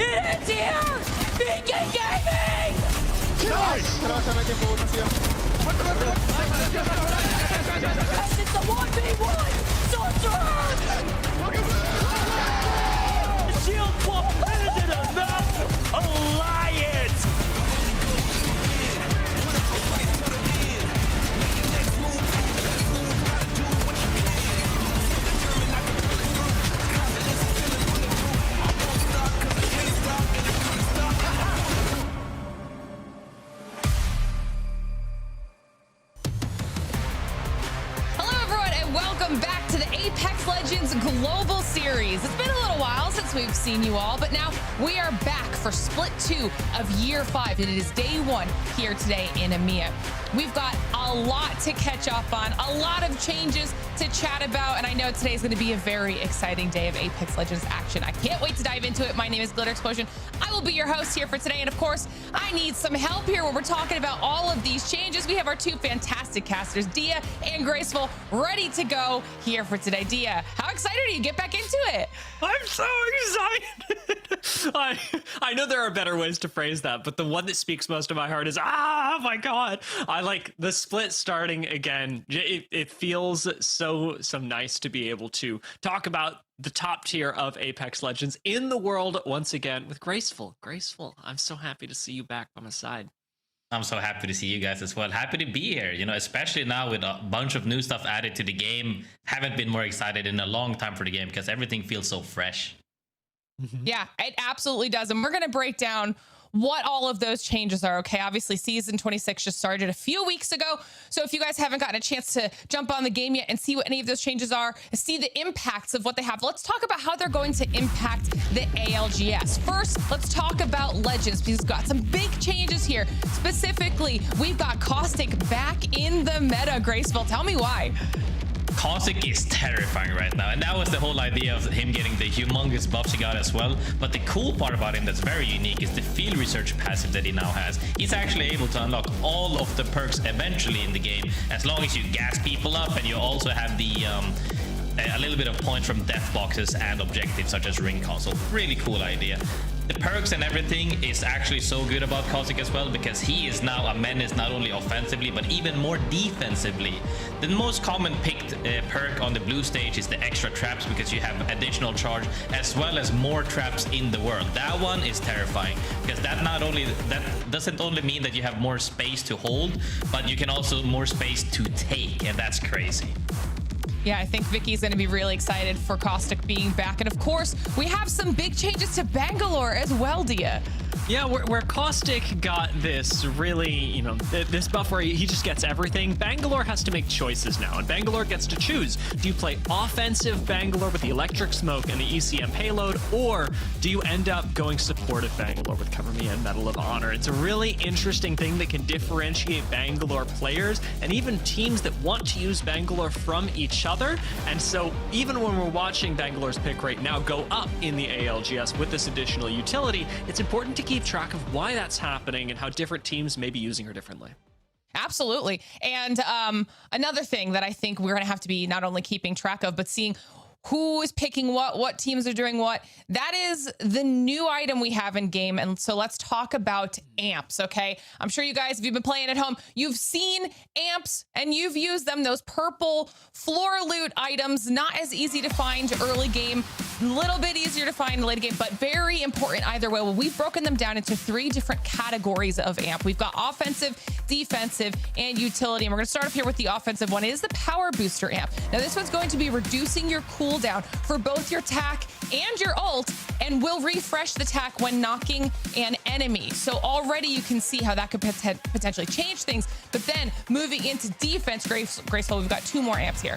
It is here! BK Gaming! Nice! And it's the 1v1! Sorcerer! Shield wall isn't enough! Alliance! Welcome back to the Apex Legends Global Series. It's been a little while since we've seen you all, but now we are back for Split 2 of Year 5, and it is day 1 here today in EMEA. We've got a lot to catch up on, a lot of changes to chat about, and I know today is going to be a very exciting day of Apex Legends action. I can't wait to dive into it. My name is Glitter Explosion. I will be your host here for today, and of course, I need some help here when we're talking about all of these changes. We have our two fantastic casters, Dia and Graceful, ready to go here for today. Dia, how excited are you? Get back into it. I'm so excited. I know there are better ways to phrase that, but the one that speaks most to my heart is, oh my God. I like the split starting again. It feels so nice to be able to talk about the top tier of Apex Legends in the world once again with Graceful. Graceful, I'm so happy to see you back by my side. I'm so happy to see you guys as well. Happy to be here, you know, especially now with a bunch of new stuff added to the game. Haven't been more excited in a long time for the game because everything feels so fresh. Yeah, it absolutely does. And we're going to break down what all of those changes are. Okay, obviously season 26 just started a few weeks ago, so if you guys haven't gotten a chance to jump on the game yet and see what any of those changes are, see the impacts of what they have, let's talk about how they're going to impact the ALGS. First, let's talk about Legends, because we've got some big changes here. Specifically, we've got Caustic back in the meta. Graceful, tell me why. Caustic is terrifying right now, and that was the whole idea of him getting the humongous buffs he got as well. But the cool part about him that's very unique is the field research passive that he now has. He's actually able to unlock all of the perks eventually in the game, as long as you gas people up, and you also have the a little bit of points from death boxes and objectives such as ring console. Really cool idea. The perks and everything is actually so good about Caustic as well, because he is now a menace not only offensively but even more defensively. The most common picked perk on the blue stage is the extra traps, because you have additional charge as well as more traps in the world. That one is terrifying, because that doesn't only mean that you have more space to hold, but you can also more space to take, and that's crazy. Yeah, I think Vicky's going to be really excited for Caustic being back. And of course, we have some big changes to Bangalore as well, Dia. Yeah, where Caustic got this really, you know, this buff where he just gets everything, Bangalore has to make choices now, and Bangalore gets to choose. Do you play offensive Bangalore with the electric smoke and the ECM payload, or do you end up going supportive Bangalore with Cover Me and Medal of Honor? It's a really interesting thing that can differentiate Bangalore players and even teams that want to use Bangalore from each other. And so even when we're watching Bangalore's pick rate now go up in the ALGS with this additional utility, it's important to keep track of why that's happening and how different teams may be using her differently. Absolutely. And another thing that I think we're going to have to be not only keeping track of, but seeing who is picking what teams are doing what. That is the new item we have in game. And so let's talk about amps, okay? I'm sure you guys, if you've been playing at home, you've seen amps and you've used them, those purple floor loot items, not as easy to find early game, a little bit easier to find late game, but very important either way. Well, we've broken them down into 3 different categories of amp. We've got offensive, defensive, and utility. And we're gonna start off here with the offensive one. It is the power booster amp. Now this one's going to be reducing your cooldown for both your tac and your ult, and will refresh the tac when knocking an enemy. So already you can see how that could potentially change things. But then moving into defense, Graceful, we've got 2 more amps here.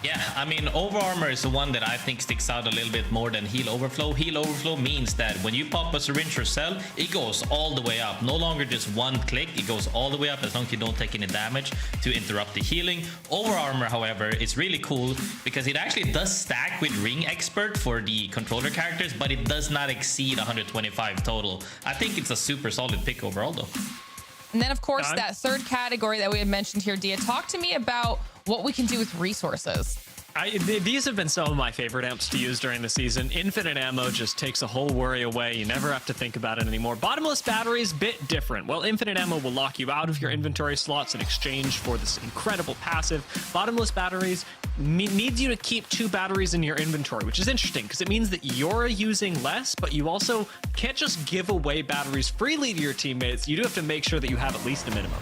Yeah, I mean, Over Armor is the one that I think sticks out a little bit more than Heal Overflow. Heal Overflow means that when you pop a syringe or cell, it goes all the way up. No longer just one click, it goes all the way up as long as you don't take any damage to interrupt the healing. Over Armor, however, is really cool because it actually does stack with Ring Expert for the controller characters, but it does not exceed 125 total. I think it's a super solid pick overall, though. And then, of course, that third category that we had mentioned here, Dia, talk to me about what we can do with resources. These have been some of my favorite amps to use during the season. Infinite ammo just takes a whole worry away. You never have to think about it anymore. Bottomless batteries, bit different. Well, infinite ammo will lock you out of your inventory slots in exchange for this incredible passive. Bottomless batteries needs you to keep 2 batteries in your inventory, which is interesting because it means that you're using less, but you also can't just give away batteries freely to your teammates. You do have to make sure that you have at least a minimum.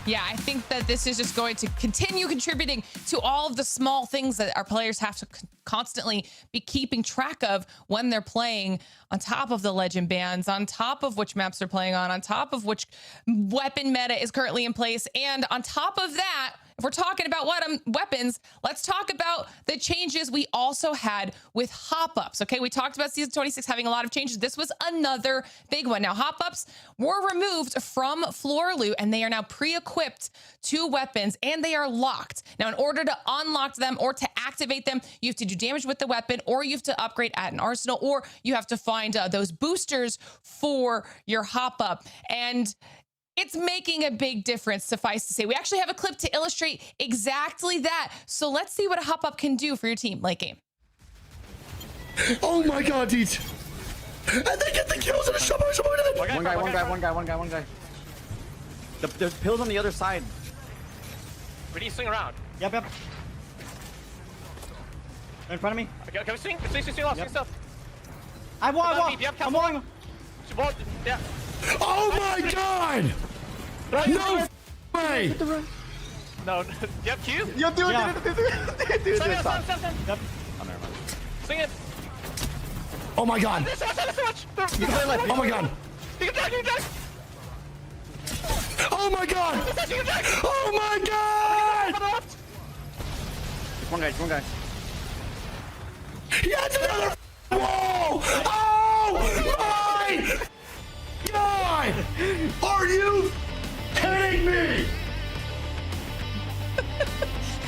Yeah, I think that this is just going to continue contributing to all of the small things that our players have to constantly be keeping track of when they're playing, on top of the legend bans, on top of which maps they're playing on top of which weapon meta is currently in place. And on top of that, if we're talking about weapons, let's talk about the changes we also had with hop-ups. Okay, we talked about Season 26 having a lot of changes. This was another big one. Now, hop-ups were removed from floor loot, and they are now pre-equipped to weapons, and they are locked. Now, in order to unlock them or to activate them, you have to do damage with the weapon, or you have to upgrade at an arsenal, or you have to find those boosters for your hop-up. And it's making a big difference, suffice to say. We actually have a clip to illustrate exactly that. So let's see what a hop-up can do for your team late game. Oh my god, dude. And they get the kills in the shop. One guy. There's pills on the other side. We need to swing around. Yep. In front of me. Okay, can we swing? Swing off, swing stuff. I won. I'm walking. Yeah. Oh my god! No way! No, do you have Q? Yo, do it. Swing it, Yep. Oh, never mind. Swing it. Oh my god! There's so much. Oh my god! You can drag. Oh my god! Oh my god! One guy. Yeah, it's another wall! Oh my god! Are you kidding me?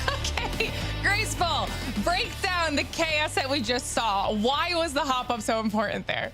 Okay, Graceful, break down the chaos that we just saw. Why was the hop-up so important there?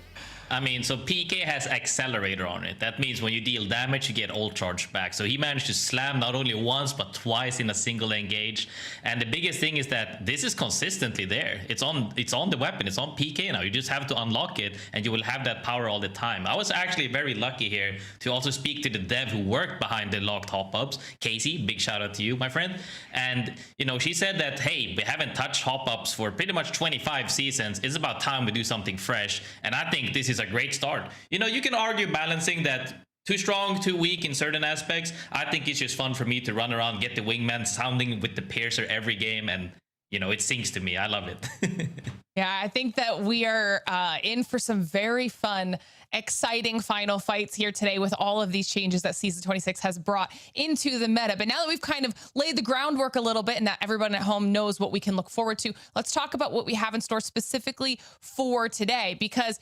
I mean, so PK has accelerator on it. That means when you deal damage, you get ult charge back. So he managed to slam not only once, but twice in a single engage. And the biggest thing is that this is consistently there. It's on the weapon. It's on PK now. You just have to unlock it, and you will have that power all the time. I was actually very lucky here to also speak to the dev who worked behind the locked hop-ups. Casey, big shout out to you, my friend. And, you know, she said that, hey, we haven't touched hop-ups for pretty much 25 seasons. It's about time we do something fresh. And I think this is a great start. You know, you can argue balancing that too strong, too weak in certain aspects. I think it's just fun for me to run around, get the wingman sounding with the piercer every game, and you know, it sings to me. I love it. Yeah, I think that we are in for some very fun, exciting final fights here today with all of these changes that Season 26 has brought into the meta. But now that we've kind of laid the groundwork a little bit and that everyone at home knows what we can look forward to, let's talk about what we have in store specifically for today. Because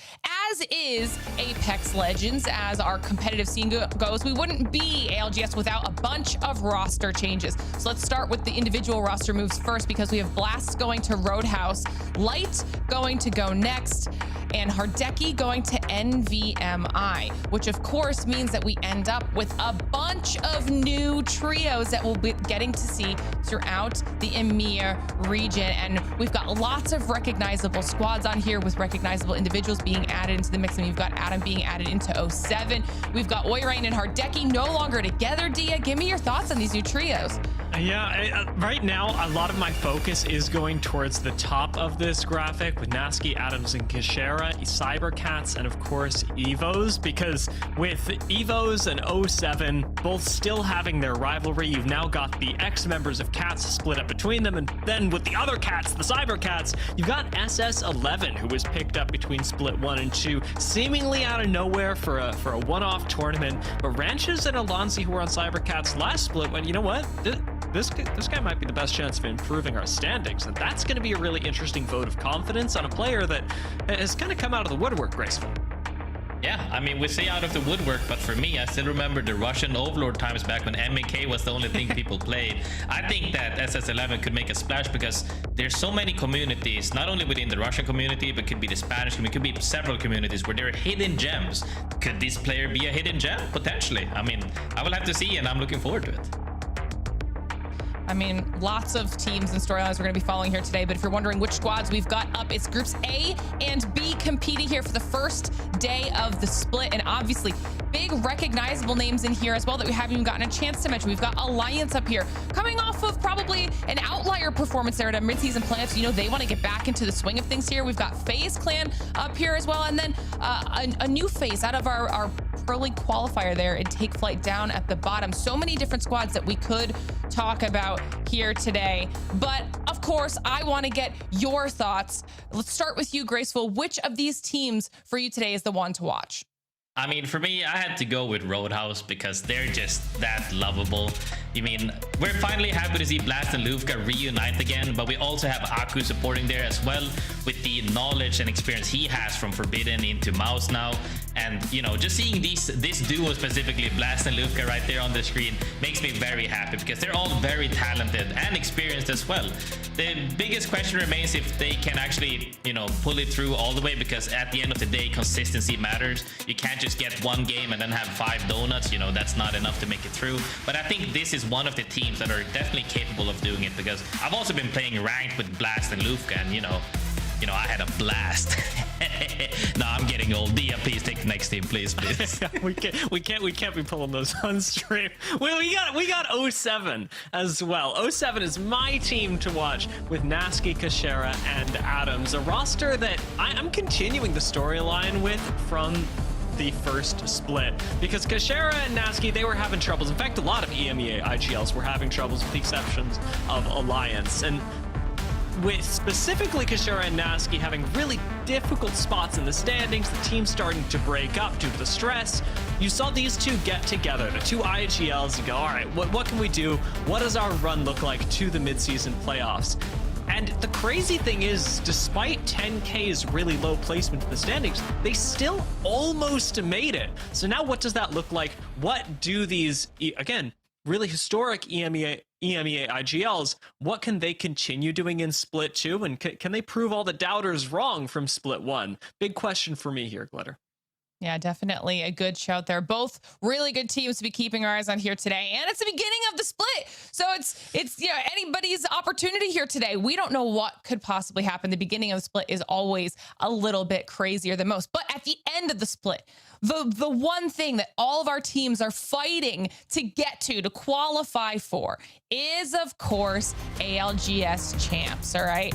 as is Apex Legends, as our competitive scene goes, we wouldn't be ALGS without a bunch of roster changes. So let's start with the individual roster moves first, because we have Blast going to Roadhouse, Light going to go next, and Hardeki going to NVMI, which of course means that we end up with a bunch of new trios that we'll be getting to see throughout the EMEA region. And we've got lots of recognizable squads on here with recognizable individuals being added into the mix. And we've got Adam being added into 07. We've got OIRAIN and Hardeki no longer together. Dia, give me your thoughts on these new trios. Yeah, right now, a lot of my focus is going towards the top of this graphic with Nasky, Adams, and Kishera, cybercats, and of course, EVOS, because with EVOS and 07 both still having their rivalry, you've now got the ex-members of Cats split up between them, and then with the other Cats, the cybercats, you've got SS11, who was picked up between Split 1 and 2, seemingly out of nowhere for a one-off tournament, but Ranches and Alonzi, who were on cybercats last split, went, you know what? This guy might be the best chance of improving our standings, and that's going to be a really interesting vote of confidence on a player that has kind of come out of the woodwork, Graceful. Yeah, I mean, we say out of the woodwork, but for me, I still remember the Russian Overlord times back when MEK was the only thing people played. I think that SS11 could make a splash because there's so many communities, not only within the Russian community, but could be the Spanish community, could be several communities where there are hidden gems. Could this player be a hidden gem? Potentially. I mean, I will have to see, and I'm looking forward to it. I mean, lots of teams and storylines we're going to be following here today. But if you're wondering which squads we've got up, it's groups A and B competing here for the first day of the split. And obviously, big recognizable names in here as well that we haven't even gotten a chance to mention. We've got Alliance up here, coming off of probably an outlier performance there at a mid-season playoffs. You know, they want to get back into the swing of things here. We've got FaZe Clan up here as well. And then a new FaZe out of our Pro League qualifier there and Take Flight down at the bottom. So many different squads that we could talk about here today. But of course, I want to get your thoughts. Let's start with you, Graceful. Which of these teams for you today is the one to watch? I mean, for me, I had to go with Roadhouse because they're just that lovable. I mean, we're finally happy to see Blast and Lufka reunite again, but we also have Aku supporting there as well with the knowledge and experience he has from Forbidden into MOUZ now. And, you know, just seeing this duo specifically, Blast and Lufka right there on the screen, makes me very happy because they're all very talented and experienced as well. The biggest question remains if they can actually, you know, pull it through all the way, because at the end of the day, consistency matters. You can't just get one game and then have 5 donuts. You know, that's not enough to make it through. But I think this is one of the teams that are definitely capable of doing it, because I've also been playing ranked with Blast and Lufka, and you know, I had a blast. No, I'm getting old. Dia, please take the next team, please. we can't be pulling those on stream. We got 07 as well. 07 is my team to watch with Nasky, Kashera, and Adams. A roster that I'm continuing the storyline with from the first split, because Kashera and Nasky, they were having troubles. In fact, a lot of EMEA IGLs were having troubles with the exceptions of Alliance. And with specifically Kashera and Nasky having really difficult spots in the standings, the team starting to break up due to the stress, you saw these two get together, the two IGLs, and go, all right, what can we do? What does our run look like to the midseason playoffs? And the crazy thing is, despite 10K's really low placement in the standings, they still almost made it. So now what does that look like? What do these, again, really historic EMEA IGLs, what can they continue doing in Split 2? And can they prove all the doubters wrong from Split 1? Big question for me here, Glitter. Yeah, definitely a good shout there. Both really good teams to be keeping our eyes on here today. And it's the beginning of the split. So it's you know, anybody's opportunity here today. We don't know what could possibly happen. The beginning of the split is always a little bit crazier than most. But at the end of the split, the one thing that all of our teams are fighting to get to qualify for is, of course, ALGS champs, all right?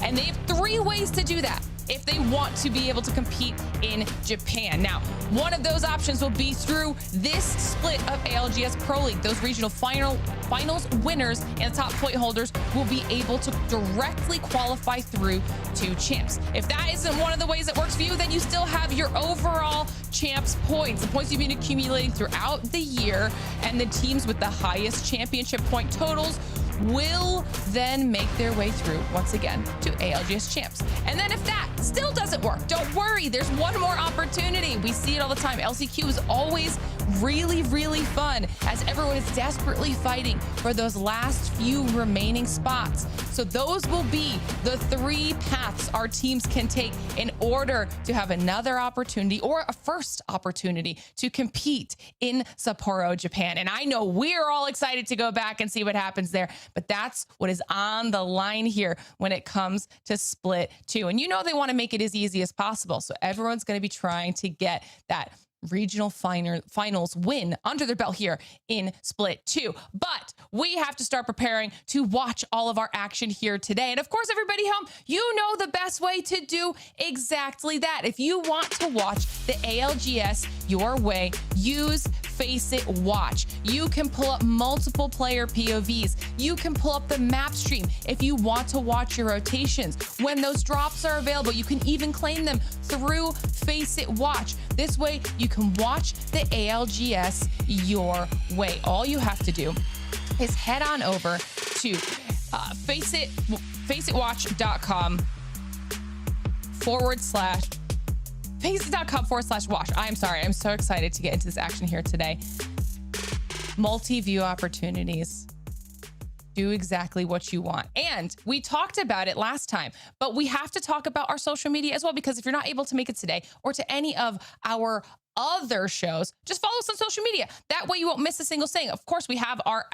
And they have 3 ways to do that if they want to be able to compete in Japan. Now, one of those options will be through this split of ALGS Pro League. Those regional finals winners and the top point holders will be able to directly qualify through to champs. If that isn't one of the ways that works for you, then you still have your overall champs points, the points you've been accumulating throughout the year, and the teams with the highest championship point totals will then make their way through once again to ALGS champs. And then if that still doesn't work, don't worry, there's one more opportunity. We see it all the time. LCQ is always really, really fun as everyone is desperately fighting for those last few remaining spots. So those will be the 3 paths our teams can take in order to have another opportunity or a first opportunity to compete in Sapporo, Japan. And I know we're all excited to go back and see what happens there, but that's what is on the line here when it comes to Split 2. And you know they want to make it as easy as possible. So everyone's going to be trying to get that regional finals win under their belt here in Split 2. But we have to start preparing to watch all of our action here today. And of course, everybody home, you know the best way to do exactly that. If you want to watch the ALGS your way, use FACEIT Watch. You can pull up multiple player POVs. You can pull up the map stream if you want to watch your rotations. When those drops are available, you can even claim them through FACEIT Watch. This way, you can watch the ALGS your way. All you have to do is head on over to FACEITwatch.com/FACEIT.com/watch. I'm sorry. I'm so excited to get into this action here today. Multi-view opportunities. Do exactly what you want. And we talked about it last time, but we have to talk about our social media as well, because if you're not able to make it today or to any of our other shows, just follow us on social media. That way you won't miss a single thing. Of course, we have our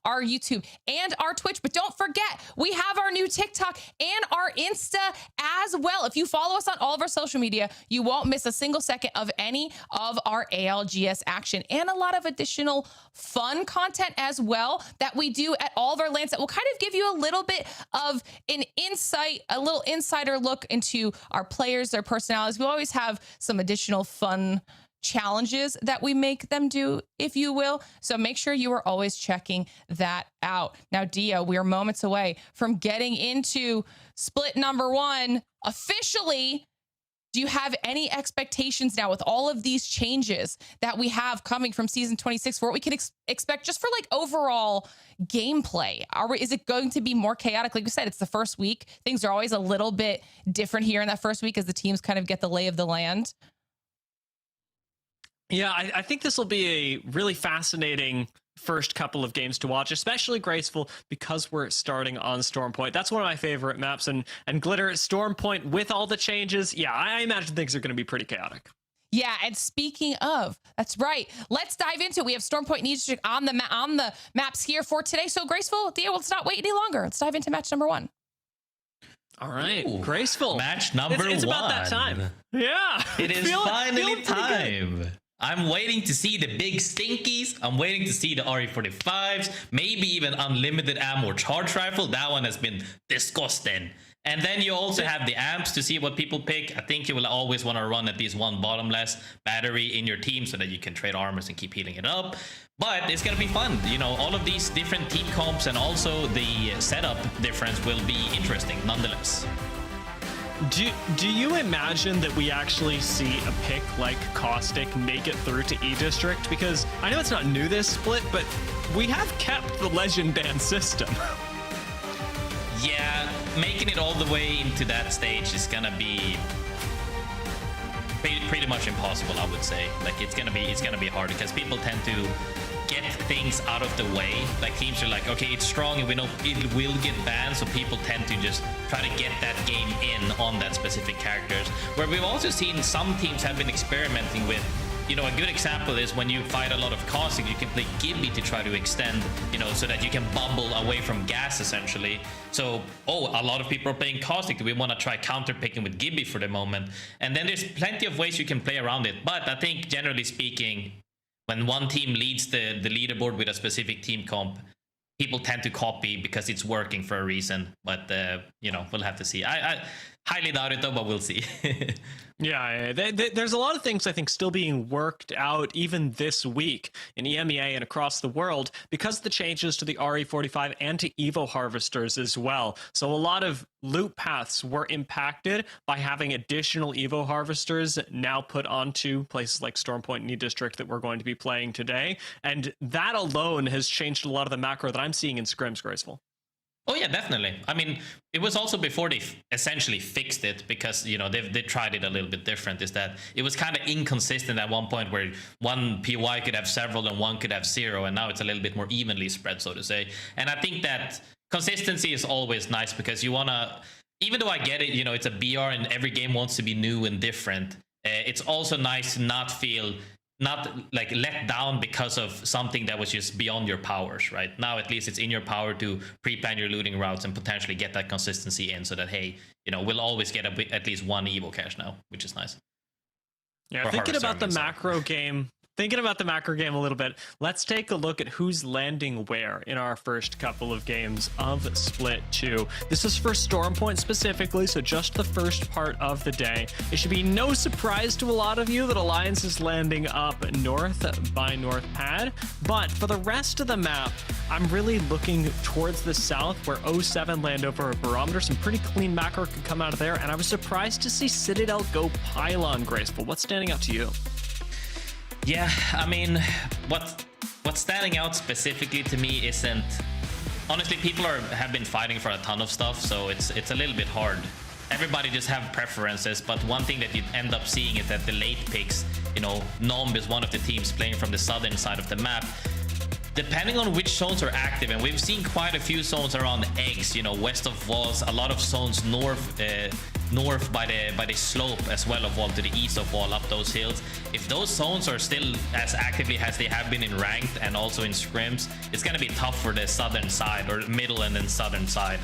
YouTube and our Twitch, but don't forget, we have our new TikTok and our Insta as well. If you follow us on all of our social media, you won't miss a single second of any of our ALGS action and a lot of additional fun content as well that we do at all of our lands that will kind of give you a little bit of an insight, a little insider look into our players, their personalities. We always have some additional fun challenges that we make them do, if you will. So make sure you are always checking that out. Now, Dio, we are moments away from getting into split number 1 officially. Do you have any expectations now with all of these changes that we have coming from season 26 for what we can expect just for like overall gameplay? Is it going to be more chaotic? Like we said, it's the first week. Things are always a little bit different here in that first week as the teams kind of get the lay of the land. Yeah, I think this will be a really fascinating first couple of games to watch, especially Graceful, because we're starting on Storm Point. That's one of my favorite maps, and Glitter, Storm Point with all the changes. Yeah, I imagine things are going to be pretty chaotic. Yeah, and speaking of, that's right. Let's dive into it. We have Storm Point Need District on the maps here for today. So Graceful, Theo, let's not wait any longer. Let's dive into match number 1. All right, Ooh, Graceful. Match number 1. It's about that time. Yeah. It is finally time. I'm waiting to see the big stinkies. I'm waiting to see the RE45s, maybe even unlimited ammo charge rifle. That one has been disgusting. And then you also have the amps to see what people pick. I think you will always want to run at least one bottomless battery in your team so that you can trade armors and keep healing it up. But it's going to be fun. You know, all of these different team comps and also the setup difference will be interesting nonetheless. Do you imagine that we actually see a pick like Caustic make it through to E District? Because I know it's not new this split, but we have kept the Legend Band system. Yeah, making it all the way into that stage is gonna be pretty much impossible, I would say. Like it's gonna be hard because people tend to get things out of the way. Like teams are like, okay, it's strong and we know it will get banned, so people tend to just try to get that game in on that specific characters. Where we've also seen some teams have been experimenting with, you know, a good example is when you fight a lot of Caustic, you can play Gibby to try to extend, you know, so that you can bubble away from gas essentially. So, oh, a lot of people are playing Caustic. Do we want to try counter picking with Gibby for the moment? And then there's plenty of ways you can play around it. But I think generally speaking, when one team leads the leaderboard with a specific team comp, people tend to copy because it's working for a reason. But, you know, we'll have to see. I highly doubt it, though, but we'll see. Yeah, there's a lot of things I think still being worked out even this week in EMEA and across the world because of the changes to the RE45 and to Evo harvesters as well. So a lot of loot paths were impacted by having additional Evo harvesters now put onto places like Storm Point and E District that we're going to be playing today. And that alone has changed a lot of the macro that I'm seeing in scrims, Graceful. Oh yeah, definitely. I mean, it was also before they essentially fixed it because, you know, they tried it a little bit different, is that it was kind of inconsistent at one point where one PY could have several and one could have 0, and now it's a little bit more evenly spread, so to say. And I think that consistency is always nice because you want to, even though I get it, you know, it's a BR and every game wants to be new and different, it's also nice to not feel like let down because of something that was just beyond your powers. Right now, at least it's in your power to pre-plan your looting routes and potentially get that consistency in so that, hey, you know, we'll always get at least one Evo cache now, which is nice. Yeah, thinking about the macro game a little bit, let's take a look at who's landing where in our first couple of games of Split 2. This is for Storm Point specifically, so just the first part of the day. It should be no surprise to a lot of you that Alliance is landing up north by North Pad, but for the rest of the map, I'm really looking towards the south where 07 land over a barometer. Some pretty clean macro could come out of there, and I was surprised to see Citadel go pylon, Graceful. What's standing out to you? Yeah, I mean, what's standing out specifically to me isn't, honestly, people have been fighting for a ton of stuff, so it's a little bit hard. Everybody just have preferences, but one thing that you end up seeing is that the late picks, you know, Nomb is one of the teams playing from the southern side of the map. Depending on which zones are active, and we've seen quite a few zones around eggs, you know, west of walls, a lot of zones north north by the slope as well of wall to the east of wall, up those hills. If those zones are still as actively as they have been in ranked and also in scrims, it's gonna be tough for the southern side, or middle and then southern side,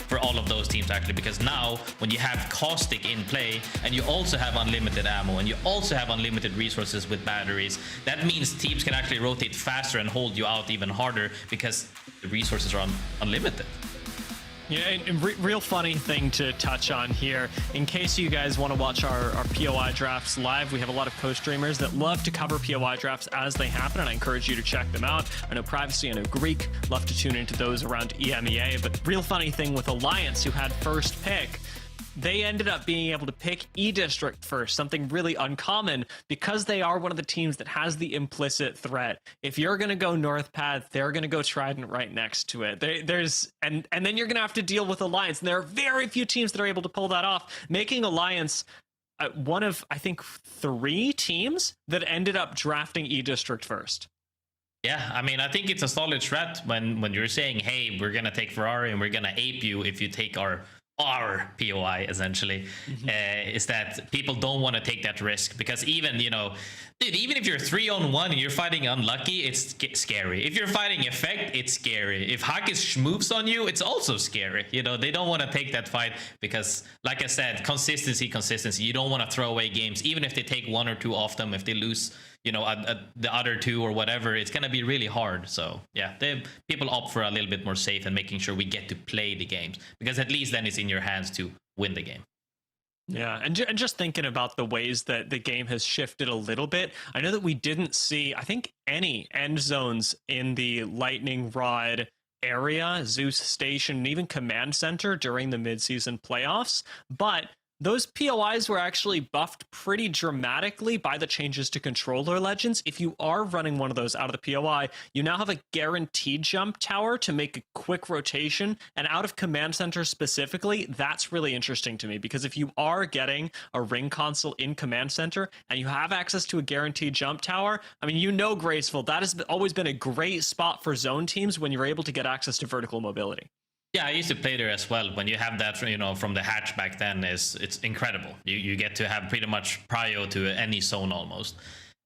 for all of those teams actually, because now when you have caustic in play and you also have unlimited ammo and you also have unlimited resources with batteries, that means teams can actually rotate faster and hold you out even harder because the resources are unlimited. Yeah, and real funny thing to touch on here, in case you guys want to watch our POI drafts live, we have a lot of co-streamers that love to cover POI drafts as they happen, and I encourage you to check them out. I know Privacy, I know Greek, love to tune into those around EMEA, but real funny thing with Alliance, who had first pick, they ended up being able to pick E-District first, something really uncommon because they are one of the teams that has the implicit threat. If you're going to go North Path, they're going to go Trident right next to it. And then you're going to have to deal with Alliance. And there are very few teams that are able to pull that off, making Alliance one of, I think, 3 teams that ended up drafting E-District first. Yeah, I mean, I think it's a solid threat when you're saying, hey, we're going to take Ferrari and we're going to ape you if you take our POI, essentially. Is that people don't want to take that risk, because even, you know, dude, even if you're 3-on-1 and you're fighting Unlucky, it's scary. If you're fighting Effect, it's scary. If Hakish moves on you, it's also scary. You know, they don't want to take that fight because, like I said, consistency. You don't want to throw away games, even if they take 1 or 2 off them. If they lose, you know, the other 2 or whatever, it's gonna be really hard. So yeah, people opt for a little bit more safe and making sure we get to play the games, because at least then it's in your hands to win the game. Yeah, and just thinking about the ways that the game has shifted a little bit, I know that we didn't see, I think, any end zones in the Lightning Rod area, Zeus Station, and even Command Center during the midseason playoffs, but those POIs were actually buffed pretty dramatically by the changes to controller legends. If you are running one of those out of the POI, you now have a guaranteed jump tower to make a quick rotation. And out of Command Center specifically, that's really interesting to me, because if you are getting a ring console in Command Center and you have access to a guaranteed jump tower, I mean, you know, Graceful, that has always been a great spot for zone teams when you're able to get access to vertical mobility. Yeah, I used to play there as well. When you have that, you know, from the hatch back then, it's incredible. You get to have pretty much prio to any zone almost.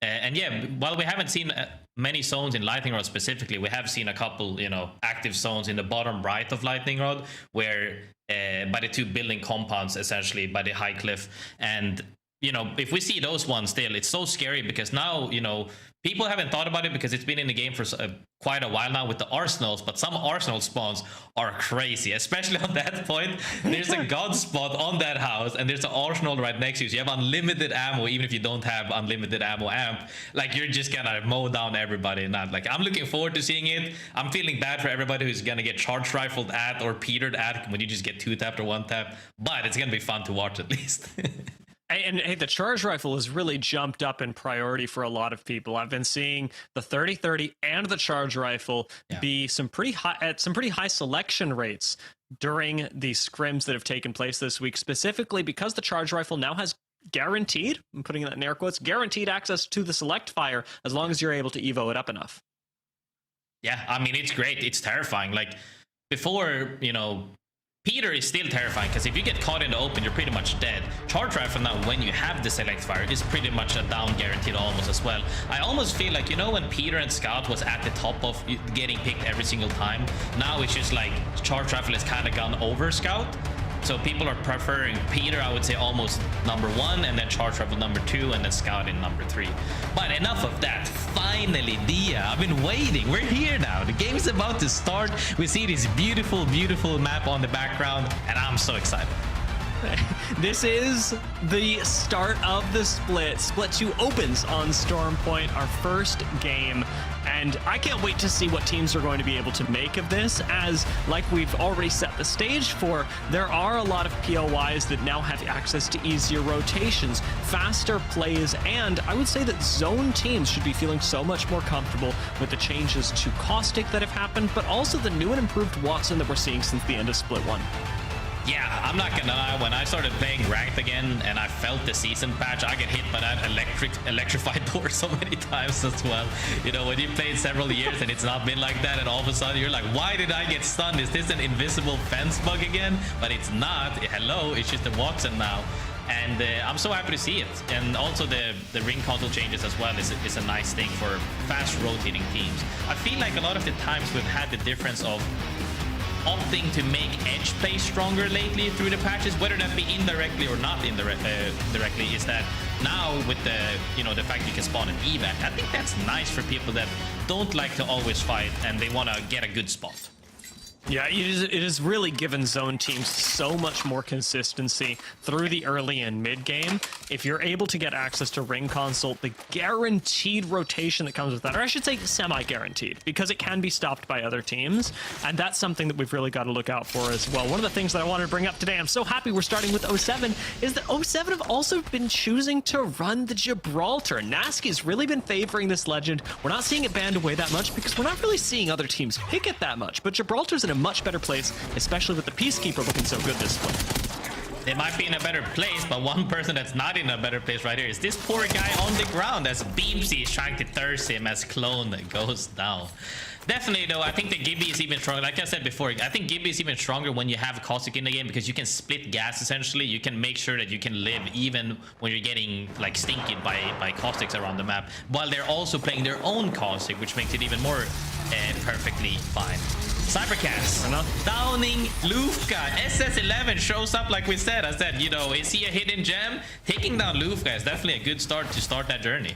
And yeah, while we haven't seen many zones in Lightning Rod specifically, we have seen a couple, you know, active zones in the bottom right of Lightning Rod, where by the 2 building compounds, essentially by the high cliff. And you know, if we see those ones still, it's so scary, because now, you know, people haven't thought about it because it's been in the game for quite a while now with the arsenals, but some arsenal spawns are crazy, especially on that point. There's a god spot on that house and there's an arsenal right next to you, so you have unlimited ammo. Even if you don't have unlimited ammo amp, like, you're just gonna mow down everybody. Not like, I'm looking forward to seeing it. I'm feeling bad for everybody who's gonna get charge rifled at or petered at when you just get 2 tapped or 1 tap, but it's gonna be fun to watch at least. And hey, the charge rifle has really jumped up in priority for a lot of people. I've been seeing the 30-30 and the charge rifle be some pretty high selection rates during the scrims that have taken place this week, specifically because the charge rifle now has guaranteed, I'm putting that in air quotes, guaranteed access to the select fire as long as you're able to evo it up enough. Yeah, I mean, it's great. It's terrifying. Like, before, you know, Peter is still terrifying, because if you get caught in the open, you're pretty much dead. Charge rifle now, when you have the select fire, is pretty much a down guaranteed almost as well. I almost feel like, you know, when Peter and Scout was at the top of getting picked every single time, now it's just like charge rifle has kind of gone over Scout. So people are preferring Peter, I would say, almost number 1, and then charge rifle number 2, and then Scout in number 3. But enough of that. Finally, Dia, I've been waiting. We're here now. The game is about to start. We see this beautiful, beautiful map on the background, and I'm so excited. This is the start of the split. Split 2 opens on Storm Point, our first game. And I can't wait to see what teams are going to be able to make of this, as, like we've already set the stage for, there are a lot of POIs that now have access to easier rotations, faster plays, and I would say that zone teams should be feeling so much more comfortable with the changes to Caustic that have happened, but also the new and improved Watson that we're seeing since the end of Split 1. Yeah, I'm not gonna lie, when I started playing ranked again and I felt the season patch, I get hit by that electrified door so many times as well. You know, when you played several years and it's not been like that, and all of a sudden you're like, why did I get stunned? Is this an invisible fence bug again? But it's not. Hello, it's just a Watson now. And I'm so happy to see it. And also the ring console changes as well is a nice thing for fast rotating teams. I feel like a lot of the times we've had the difference of opting to make edge play stronger lately through the patches, whether that be indirectly or not directly, is that now with the, you know, the fact you can spawn an evac, I think that's nice for people that don't like to always fight and they want to get a good spot. Yeah, it has really given zone teams so much more consistency through the early and mid game. If you're able to get access to ring console, the guaranteed rotation that comes with that, or I should say semi-guaranteed, because it can be stopped by other teams, and that's something that we've really got to look out for as well. One of the things that I wanted to bring up today, I'm so happy we're starting with 07, is that 07 have also been choosing to run the Gibraltar. Naski's really been favoring this legend. We're not seeing it banned away that much because we're not really seeing other teams pick it that much, but Gibraltar's in a much better place, especially with the Peacekeeper looking so good this split. They might be in a better place, but one person that's not in a better place right here is this poor guy on the ground as Beamsy is trying to thirst him as Clone goes down. Definitely, though, I think the Gibby is even stronger. Like I said before, I think Gibby is even stronger when you have Caustic in the game because you can split gas, essentially. You can make sure that you can live even when you're getting, like, stinky by Caustics around the map, while they're also playing their own Caustic, which makes it even more perfectly fine. Cybercats downing Lufka. SS11 shows up like we said. I said, you know, is he a hidden gem? Taking down Lufka is definitely a good start to start that journey.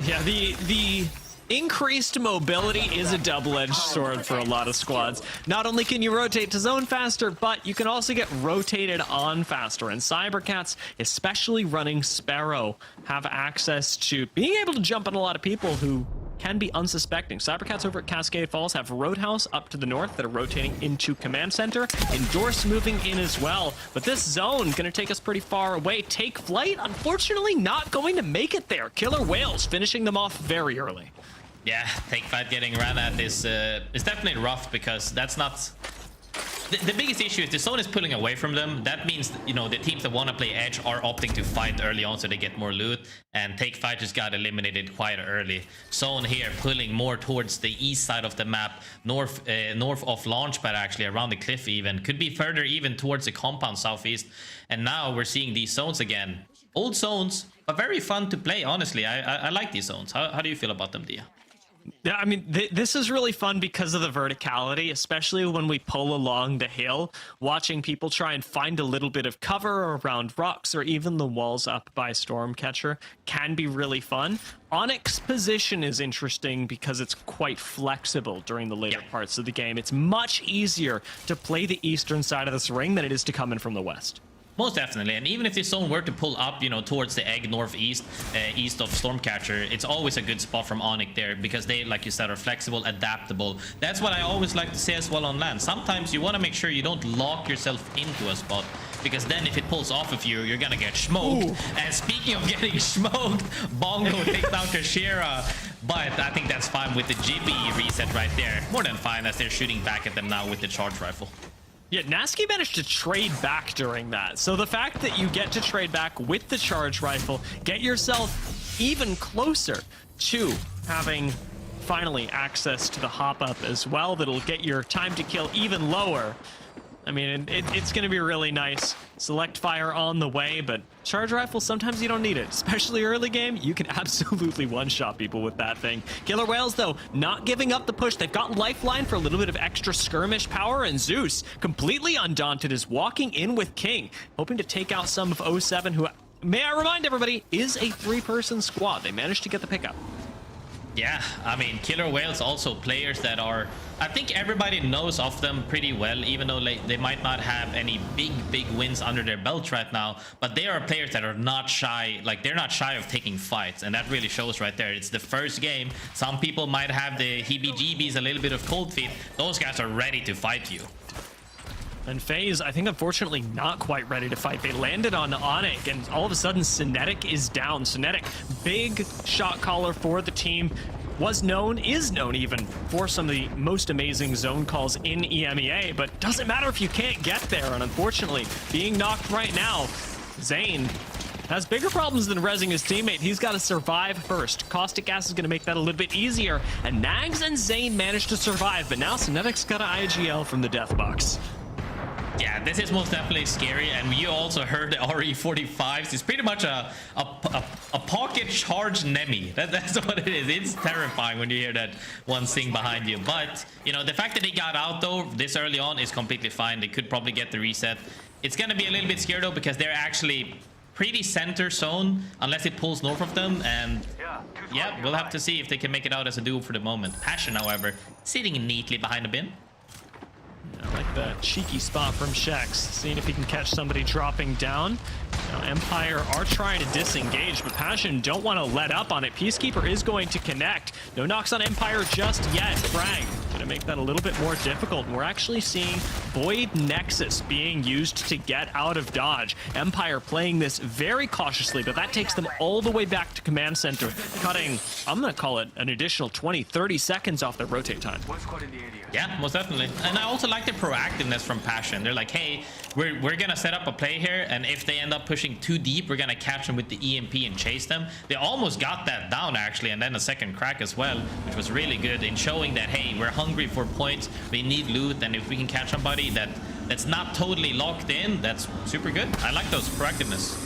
Yeah, the increased mobility is a double-edged sword for a lot of squads. Not only can you rotate to zone faster, but you can also get rotated on faster. And Cybercats, especially running Sparrow, have access to being able to jump on a lot of people who can be unsuspecting. Cybercats over at Cascade Falls have Roadhouse up to the north that are rotating into Command Center. Endorse moving in as well. But this zone going to take us pretty far away. Take Flyte, unfortunately, not going to make it there. Killer Whales finishing them off very early. Yeah, Take Flight getting ran at is definitely rough because that's not... The biggest issue is the zone is pulling away from them. That means, you know, the teams that want to play edge are opting to fight early on so they get more loot. And Take Flight just got eliminated quite early. Zone here pulling more towards the east side of the map, north of Launchpad, actually, around the cliff even. Could be further even towards the compound southeast. And now we're seeing these zones again. Old zones, but very fun to play, honestly. I like these zones. How do you feel about them, Dia? Yeah, I mean, this is really fun because of the verticality, especially when we pull along the hill. Watching people try and find a little bit of cover around rocks or even the walls up by Stormcatcher can be really fun. ONIC's position is interesting because it's quite flexible during the later parts of the game. It's much easier to play the eastern side of this ring than it is to come in from the west. Most definitely, and even if this zone were to pull up, you know, towards the egg northeast, east of Stormcatcher, it's always a good spot from ONIC there because they, like you said, are flexible, adaptable. That's what I always like to say as well on land. Sometimes you want to make sure you don't lock yourself into a spot because then if it pulls off of you, you're gonna get smoked. Ooh. And speaking of getting smoked, Bongo takes down Kashira, but I think that's fine with the Gibby reset right there. More than fine as they're shooting back at them now with the charge rifle. Yeah, Naski managed to trade back during that. So the fact that you get to trade back with the charge rifle, get yourself even closer to having finally access to the hop up as well. That'll get your time to kill even lower. I mean, it's going to be really nice. Select fire on the way, but charge rifle, sometimes you don't need it. Especially early game, you can absolutely one-shot people with that thing. Killer Whales, though, not giving up the push. They've got Lifeline for a little bit of extra skirmish power, and Zeus, completely undaunted, is walking in with King, hoping to take out some of 07, who, may I remind everybody, is a 3-person squad. They managed to get the pickup. Yeah, I mean, Killer Whales also players that are... I think everybody knows of them pretty well, even though they might not have any big wins under their belt right now. But they are players that are not shy, like they're not shy of taking fights. And that really shows right there. It's the first game. Some people might have the heebie-jeebies, a little bit of cold feet. Those guys are ready to fight you. And FaZe, I think, unfortunately, not quite ready to fight. They landed on ONIC, and all of a sudden, Cinetic is down. Cinetic, big shot caller for the team. was known, is known even, for some of the most amazing zone calls in EMEA, but doesn't matter if you can't get there, and unfortunately, being knocked right now, Zane has bigger problems than rezzing his teammate. He's got to survive first. Caustic Gas is going to make that a little bit easier, and Nags and Zane managed to survive, but now Synetic's got an IGL from the death box. Yeah, this is most definitely scary, and you also heard the RE45s. It's pretty much a pocket charged Nemi. That's what it is. It's terrifying when you hear that one sing behind you. But, you know, the fact that they got out, though, this early on is completely fine. They could probably get the reset. It's going to be a little bit scary, though, because they're actually pretty center zone, unless it pulls north of them. And, yeah, we'll have to see if they can make it out as a duo for the moment. Passion, however, sitting neatly behind the bin. I like the cheeky spot from Shex, seeing if he can catch somebody dropping down. Now, Empire are trying to disengage, but Passion don't want to let up on it. Peacekeeper is going to connect. No knocks on Empire just yet. Frag gonna make that a little bit more difficult. And we're actually seeing Void Nexus being used to get out of dodge. Empire playing this very cautiously, but that takes them all the way back to command center, cutting, I'm gonna call it an additional 20-30 seconds off their rotate time. Yeah, most definitely. And I also like the proactiveness from Passion. They're like, hey, we're gonna set up a play here, and if they end up pushing too deep, we're gonna catch them with the EMP and chase them. They almost got that down, actually, and then a second crack as well, which was really good in showing that, hey, we're hungry for points, we need loot, and if we can catch somebody that's not totally locked in, that's super good. I like those proactiveness.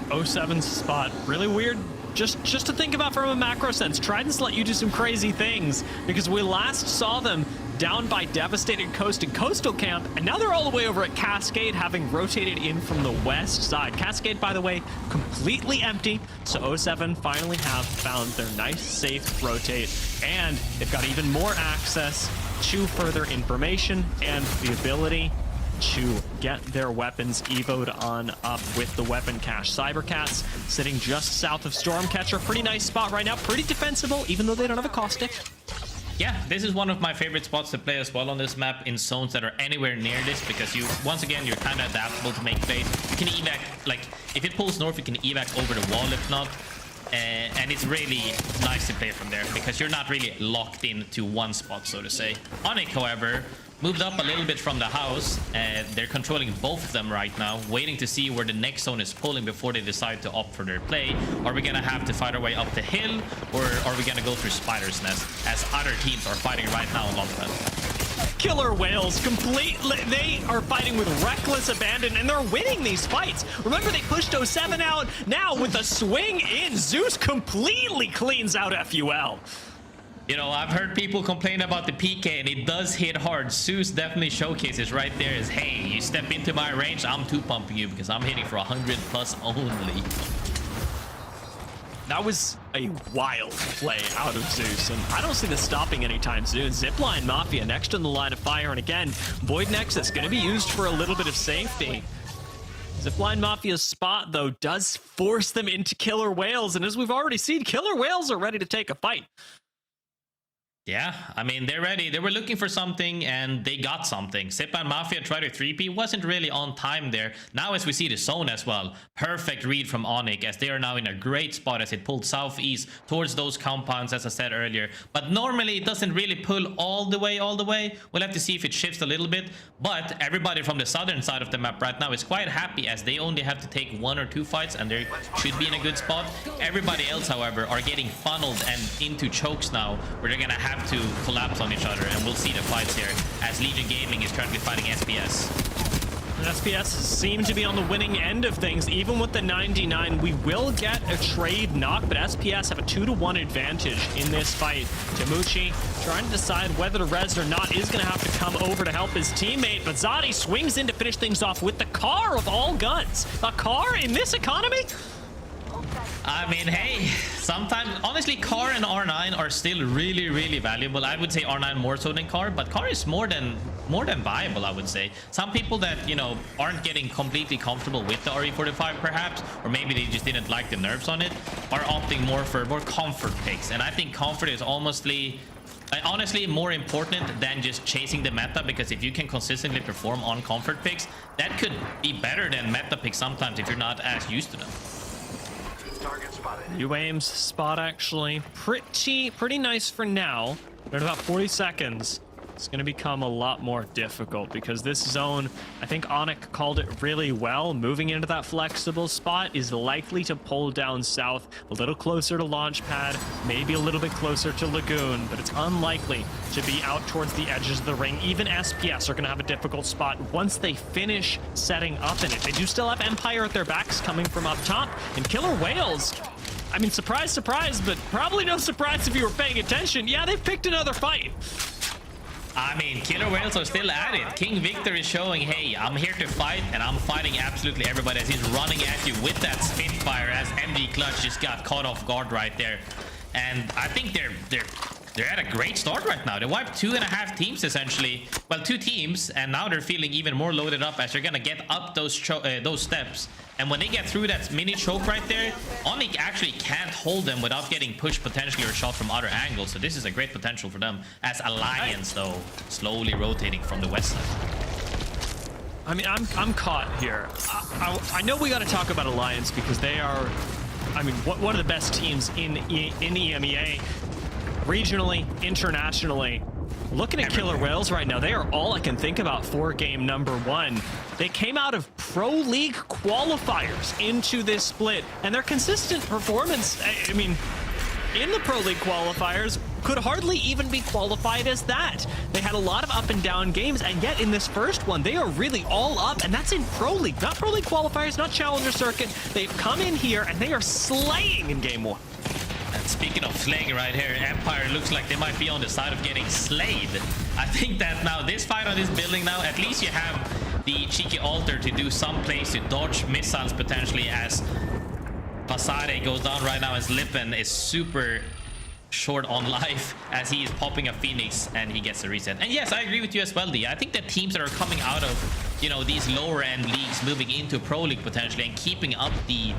07's spot, really weird. Just to think about from a macro sense, Tridents let you do some crazy things, because we last saw them down by Devastated Coast and Coastal Camp, and now they're all the way over at Cascade, having rotated in from the west side. Cascade, by the way, completely empty, so 07 finally have found their nice, safe rotate, and they've got even more access to further information and the ability to get their weapons evoed on up with the weapon cache. Cybercats sitting just south of Stormcatcher. Pretty nice spot right now. Pretty defensible, even though they don't have a caustic. Yeah, this is one of my favorite spots to play as well on this map, in zones that are anywhere near this, because you, once again, you're kind of adaptable to make plays. You can evac, like, if it pulls north, you can evac over the wall, if not. And it's really nice to play from there, because you're not really locked into one spot, so to say. ONIC, however, moved up a little bit from the house, and they're controlling both of them right now, waiting to see where the next zone is pulling before they decide to opt for their play. Are we gonna have to fight our way up the hill, or are we gonna go through Spider's Nest, as other teams are fighting right now on Longfest? Killer Whales completely, they are fighting with reckless abandon, and they're winning these fights. Remember, they pushed 07 out. Now with a swing in, Zeus completely cleans out FUL. You know, I've heard people complain about the PK, and it does hit hard. Zeus definitely showcases right there is, hey, you step into my range, I'm two-pumping you, because I'm hitting for 100 plus only. That was a wild play out of Zeus, and I don't see this stopping anytime soon. ZiPLina Mafia next in the line of fire, and again, Void Nexus going to be used for a little bit of safety. ZiPLina Mafia's spot, though, does force them into Killer Whales, and as we've already seen, Killer Whales are ready to take a fight. Yeah, I mean, they're ready. They were looking for something, and they got something. ZiPLina Mafia tried to 3P, wasn't really on time there. Now, as we see the zone as well, perfect read from ONIC, as they are now in a great spot as it pulled southeast towards those compounds, as I said earlier. But normally, it doesn't really pull all the way. We'll have to see if it shifts a little bit. But everybody from the southern side of the map right now is quite happy, as they only have to take 1 or 2 fights, and they should be in a good spot. Everybody else, however, are getting funneled and into chokes now, where they're going to have to collapse on each other, and we'll see the fights here as Legion Gaming is currently fighting SPS. And SPS seem to be on the winning end of things. Even with the 99, we will get a trade knock, but SPS have a 2-to-1 advantage in this fight. Tamuchi trying to decide whether to res or not, is going to have to come over to help his teammate, but Zadi swings in to finish things off with the car of all guns. A car in this economy? I mean, hey, sometimes, honestly, Car and R9 are still really, really valuable. I would say R9 more so than Car, but Car is more than viable, I would say. Some people that, you know, aren't getting completely comfortable with the RE45 perhaps, or maybe they just didn't like the nerfs on it, are opting more for more comfort picks. And I think comfort is honestly more important than just chasing the meta, because if you can consistently perform on comfort picks, that could be better than meta picks sometimes if you're not as used to them. UAIM's spot actually pretty nice for now. But in about 40 seconds, it's going to become a lot more difficult because this zone, I think ONIC called it really well. Moving into that flexible spot is likely to pull down south, a little closer to launch pad, maybe a little bit closer to Lagoon, but it's unlikely to be out towards the edges of the ring. Even SPS are going to have a difficult spot once they finish setting up in it. They do still have Empire at their backs coming from up top, and Killer Whales, I mean, surprise, surprise, but probably no surprise if you were paying attention. Yeah, they've picked another fight. I mean, Killer Whales are still at it. King Victor is showing, hey, I'm here to fight, and I'm fighting absolutely everybody as he's running at you with that Spitfire as MG Clutch just got caught off guard right there. And I think they're at a great start right now. They wiped 2.5 teams essentially. Well, 2 teams, and now they're feeling even more loaded up as they're gonna get up those steps. And when they get through that mini choke right there, ONIC actually can't hold them without getting pushed potentially or shot from other angles. So this is a great potential for them as Alliance, though, slowly rotating from the west side. I mean, I'm caught here. I know we got to talk about Alliance because they are, I mean, one of the best teams in EMEA, regionally, internationally. Looking at Killer Whales right now, they are all I can think about for game number 1. They came out of Pro League qualifiers into this split, and their consistent performance, I mean, in the Pro League qualifiers could hardly even be qualified as that. They had a lot of up and down games, and yet in this first one, they are really all up, and that's in Pro League, not Pro League qualifiers, not Challenger Circuit. They've come in here, and they are slaying in game 1. And speaking of slaying right here, Empire looks like they might be on the side of getting slayed. I think that now this fight on this building now, at least you have the cheeky altar to do some plays to dodge missiles potentially as Basade goes down right now as Lippen is super short on life as he is popping a Phoenix and he gets a reset. And yes, I agree with you as well, D. I think that teams that are coming out of, you know, these lower end leagues moving into Pro League potentially and keeping up the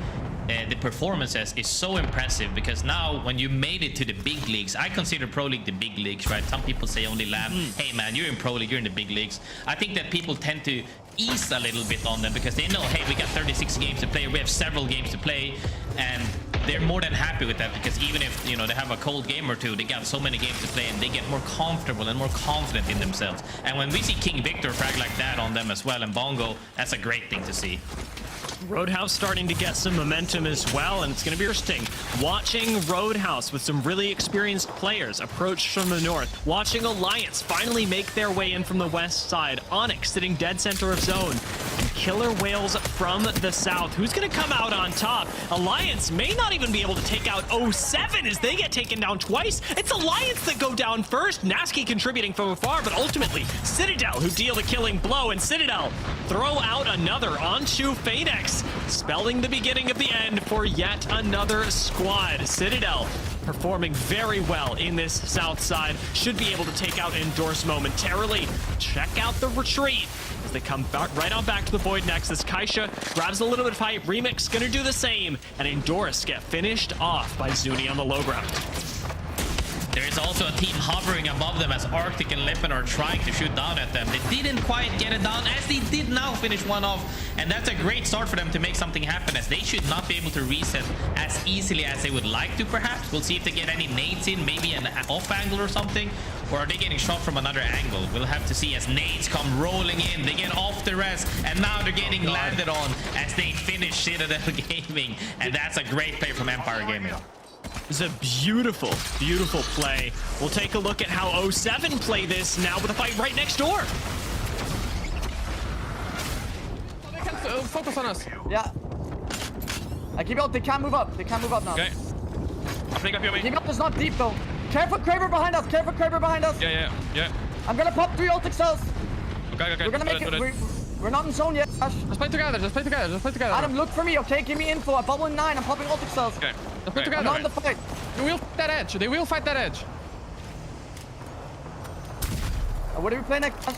performances is so impressive because now when you made it to the big leagues, I consider Pro League the big leagues, right? Some people say only LAN. Hey man, you're in Pro League, you're in the big leagues. I think that people tend to ease a little bit on them because they know, hey, we got 36 games to play, we have several games to play, and they're more than happy with that because even if, you know, they have a cold game or two, they got so many games to play and they get more comfortable and more confident in themselves. And when we see King Victor frag like that on them as well and Bongo, that's a great thing to see. Roadhouse starting to get some momentum as well, and it's going to be interesting watching Roadhouse with some really experienced players approach from the north, watching Alliance finally make their way in from the west side, ONIC sitting dead center of zone, and Killer Whales from the south. Who's going to come out on top? Alliance may not even be able to take out 07 as they get taken down twice. It's Alliance that go down first. Nasky contributing from afar, but ultimately Citadel who deal the killing blow, and Citadel throw out another onto Phoenix, spelling the beginning of the end for yet another squad. Citadel performing very well in this south side, should be able to take out Endorse momentarily. Check out the retreat as they come right on back to the Void Nexus. Kaisha grabs a little bit of hype. Remix gonna do the same, and Endorse get finished off by Zuni on the low ground. There is also a team hovering above them as Arctic and Lippen are trying to shoot down at them. They didn't quite get it down as they did now finish one off. And that's a great start for them to make something happen as they should not be able to reset as easily as they would like to perhaps. We'll see if they get any nades in, maybe an off angle or something. Or are they getting shot from another angle? We'll have to see as nades come rolling in. They get off the rest and now they're getting landed on as they finish Citadel Gaming. And that's a great play from Empire Gaming. It's a beautiful, beautiful play. We'll take a look at how 07 play this now with a fight right next door. They can focus on us. Yeah. I keep out. They can't move up. They can't move up now. Okay. I think I feel me. Keep up is not deep though. Careful, Kraber behind us. Careful, Kraber behind us. Yeah. I'm gonna pop 3 ult cells. Okay. We're gonna make it. We're not in zone yet. Ash. Let's play together. Let's play together. Adam, look for me, okay? Give me info. I'm bubbling 9. I'm popping ult cells. Okay. Let's play together. I'm not in the fight. They will fight that edge. They will fight that edge. What are we playing next, Ash?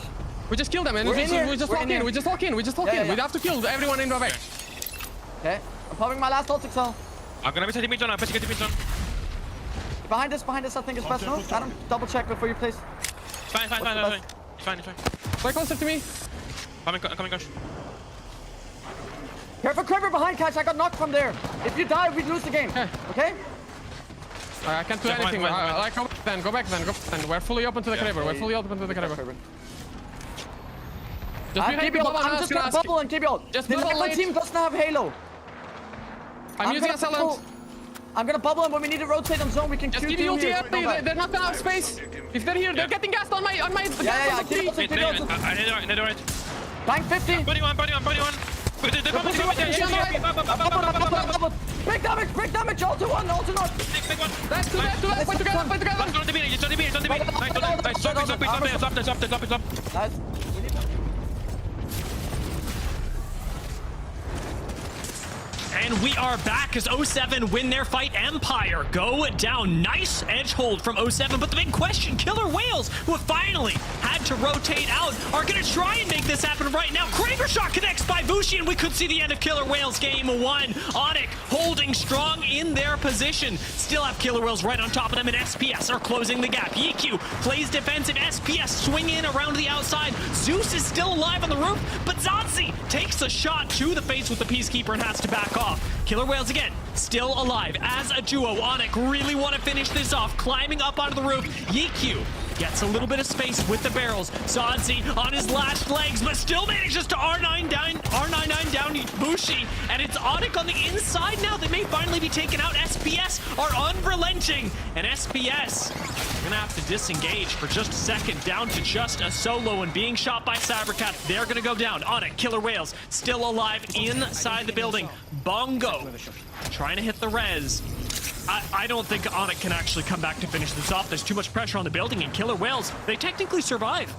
We just kill them and We're we in here. just walk in. We just walk in. Yeah. We have to kill everyone in the back. Okay. I'm popping my last ult cell. I'm gonna be taking mid zone. I'm taking mid zone. Behind us, I think it's best. No? Adam, double check before you place. Fine. It's fine. Play closer to me. I'm coming, gosh. Careful, Kraber behind, catch. I got knocked from there. If you die, we lose the game. Okay? I can't do anything. Like, go back then. We're fully open to the Kraber. We're fully open to the Kraber. Just I'm just gonna bubble and KBL. Just the bubble Nephilim late. team doesn't have Halo. I'm using a silent. I'm gonna bubble and when we need to rotate on zone, we can Just Q give me team ulti here. early. They're not gonna have space. If they're here, they're getting gassed on my Yeah. gas. KBL, KBL. KBL. Bang 50. Body one. Break damage, all to one. Let's do that. Fight together. Nice. And we are back as 07 win their fight. Empire go down. Nice edge hold from 07. But the big question, Killer Whales, who have finally had to rotate out, are going to try and make this happen right now. Kraber shot connects by Bushi, and we could see the end of Killer Whales game 1. ONIC holding strong in their position. Still have Killer Whales right on top of them, and SPS are closing the gap. EQ plays defensive. SPS swing in around the outside. Zeus is still alive on the roof, but Zanzi takes a shot to the face with the Peacekeeper and has to back off. Killer Whales again, still alive as a duo. ONIC really want to finish this off, climbing up onto the roof. EQ gets a little bit of space with the barrels. Zanzi on his last legs, but still manages to R99 down Bushi, and it's ONIC on the inside now. They may finally be taken out. SPS are unrelenting, and SPS are gonna have to disengage for just a second, down to just a solo and being shot by cybercats. They're gonna go down. ONIC, Killer Whales still alive inside the building. Bongo trying to hit the res. I don't think ONIC can actually come back to finish this off. There's too much pressure on the building, and Killer Whales, they technically survive.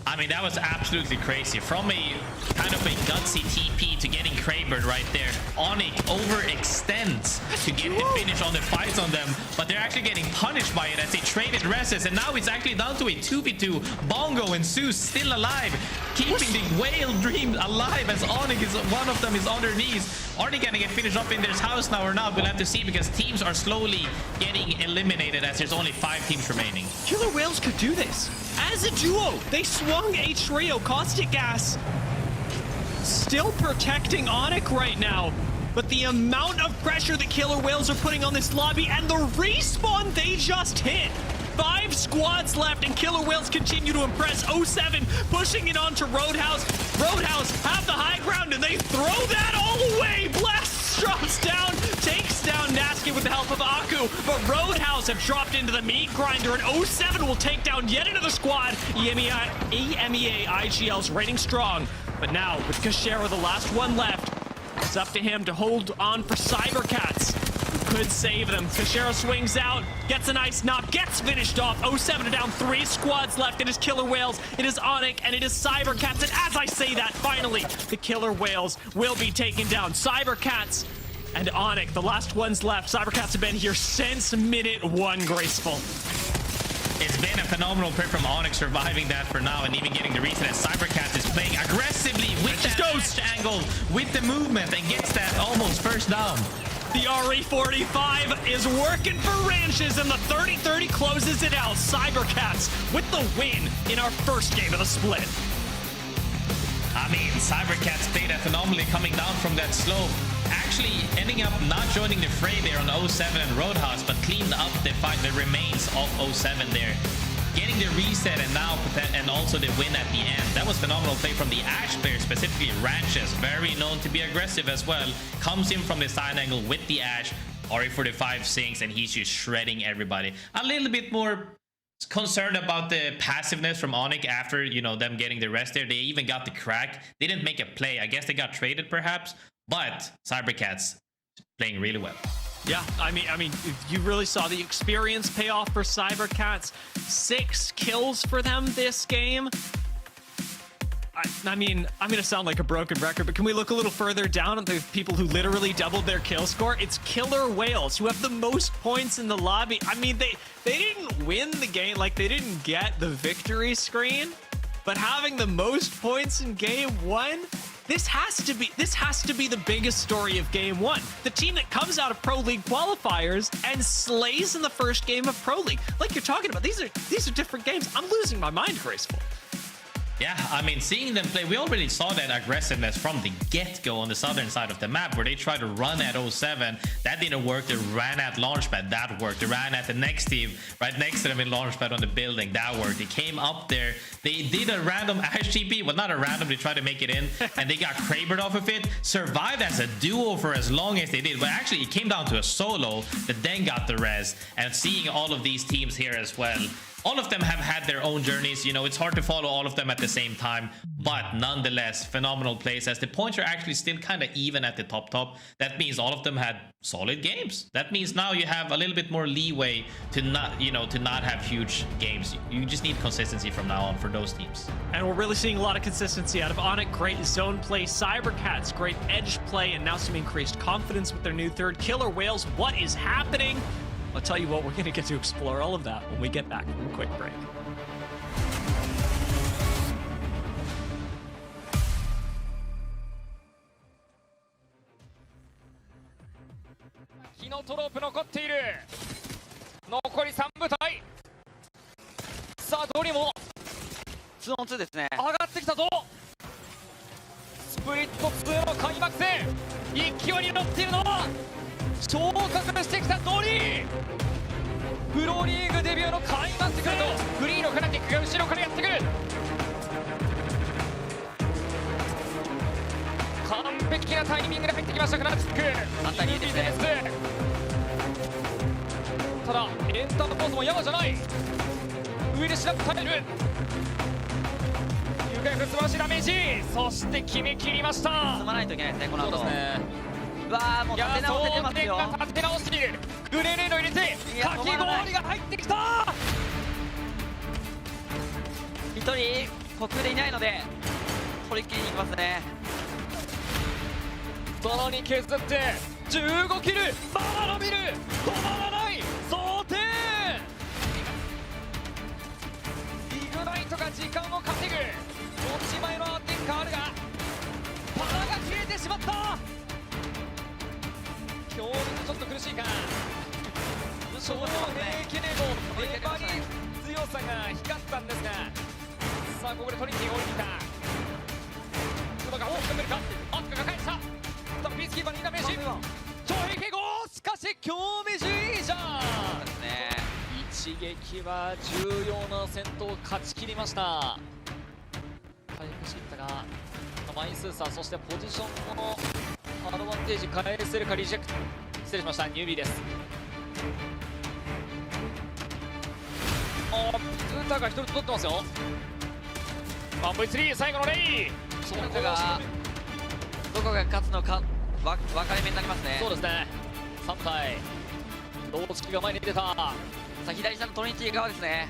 I mean, that was absolutely crazy. From a kind of a gutsy TP to getting Kraber right there. ONIC overextends to get the finish on the fights on them, but they're actually getting punished by it as they traded reses, and now it's actually down to a 2v2. Bongo and Zeus still alive, keeping the whale dream alive as ONIC is, one of them is on their knees. Are they gonna get finished up in their house now or not? We'll have to see, because teams are slowly getting eliminated as there's only 5 teams remaining. Killer Whales could do this. As a duo, they swung a trio. Caustic Gas still protecting ONIC right now. But the amount of pressure the Killer Whales are putting on this lobby, and the respawn they just hit. 5 squads left, and Killer Whales continue to impress. 07 pushing it onto Roadhouse. Roadhouse have the high ground, and they throw that all away. Blast drops down, takes down Nasky with the help of Aku, but Roadhouse have dropped into the meat grinder, and 07 will take down yet another squad. EMEA IGL's rating strong, but now with Kashera the last one left, it's up to him to hold on for cybercats. Could save them. Kashera swings out, gets a nice knock, gets finished off. 07 are down, 3 squads left. It is Killer Whales, it is ONIC, and it is cybercats. And as I say that, finally, the Killer Whales will be taken down. Cybercats and ONIC, the last ones left. Cybercats have been here since minute 1, Graceful. It's been a phenomenal play from ONIC surviving that for now and even getting the reset as cybercats is playing aggressively with that ghost angle, with the movement, and gets that almost first down. The RE45 is working for Ranches, and the 30-30 closes it out. Cybercats with the win in our first game of the split. I mean, cybercats played that phenomenally coming down from that slope. Actually ending up not joining the fray there on 07 and Roadhouse, but cleaned up the fight, the remains of 07 there. Getting the reset and now and also the win at the end. That was phenomenal play from the Ash player, specifically Ranches, very known to be aggressive as well. Comes in from the side angle with the Ash. RE45 sinks and he's just shredding everybody. A little bit more concerned about the passiveness from ONIC after, you know, them getting the rest there. They even got the crack. They didn't make a play. I guess they got traded perhaps, but cybercats playing really well. Yeah, I mean, you really saw the experience pay off for cybercats. 6 kills for them this game. I mean, I'm gonna sound like a broken record, but can we look a little further down at the people who literally doubled their kill score? It's Killer Whales, who have the most points in the lobby. I mean, they didn't win the game, like they didn't get the victory screen, but having the most points in game 1, this has to be the biggest story of game 1. The team that comes out of Pro League qualifiers and slays in the first game of Pro League. Like you're talking about, these are different games. I'm losing my mind, Graceful. Yeah, I mean, seeing them play, we already saw that aggressiveness from the get-go on the southern side of the map, where they tried to run at 07. That didn't work. They ran at Launchpad. That worked. They ran at the next team right next to them in Launchpad on the building. That worked. They came up there. They did a random Ash TP. Well, not a random. They tried to make it in, and they got Krabered off of it. Survived as a duo for as long as they did. But actually, it came down to a solo that then got the res. And seeing all of these teams here as well, all of them have had their own journeys. You know, it's hard to follow all of them at the same time, but nonetheless, phenomenal plays, as the points are actually still kind of even at the top. That means all of them had solid games. That means now you have a little bit more leeway to not, you know, to not have huge games. You just need consistency from now on for those teams. And we're really seeing a lot of consistency out of ONIC. Great zone play, cybercats, great edge play, and now some increased confidence with their new third. Killer Whales, what is happening? I'll tell you what, we're going to get to explore all of that when we get back from a quick break.昇格してきたドリープロリーグデビューの会員になってくるとフリーのフナティックが後ろからやってくる完璧なタイミングで入ってきましたフナティック簡単に入れてきてただエンターのコースも山じゃない上でしなく耐えるゆかゆく素晴らしいダメージそして決め切りました進まないといけないですねこの後そうですねわあもう立て直せてますよ立て直しているグレネード入れてかき氷が入ってきた一人虚空でいないので取り切りに行きますねさらに削って15キルまだ伸びる止まらない装填イグナイトが時間を稼ぐ持ち前のアテンカールがパラが切れてしまった強力ちょっと苦しいか少量平気でも粘り強さが光ったんですがさあここでトリニティが降りてきたクバが大きく出るかアッカが返したただピースキーパーにダメージ超平警護しかし強メジいいじゃん一撃は重要な戦闘を勝ち切りました回復していったが枚数差そしてポジションのアドバンテージ返せるかリジェクト失礼しましたニュービーですウタが一人取ってますよ 1V3 最後のレイそこがどこが勝つのか分かれ目になりますねそうですね3体同チキが前に出たさあ左下のトリニティ側ですね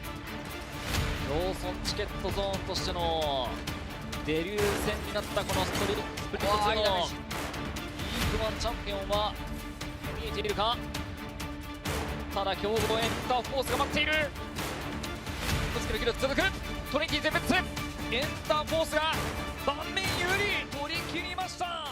ローソンチケットゾーンとしてのデビュー戦になったこのスプリット2のリーグワンチャンピオンは見えているかただ強豪エンターフォースが待っているぶつけるキル続くトリニティ全滅エンターフォースが盤面有利取り切りました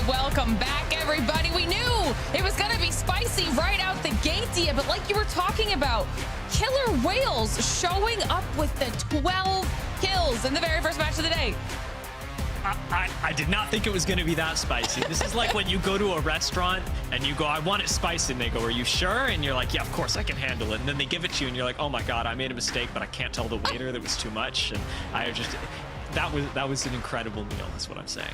Welcome back, everybody. We knew it was going to be spicy right out the gate, Dia, but like you were talking about, Killer Whales showing up with the 12 kills in the very first match of the day. I did not think it was going to be that spicy. This is like when you go to a restaurant and you go, I want it spicy, and they go, are you sure? And you're like, yeah, of course I can handle it. And then they give it to you and you're like, oh my God, I made a mistake, but I can't tell the waiter that was too much. And I just, that was an incredible meal, is what I'm saying.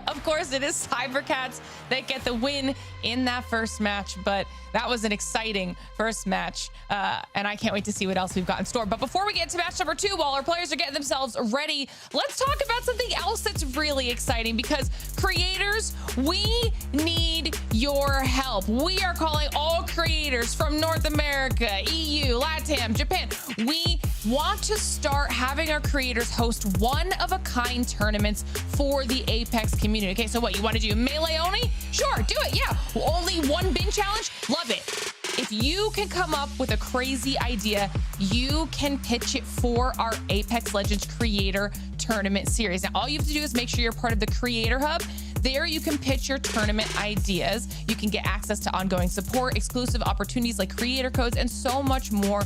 Of course, it is cybercats that get the win in that first match, but that was an exciting first match, and I can't wait to see what else we've got in store. But before we get to match number 2, while our players are getting themselves ready, let's talk about something else that's really exciting, because creators, we need your help. We are calling all creators from North America, EU, LATAM, Japan. We want to start having our creators host one-of-a-kind tournaments for the Apex community. Okay, so what, you want to do melee only? Sure, do it, yeah. Only one bin challenge? Love it. If you can come up with a crazy idea, you can pitch it for our Apex Legends Creator Tournament Series. Now, all you have to do is make sure you're part of the Creator Hub. There you can pitch your tournament ideas. You can get access to ongoing support, exclusive opportunities like creator codes, and so much more.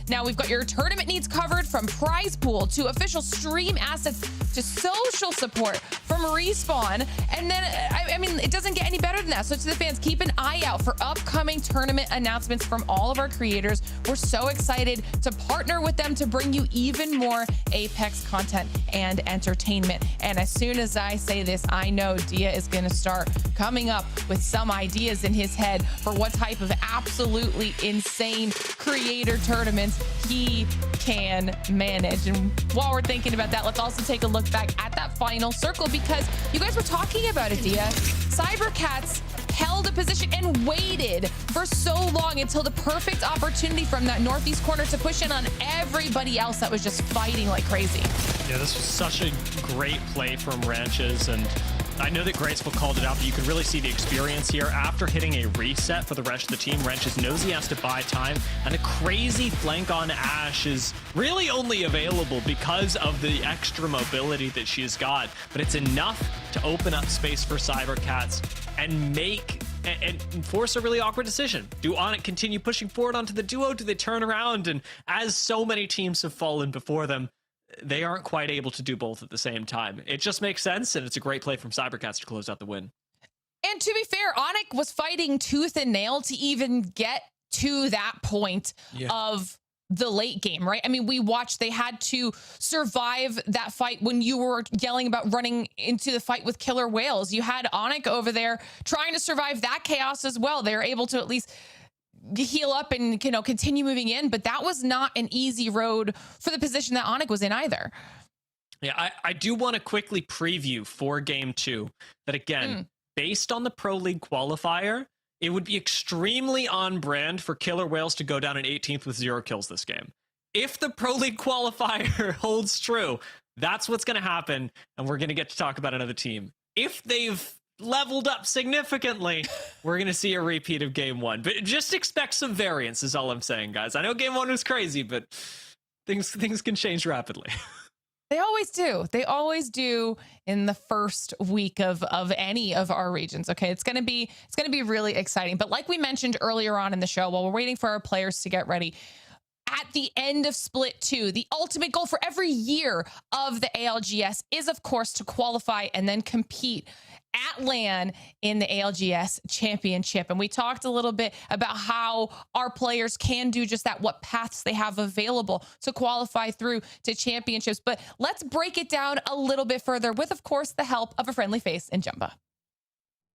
Now we've got your tournament needs covered, from prize pool to official stream assets to social support from Respawn. And then, I mean, it doesn't get any better than that. So to the fans, keep an eye out for upcoming tournament announcements from all of our creators. We're so excited to partner with them to bring you even more Apex content and entertainment. And as soon as I say this, I know Dia is going to start coming up with some ideas in his head for what type of absolutely insane creator tournaments he can manage. And while we're thinking about that, let's also take a look back at that final circle, because you guys were talking about it, Dia. Cybercats held a position and waited for so long until the perfect opportunity from that northeast corner to push in on everybody else that was just fighting like crazy. Yeah, this was such a great play from Ranches, and I know that Graceful called it out, but you can really see the experience here. After hitting a reset for the rest of the team, Ranches knows he has to buy time, and a crazy flank on Ash is really only available because of the extra mobility that she's got, but it's enough to open up space for Cybercats and make and force a really awkward decision. Do ONIC continue pushing forward onto the duo? Do they turn around? And as so many teams have fallen before them, they aren't quite able to do both at the same time. It just makes sense, and it's a great play from Cybercats to close out the win. And to be fair, ONIC was fighting tooth and nail to even get to that point of the late game, right? I mean, we watched, they had to survive that fight when you were yelling about running into the fight with killer whales. You had ONIC over there trying to survive that chaos as well. They were able to at least heal up and, you know, continue moving in, but that was not an easy road for the position that ONIC was in either. Yeah, I do want to quickly preview for game 2 that, again, based on the Pro League qualifier, it would be extremely on brand for Killer Whales to go down in 18th with 0 kills this game. If the Pro League qualifier holds true, that's what's going to happen, and we're going to get to talk about another team. If they've leveled up significantly, we're going to see a repeat of game 1. But just expect some variance is all I'm saying, guys. I know game 1 was crazy, but things can change rapidly. They always do. They always do in the first week of any of our regions. Okay, it's gonna be really exciting. But like we mentioned earlier on in the show, while we're waiting for our players to get ready, at the end of Split 2, the ultimate goal for every year of the ALGS is, of course, to qualify and then compete at LAN in the ALGS Championship. And we talked a little bit about how our players can do just that, what paths they have available to qualify through to championships. But let's break it down a little bit further with, of course, the help of a friendly face in Jumba.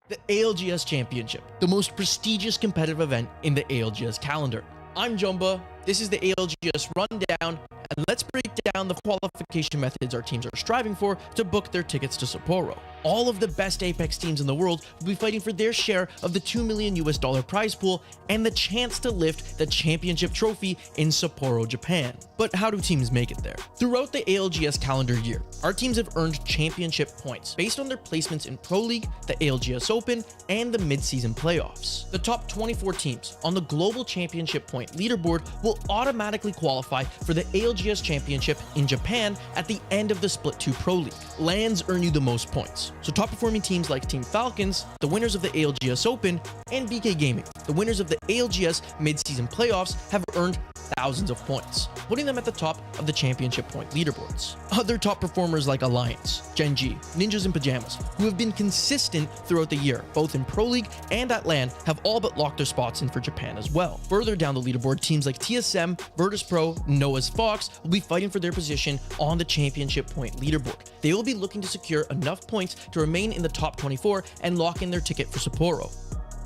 The ALGS Championship, the most prestigious competitive event in the ALGS calendar. I'm Jumba, this is the ALGS Rundown, and let's break down the qualification methods our teams are striving for to book their tickets to Sapporo. All of the best Apex teams in the world will be fighting for their share of the $2 million prize pool and the chance to lift the championship trophy in Sapporo, Japan. But how do teams make it there? Throughout the ALGS calendar year, our teams have earned championship points based on their placements in Pro League, the ALGS Open, and the mid-season playoffs. The top 24 teams on the global championship point leaderboard will automatically qualify for the ALGS Championship in Japan at the end of the Split 2 Pro League. LANs earn you the most points. So top performing teams like Team Falcons, the winners of the ALGS Open, and BK Gaming, the winners of the ALGS mid-season playoffs, have earned thousands of points, putting them at the top of the championship point leaderboards. Other top performers like Alliance, Gen G, Ninjas in Pajamas, who have been consistent throughout the year, both in Pro League and at LAN, have all but locked their spots in for Japan as well. Further down the leaderboard, teams like TSM, Virtus Pro, Noah's Fox will be fighting for their position on the championship point leaderboard. They will be looking to secure enough points to remain in the top 24 and lock in their ticket for Sapporo.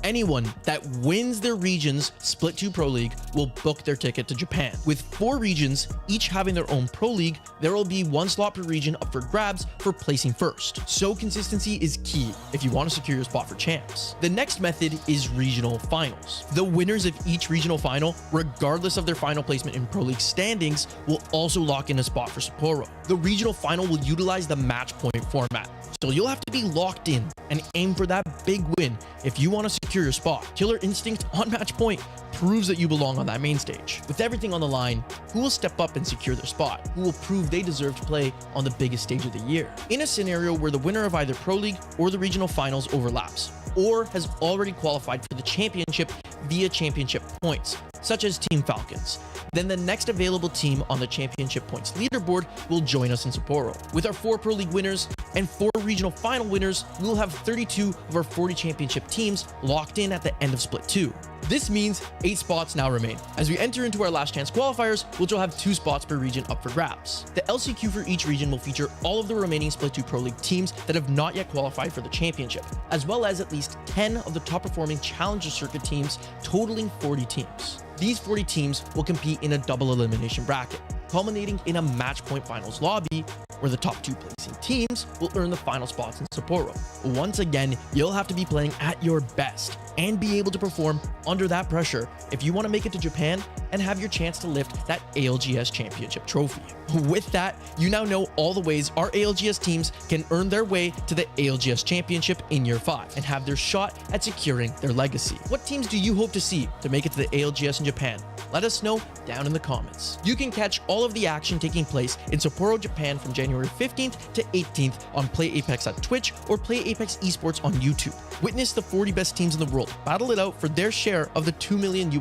Anyone that wins their region's Split 2 Pro League will book their ticket to Japan. With 4 regions, each having their own Pro League, there will be 1 slot per region up for grabs for placing first. So consistency is key if you want to secure your spot for champs. The next method is regional finals. The winners of each regional final, regardless of their final placement in Pro League standings, will also lock in a spot for Sapporo. The regional final will utilize the match point format. So you'll have to be locked in and aim for that big win if you want to secure your spot. Killer Instinct on match point proves that you belong on that main stage. With everything on the line, who will step up and secure their spot? Who will prove they deserve to play on the biggest stage of the year? In a scenario where the winner of either Pro League or the regional finals overlaps, or has already qualified for the championship via championship points, such as Team Falcons, then the next available team on the championship points leaderboard will join us in Sapporo. With our 4 Pro League winners and 4 regional final winners, we will have 32 of our 40 championship teams locked in at the end of Split 2. This means 8 spots now remain. As we enter into our last chance qualifiers, which will have 2 spots per region up for grabs. The LCQ for each region will feature all of the remaining Split 2 Pro League teams that have not yet qualified for the championship, as well as at least 10 of the top performing Challenger Circuit teams, totaling 40 teams. These 40 teams will compete in a double elimination bracket, culminating in a match point finals lobby where the top 2 placing teams will earn the final spots in Sapporo. Once again, you'll have to be playing at your best and be able to perform under that pressure if you want to make it to Japan and have your chance to lift that ALGS Championship trophy. With that, you now know all the ways our ALGS teams can earn their way to the ALGS Championship in Year 5 and have their shot at securing their legacy. What teams do you hope to see to make it to the ALGS in Japan? Let us know down in the comments. You can catch all of the action taking place in Sapporo, Japan from January 15th to 18th on Play Apex at Twitch or Play Apex Esports on YouTube. Witness the 40 best teams in the world battle it out for their share of the $2 million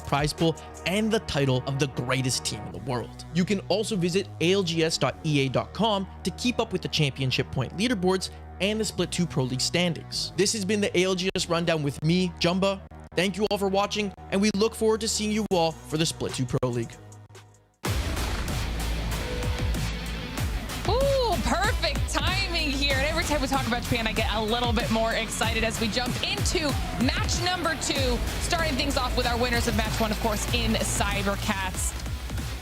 prize pool and the title of the greatest team in the world. You can also visit algs.ea.com to keep up with the championship point leaderboards and the Split 2 Pro League standings. This has been the ALGS Rundown with me, Jumba. Thank you all for watching, and we look forward to seeing you all for the Split 2 Pro League. Ooh, perfect timing here. And every time we talk about Japan, I get a little bit more excited as we jump into match number 2, starting things off with our winners of match 1, of course, in cybercats.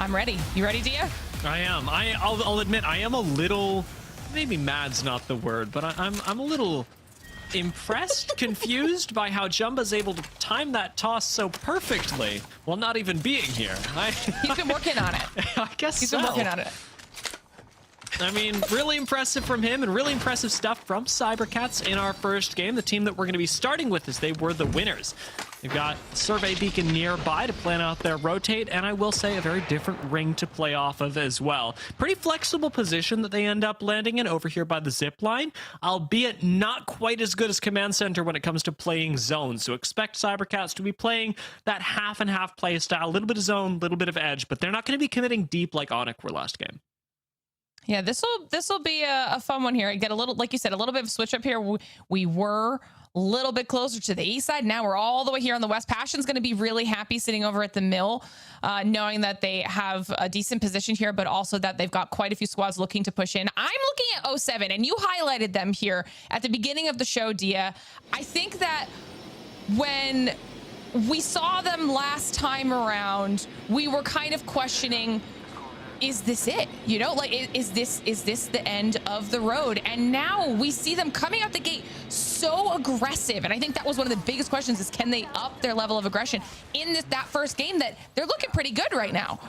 I'm ready. You ready, Dia? I am. I'll admit I am a little, maybe mad's not the word, but I'm a little impressed, confused by how Jumba's able to time that toss so perfectly while not even being here. He's been working on it. I guess He's been working on it. I mean, really impressive from him and really impressive stuff from cybercats in our first game. The team that we're going to be starting with is they were the winners. They've got Survey Beacon nearby to plan out their rotate, and I will say a very different ring to play off of as well. Pretty flexible position that they end up landing in over here by the zip line, albeit not quite as good as Command Center when it comes to playing zones. So expect cybercats to be playing that half and half play style, a little bit of zone, a little bit of edge, but they're not going to be committing deep like ONIC were last game. Yeah, this will be a fun one here. Get a little, like you said, a little bit of switch up here. We were a little bit closer to the east side. Now we're all the way here on the west. Passion's going to be really happy sitting over at the mill, knowing that they have a decent position here, but also that they've got quite a few squads looking to push in. I'm looking at 07, and you highlighted them here at the beginning of the show, Dia. I think that when we saw them last time around, we were kind of questioning, is this it? You know, like, is this the end of the road? And now we see them coming out the gate so aggressive. And I think that was one of the biggest questions, is can they up their level of aggression in that first game? That they're looking pretty good right now.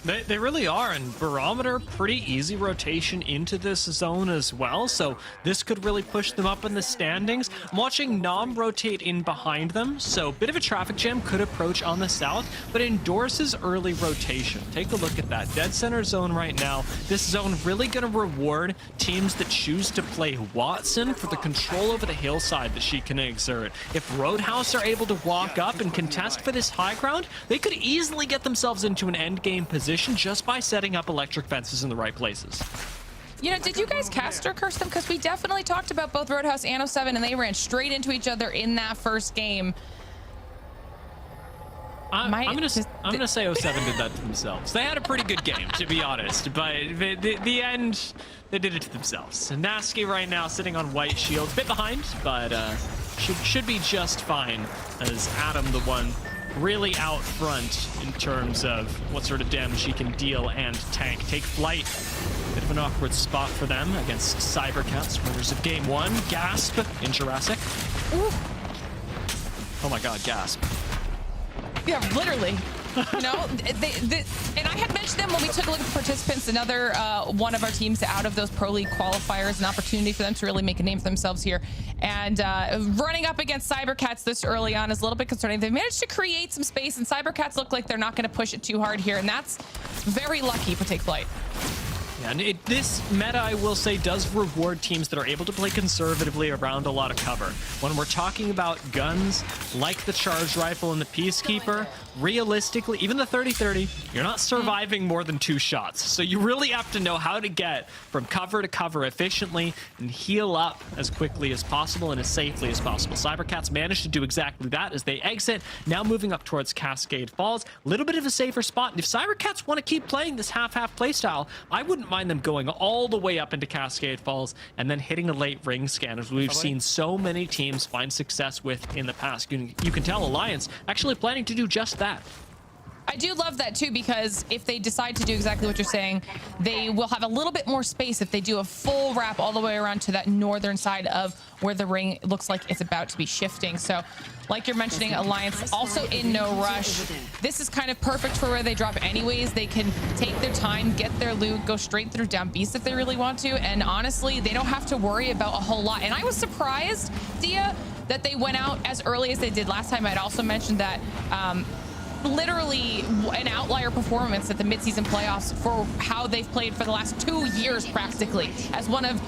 They really are, and Barometer, pretty easy rotation into this zone as well, so this could really push them up in the standings. I'm watching Nom rotate in behind them, so bit of a traffic jam could approach on the south, but Endorse's early rotation. Take a look at that. Dead center zone right now. This zone really going to reward teams that choose to play Watson for the control over the hillside that she can exert. If Roadhouse are able to walk up and contest for this high ground, they could easily get themselves into an end game position just by setting up electric fences in the right places. You know, did you guys cast or curse them? Because we definitely talked about both Roadhouse and 07, and they ran straight into each other in that first game. I'm gonna say 07 did that to themselves. They had a pretty good game, to be honest, but the end, they did it to themselves. And Nasky right now sitting on white shield, bit behind, but should be just fine, as Adam, the one really out front in terms of what sort of damage he can deal and tank. Take Flyte. Bit of an awkward spot for them against cybercats, winners of game 1. Gasp in Jurassic. Ooh. Oh my god, Gasp. Yeah, literally. You know, and I had mentioned them when we took a look at the participants. Another one of our teams out of those Pro League qualifiers, an opportunity for them to really make a name for themselves here. And running up against cybercats this early on is a little bit concerning. They've managed to create some space, and cybercats look like they're not going to push it too hard here, and that's very lucky for Take Flight. Yeah, and this meta, I will say, does reward teams that are able to play conservatively around a lot of cover. When we're talking about guns like the charged rifle and the Peacekeeper, realistically, even the 30-30, you're not surviving more than 2 shots. So you really have to know how to get from cover to cover efficiently and heal up as quickly as possible and as safely as possible. cybercats managed to do exactly that as they exit, now moving up towards Cascade Falls. A little bit of a safer spot. And if cybercats want to keep playing this half-half playstyle, I wouldn't mind them going all the way up into Cascade Falls and then hitting a late ring scan, as we've seen so many teams find success with in the past. You can tell Alliance actually planning to do just that. I do love that too, because if they decide to do exactly what you're saying, they will have a little bit more space if they do a full wrap all the way around to that northern side of where the ring looks like it's about to be shifting. So like you're mentioning, Alliance also in no rush. This is kind of perfect for where they drop anyways. They can take their time, get their loot, go straight through down beast if they really want to. And honestly, they don't have to worry about a whole lot. And I was surprised, Dia, that they went out as early as they did last time. I'd also mentioned that literally an outlier performance at the midseason playoffs for how they've played for the last 2 years practically as one of,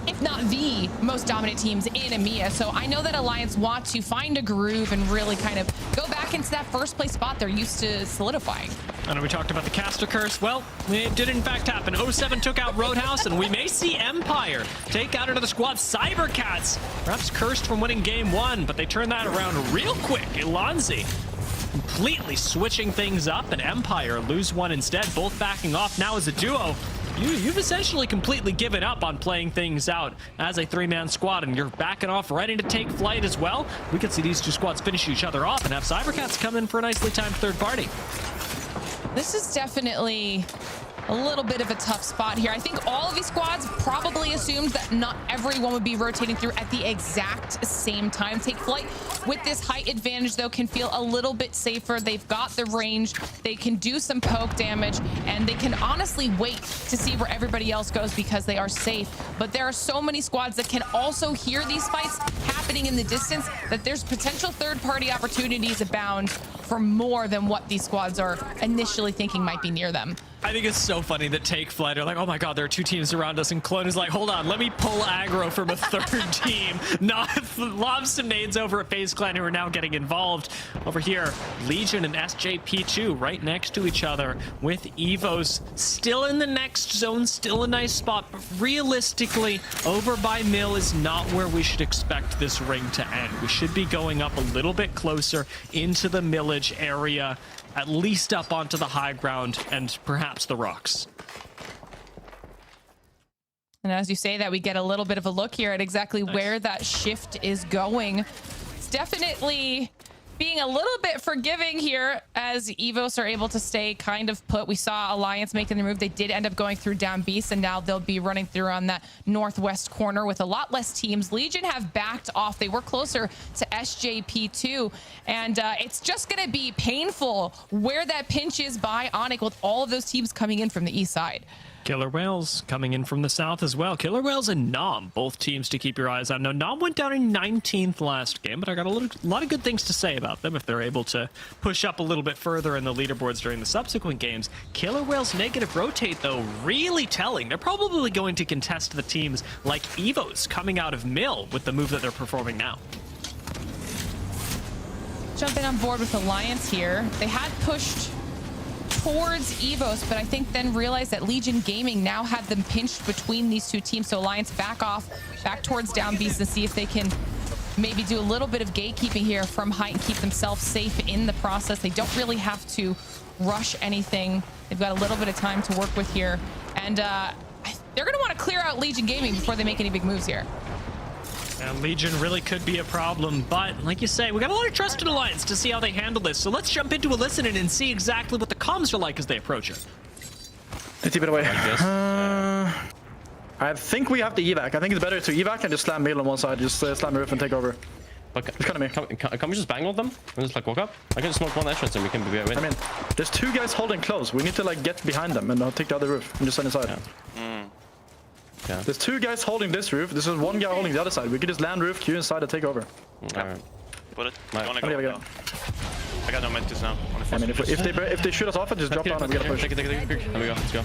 if not the most dominant teams in EMEA. So I know that Alliance want to find a groove and really kind of go back into that first place spot they're used to solidifying. I know we talked about the caster curse. Well, it did in fact happen. 07 took out Roadhouse, and we may see Empire take out another squad. cybercats, perhaps cursed from winning game 1, but they turned that around real quick. Elonzi completely switching things up, and Empire lose one instead, both backing off now as a duo. You've essentially completely given up on playing things out as a 3-man squad, and you're backing off right into Take Flight as well. We could see these 2 squads finish each other off and have cybercats come in for a nicely timed third party. This is definitely a little bit of a tough spot here. I think all of these squads probably assumed that not everyone would be rotating through at the exact same time. Take Flight with this height advantage though can feel a little bit safer. They've got the range, they can do some poke damage, and they can honestly wait to see where everybody else goes because they are safe. But there are so many squads that can also hear these fights happening in the distance that there's potential third-party opportunities abound for more than what these squads are initially thinking might be near them. I think it's so funny that Take Flight are like, oh my god, there are 2 teams around us, and Clone is like, hold on, let me pull aggro from a third team. Not lob some nades over at FaZe Clan, who are now getting involved. Over here, Legion and SJP2 right next to each other with EVOS still in the next zone, still a nice spot, but realistically, over by Mill is not where we should expect this ring to end. We should be going up a little bit closer into the Millage area, at least up onto the high ground and perhaps the rocks. And as you say that, we get a little bit of a look here at exactly where that shift is going. It's definitely being a little bit forgiving here as EVOS are able to stay kind of put. We saw Alliance making the move. They did end up going through down beast, and now they'll be running through on that northwest corner with a lot less teams. Legion have backed off. They were closer to SJP2, and it's just going to be painful where that pinch is by ONIC with all of those teams coming in from the east side. Killer Whales coming in from the south as well. Killer Whales and Nom, both teams to keep your eyes on. Now, Nom went down in 19th last game, but I got a lot of good things to say about them if they're able to push up a little bit further in the leaderboards during the subsequent games. Killer Whales' negative rotate, though, really telling. They're probably going to contest the teams like EVOS coming out of Mill with the move that they're performing now. Jumping on board with Alliance here. They had pushed towards EVOS, but I think then realized that Legion Gaming now had them pinched between these 2 teams. So Alliance back off, back towards down beast to see if they can maybe do a little bit of gatekeeping here from height and keep themselves safe in the process. They don't really have to rush anything. They've got a little bit of time to work with here. And they're going to want to clear out Legion Gaming before they make any big moves here. And Legion really could be a problem, but like you say, we got a lot of trust in Alliance to see how they handle this. So let's jump into a listening and see exactly what the comms are like as they approach it. Let's keep it away. I think we have to evac. I think it's better to evac and just slam middle on one side, just slam roof and take over. But It's kind of me. can we just bangle them and just like walk up? I can just smoke one entrance and we can be away. I mean, there's 2 guys holding close. We need to like get behind them and not take the other roof and just stand inside. Yeah. There's 2 guys holding this roof. This is 1 guy holding the other side. We could just land roof, queue inside, and take over. Alright. Put it. Right. I wanna Oh, yeah, we go. got I got no mentis now. I mean, if they shoot us off, it just drop down and we gotta push. Take it. There we go. Let's go.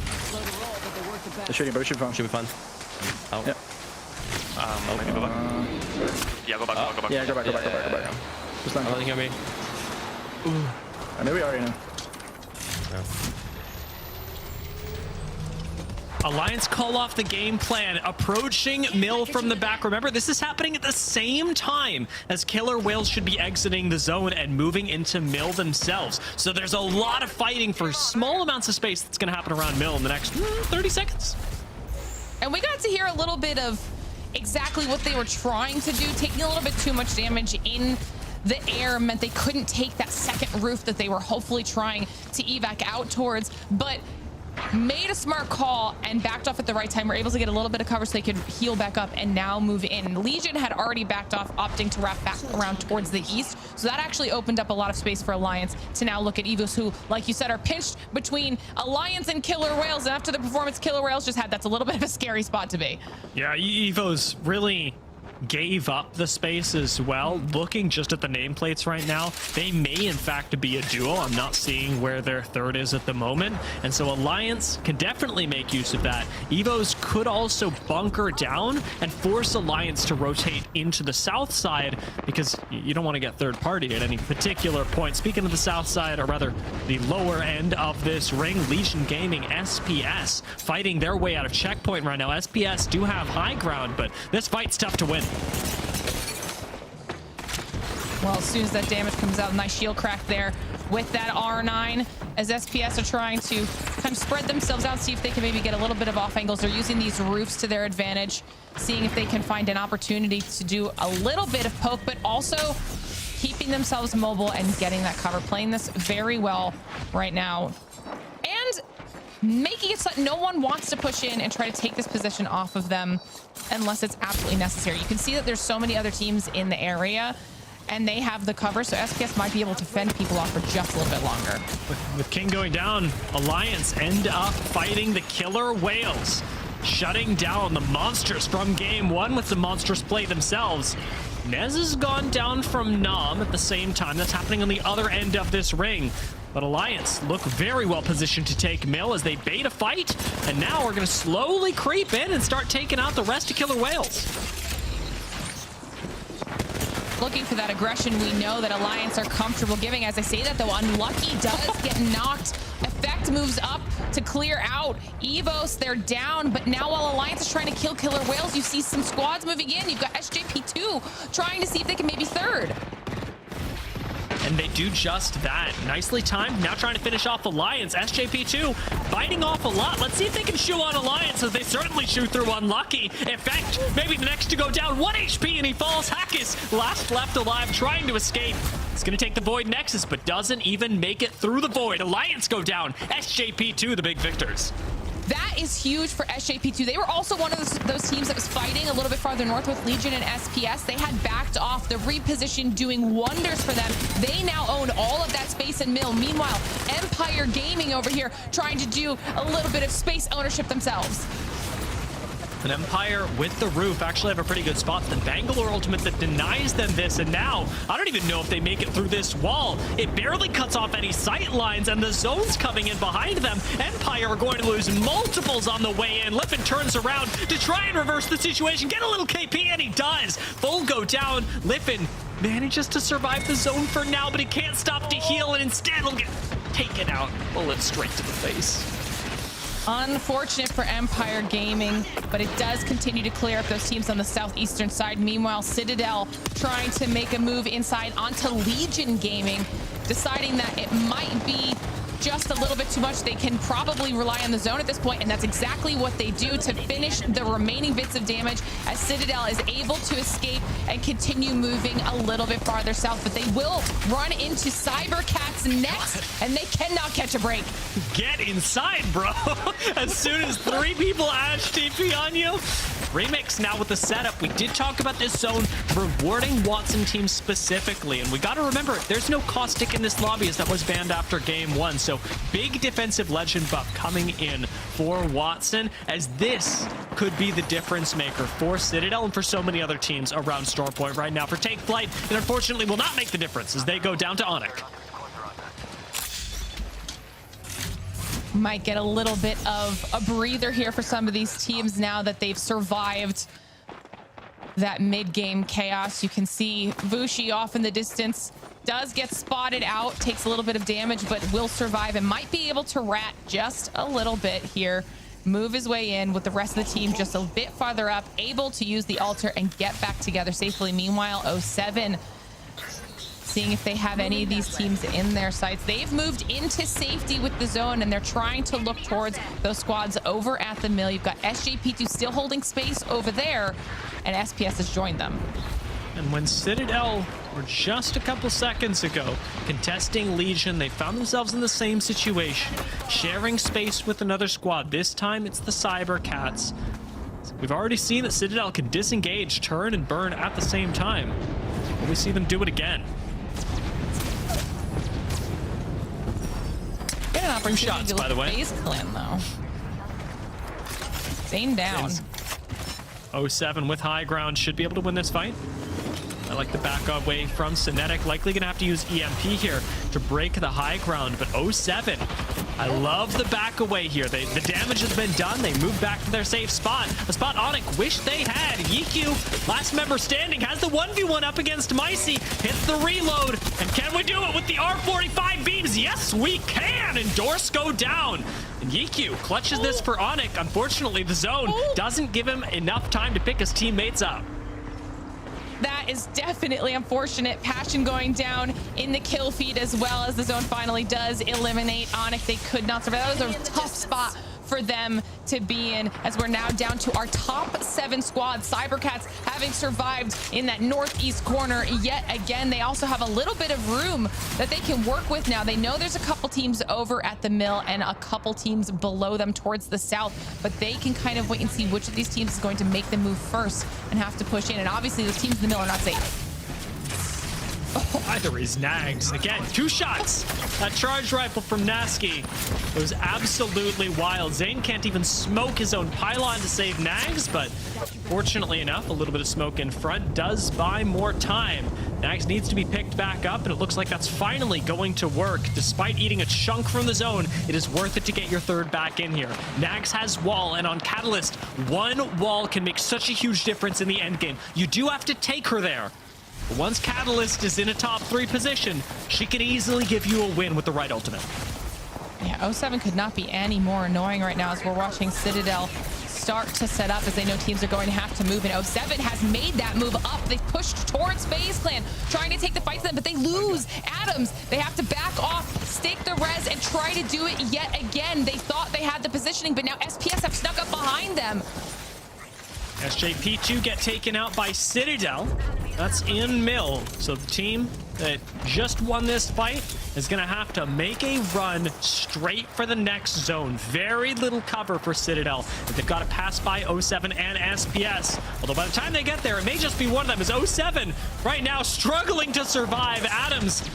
They're shooting, but we should be fine. Should be fun. Out. Yeah. Maybe go back. Yeah, go back. Yeah, go back. Just land. I'm letting me. And there we are, you know. Alliance call off the game plan, approaching Mill from the back. Remember, this is happening at the same time as Killer Whales should be exiting the zone and moving into Mill themselves. So there's a lot of fighting for small amounts of space that's going to happen around Mill in the next 30 seconds. And we got to hear a little bit of exactly what they were trying to do. Taking a little bit too much damage in the air meant they couldn't take that second roof that they were hopefully trying to evac out towards, but made a smart call and backed off at the right time. We're able to get a little bit of cover so they could heal back up and now move in. Legion had already backed off, opting to wrap back around towards the east. So that actually opened up a lot of space for Alliance to now look at EVOS, who, like you said, are pinched between Alliance and Killer Whales. And after the performance Killer Whales just had, that's a little bit of a scary spot to be. Yeah, EVOS really gave up the space as well. Looking just at the nameplates right now, they may in fact be a duo. I'm not seeing where their third is at the moment, and so Alliance can definitely make use of that. EVOS could also bunker down and force Alliance to rotate into the south side, because you don't want to get third party at any particular point. Speaking of the south side, or rather the lower end of this ring, Legion Gaming, SPS fighting their way out of checkpoint right now. SPS do have high ground, but this fight's tough to win. Well, as soon as that damage comes out, nice shield crack there with that R9, as SPS are trying to kind of spread themselves out, see if they can maybe get a little bit of off angles. They're using these roofs to their advantage, seeing if they can find an opportunity to do a little bit of poke, but also keeping themselves mobile and getting that cover, playing this very well right now. And making it so that no one wants to push in and try to take this position off of them unless it's absolutely necessary. You can see that there's so many other teams in the area and they have the cover, so SPS might be able to fend people off for just a little bit longer. With King going down, Alliance end up fighting the Killer Whales, shutting down the Monsters from game one with the Monsters play themselves. Nez has gone down from Nam at the same time. That's happening on the other end of this ring. But Alliance look very well positioned to take Mill as they bait a fight. And now we're going to slowly creep in and start taking out the rest of Killer Whales. Looking for that aggression, we know that Alliance are comfortable giving. As I say that, though, Unlucky does get knocked. Effect moves up to clear out. EVOS, they're down, but now while Alliance is trying to kill Killer Whales, you see some squads moving in. You've got SJP2 trying to see if they can maybe third. And they do just that. Nicely timed. Now trying to finish off Alliance. SJP2 fighting off a lot. Let's see if they can chew on Alliance, as they certainly chew through Unlucky. Effect, maybe the next to go down. 1 HP and he falls. Hackis last left alive, trying to escape. It's going to take the Void Nexus, but doesn't even make it through the Void. Alliance go down. SJP2 the big victors. That is huge for SJP2. They were also one of those teams that was fighting a little bit farther north with Legion and SPS. They had backed off, the reposition doing wonders for them. They now own all of that space in Mill. Meanwhile, Empire Gaming over here trying to do a little bit of space ownership themselves. An Empire with the roof actually have a pretty good spot. The Bangalore ultimate that denies them this, and now I don't even know if they make it through this wall. It barely cuts off any sight lines, and the zone's coming in behind them. Empire are going to lose multiples on the way in. Liffin turns around to try and reverse the situation, get a little KP, and he does. Full go down. Liffin manages to survive the zone for now, but he can't stop to heal, and instead he'll get taken out. Bullet straight to the face. Unfortunate for Empire Gaming, but it does continue to clear up those teams on the southeastern side. Meanwhile, Citadel trying to make a move inside onto Legion Gaming, deciding that it might be just a little bit too much. They can probably rely on the zone at this point, and that's exactly what they do to finish the remaining bits of damage, as Citadel is able to escape and continue moving a little bit farther south. But they will run into cybercats next, and they cannot catch a break. Get inside, bro. As soon as 3 people Ash TP coffee on you. Remix now with the setup. We did talk about this zone rewarding Watson teams specifically, and we got to remember there's no caustic in this lobby as that was banned after game 1. So big defensive legend buff coming in for Watson, as this could be the difference maker for Citadel and for so many other teams around Stormpoint right now. For Take Flight, it unfortunately will not make the difference as they go down to ONIC. Might get a little bit of a breather here for some of these teams now that they've survived that mid-game chaos. You can see Vushi off in the distance, does get spotted out, takes a little bit of damage, but will survive and might be able to rat just a little bit here. Move his way in with the rest of the team just a bit farther up, able to use the altar and get back together safely. Meanwhile, 07 seeing if they have any of these teams in their sights. They've moved into safety with the zone, and they're trying to look towards those squads over at the mill. You've got SJP2 still holding space over there, and SPS has joined them. And when Citadel were just a couple seconds ago contesting Legion, they found themselves in the same situation, sharing space with another squad. This time it's the cybercats. We've already seen that Citadel can disengage, turn, and burn at the same time. Will we see them do it again? From shots, by the way. FaZe clan, though. Zane down. 07 with high ground should be able to win this fight. I like the back away from Synetic. Likely gonna have to use EMP here to break the high ground, but 07, I love the back away here. The damage has been done. They move back to their safe spot. A spot ONIC wish they had. YiQ, last member standing, has the 1v1 up against Micey. Hits the reload. And can we do it with the R45 beams? Yes, we can. Endorse go down. And YiQ clutches this for ONIC. Unfortunately, the zone doesn't give him enough time to pick his teammates up. That is definitely unfortunate. Passion going down in the kill feed as well, as the zone finally does eliminate ONIC. They could not survive. That was a tough spot for them to be in, as we're now down to our top 7 squads. Cybercats having survived in that northeast corner yet again. They also have a little bit of room that they can work with now. They know there's a couple teams over at the mill and a couple teams below them towards the south, but they can kind of wait and see which of these teams is going to make the move first and have to push in. And obviously those teams in the mill are not safe. Either is Nags. Again, 2 shots. That charge rifle from Nasky was absolutely wild. Zane can't even smoke his own pylon to save Nags, but fortunately enough, a little bit of smoke in front does buy more time. Nags needs to be picked back up, and it looks like that's finally going to work. Despite eating a chunk from the zone, it is worth it to get your third back in here. Nags has wall, and on Catalyst, 1 wall can make such a huge difference in the end game. You do have to take her there. But once Catalyst is in a top 3 position, she can easily give you a win with the right ultimate. Yeah, 07 could not be any more annoying right now as we're watching Citadel start to set up, as they know teams are going to have to move, and 07 has made that move up. They've pushed towards FaZe Clan, trying to take the fight to them, but they lose Adams. They have to back off, stake the res, and try to do it yet again. They thought they had the positioning, but now SPS have snuck up behind them. SJP2 get taken out by Citadel. That's in mill. So the team that just won this fight is going to have to make a run straight for the next zone. Very little cover for Citadel. They've got to pass by 07 and SPS. Although by the time they get there, it may just be one of them, as 07 right now struggling to survive. Adams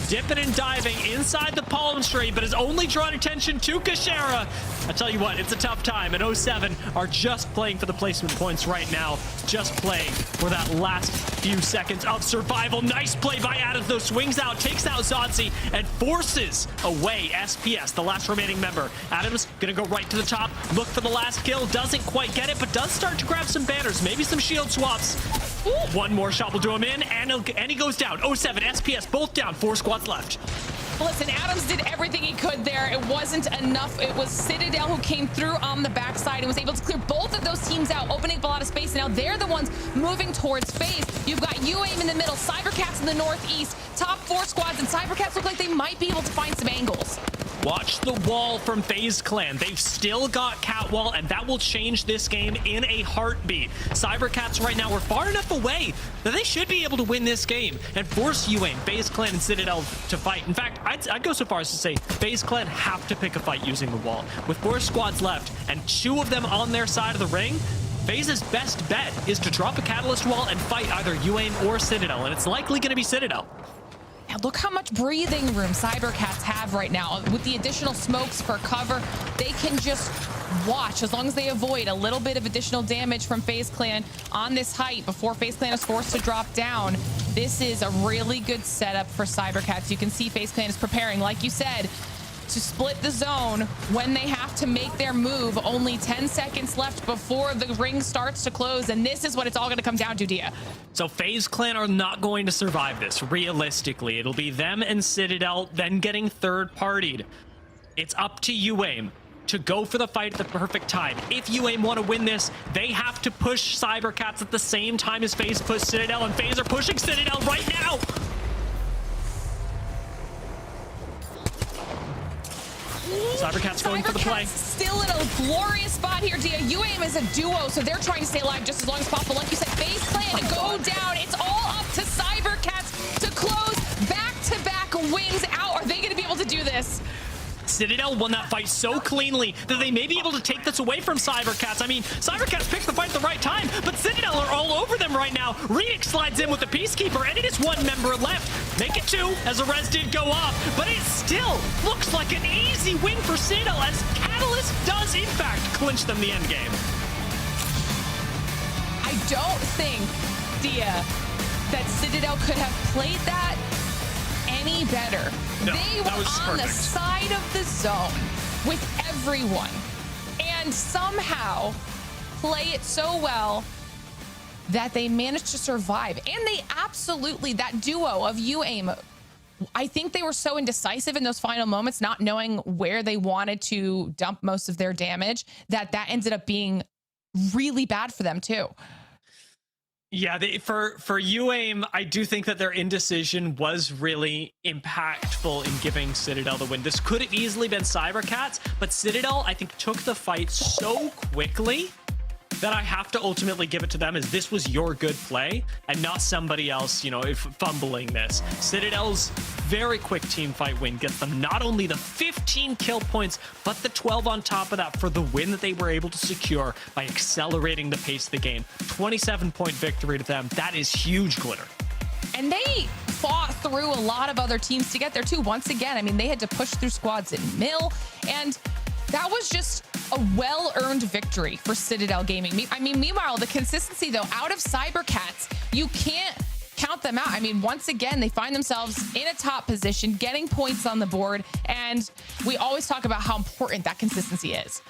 dipping and diving inside the palm tree, but has only drawn attention to Kashera. I tell you what, it's a tough time, and 07 are just playing for the placement points right now, just playing for that last few seconds of survival. Nice play by Adams, though. Swings out, takes out Zodzi, and forces away SPS, the last remaining member. Adams gonna go right to the top, look for the last kill, doesn't quite get it, but does start to grab some banners, maybe some shield swaps. Ooh, 1 more shot will do him in, and he goes down. 07, SPS, both down, 4 squads left. Listen, Adams did everything he could there. It wasn't enough. It was Citadel who came through on the backside and was able to clear both of those teams out, opening up a lot of space. Now they're the ones moving towards FaZe. You've got UAIM in the middle, cybercats in the northeast, top 4 squads, and cybercats look like they might be able to find some angles. Watch the wall from FaZe Clan. They've still got Catwall, and that will change this game in a heartbeat. Cybercats right now are far enough away that they should be able to win this game and force UAIM, FaZe Clan, and Citadel to fight. In fact, I'd go so far as to say FaZe Clan have to pick a fight using the wall. With 4 squads left and 2 of them on their side of the ring, FaZe's best bet is to drop a Catalyst wall and fight either UAIM or Citadel, and it's likely going to be Citadel. Yeah, look how much breathing room cybercats have right now. With the additional smokes for cover, they can just watch as long as they avoid a little bit of additional damage from FaZe Clan on this height before FaZe Clan is forced to drop down. This is a really good setup for cybercats. You can see FaZe Clan is preparing, like you said, to split the zone when they have to make their move. Only 10 seconds left before the ring starts to close, and this is what it's all going to come down to, Dia. So FaZe Clan are not going to survive this, realistically. It'll be them and Citadel, then getting third-partied. It's up to UAIM to go for the fight at the perfect time. If UAIM want to win this, they have to push cybercats at the same time as FaZe push Citadel, and FaZe are pushing Citadel right now. Cybercats going for the play. Still in a glorious spot here, Dia. UAIM is a duo, so they're trying to stay alive just as long as possible. Like you said, FaZe Clan go down. It's all up to cybercats to close back-to-back wins out. Are they going to be able to do this? Citadel won that fight so cleanly that they may be able to take this away from cybercats. I mean, cybercats picked the fight at the right time, but Citadel are all over them right now. Reek slides in with the Peacekeeper, and it is 1 member left. Make it 2 as a res did go off, but it still looks like an easy win for Citadel as Catalyst does in fact clinch them the end game. I don't think, Dia, that Citadel could have played that any better. No, they were on the side of the zone with everyone and somehow play it so well that they managed to survive. And they absolutely, that duo of UAIM, I think they were so indecisive in those final moments, not knowing where they wanted to dump most of their damage, that ended up being really bad for them too. Yeah, for UAIM, I do think that their indecision was really impactful in giving Citadel the win. This could have easily been cybercats, but Citadel, I think, took the fight so quickly that I have to ultimately give it to them, as this was your good play and not somebody else, you know, fumbling this. Citadel's very quick team fight win gets them not only the 15 kill points, but the 12 on top of that for the win that they were able to secure by accelerating the pace of the game. 27-point victory to them. That is huge, Glitter. And they fought through a lot of other teams to get there too. Once again, I mean, they had to push through squads in Mill, and that was just a well-earned victory for Citadel Gaming. I mean, meanwhile, the consistency, though, out of cybercats, you can't count them out. I mean, once again, they find themselves in a top position, getting points on the board, and we always talk about how important that consistency is.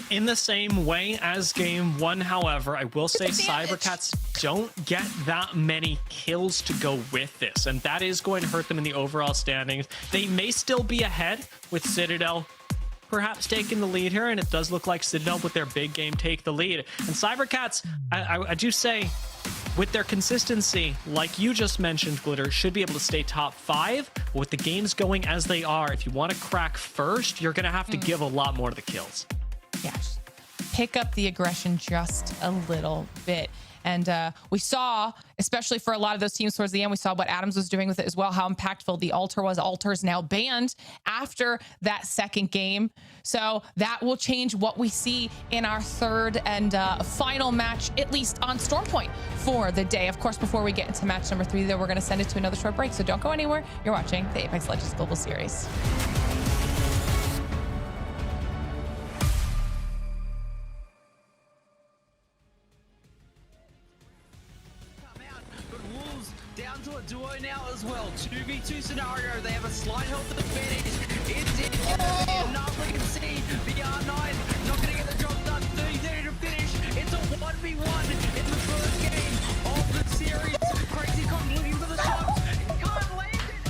In the same way as game 1, however, I will say cybercats don't get that many kills to go with this, and that is going to hurt them in the overall standings. They may still be ahead with Citadel perhaps taking the lead here, and it does look like Citadel with their big game take the lead. And cybercats, I do say, with their consistency, like you just mentioned, Glitter, should be able to stay top 5. But with the games going as they are, if you want to crack first, you're going to have to give a lot more to the kills. Yeah, just pick up the aggression just a little bit. And we saw, especially for a lot of those teams towards the end, we saw what Adams was doing with it as well, how impactful the Alter was. Alter is now banned after that second game. So that will change what we see in our third and final match, at least on Stormpoint for the day. Of course, before we get into match number 3, though, we're going to send it to another short break. So don't go anywhere. You're watching the Apex Legends Global Series. Down to a duo now as well. 2v2 scenario. They have a slight health advantage. It's in. Enough we can see. The R9 not going to get the job done. 30 to finish. It's a 1v1 in the first game of the series. Crazy Kong looking for the shots. Can't land it.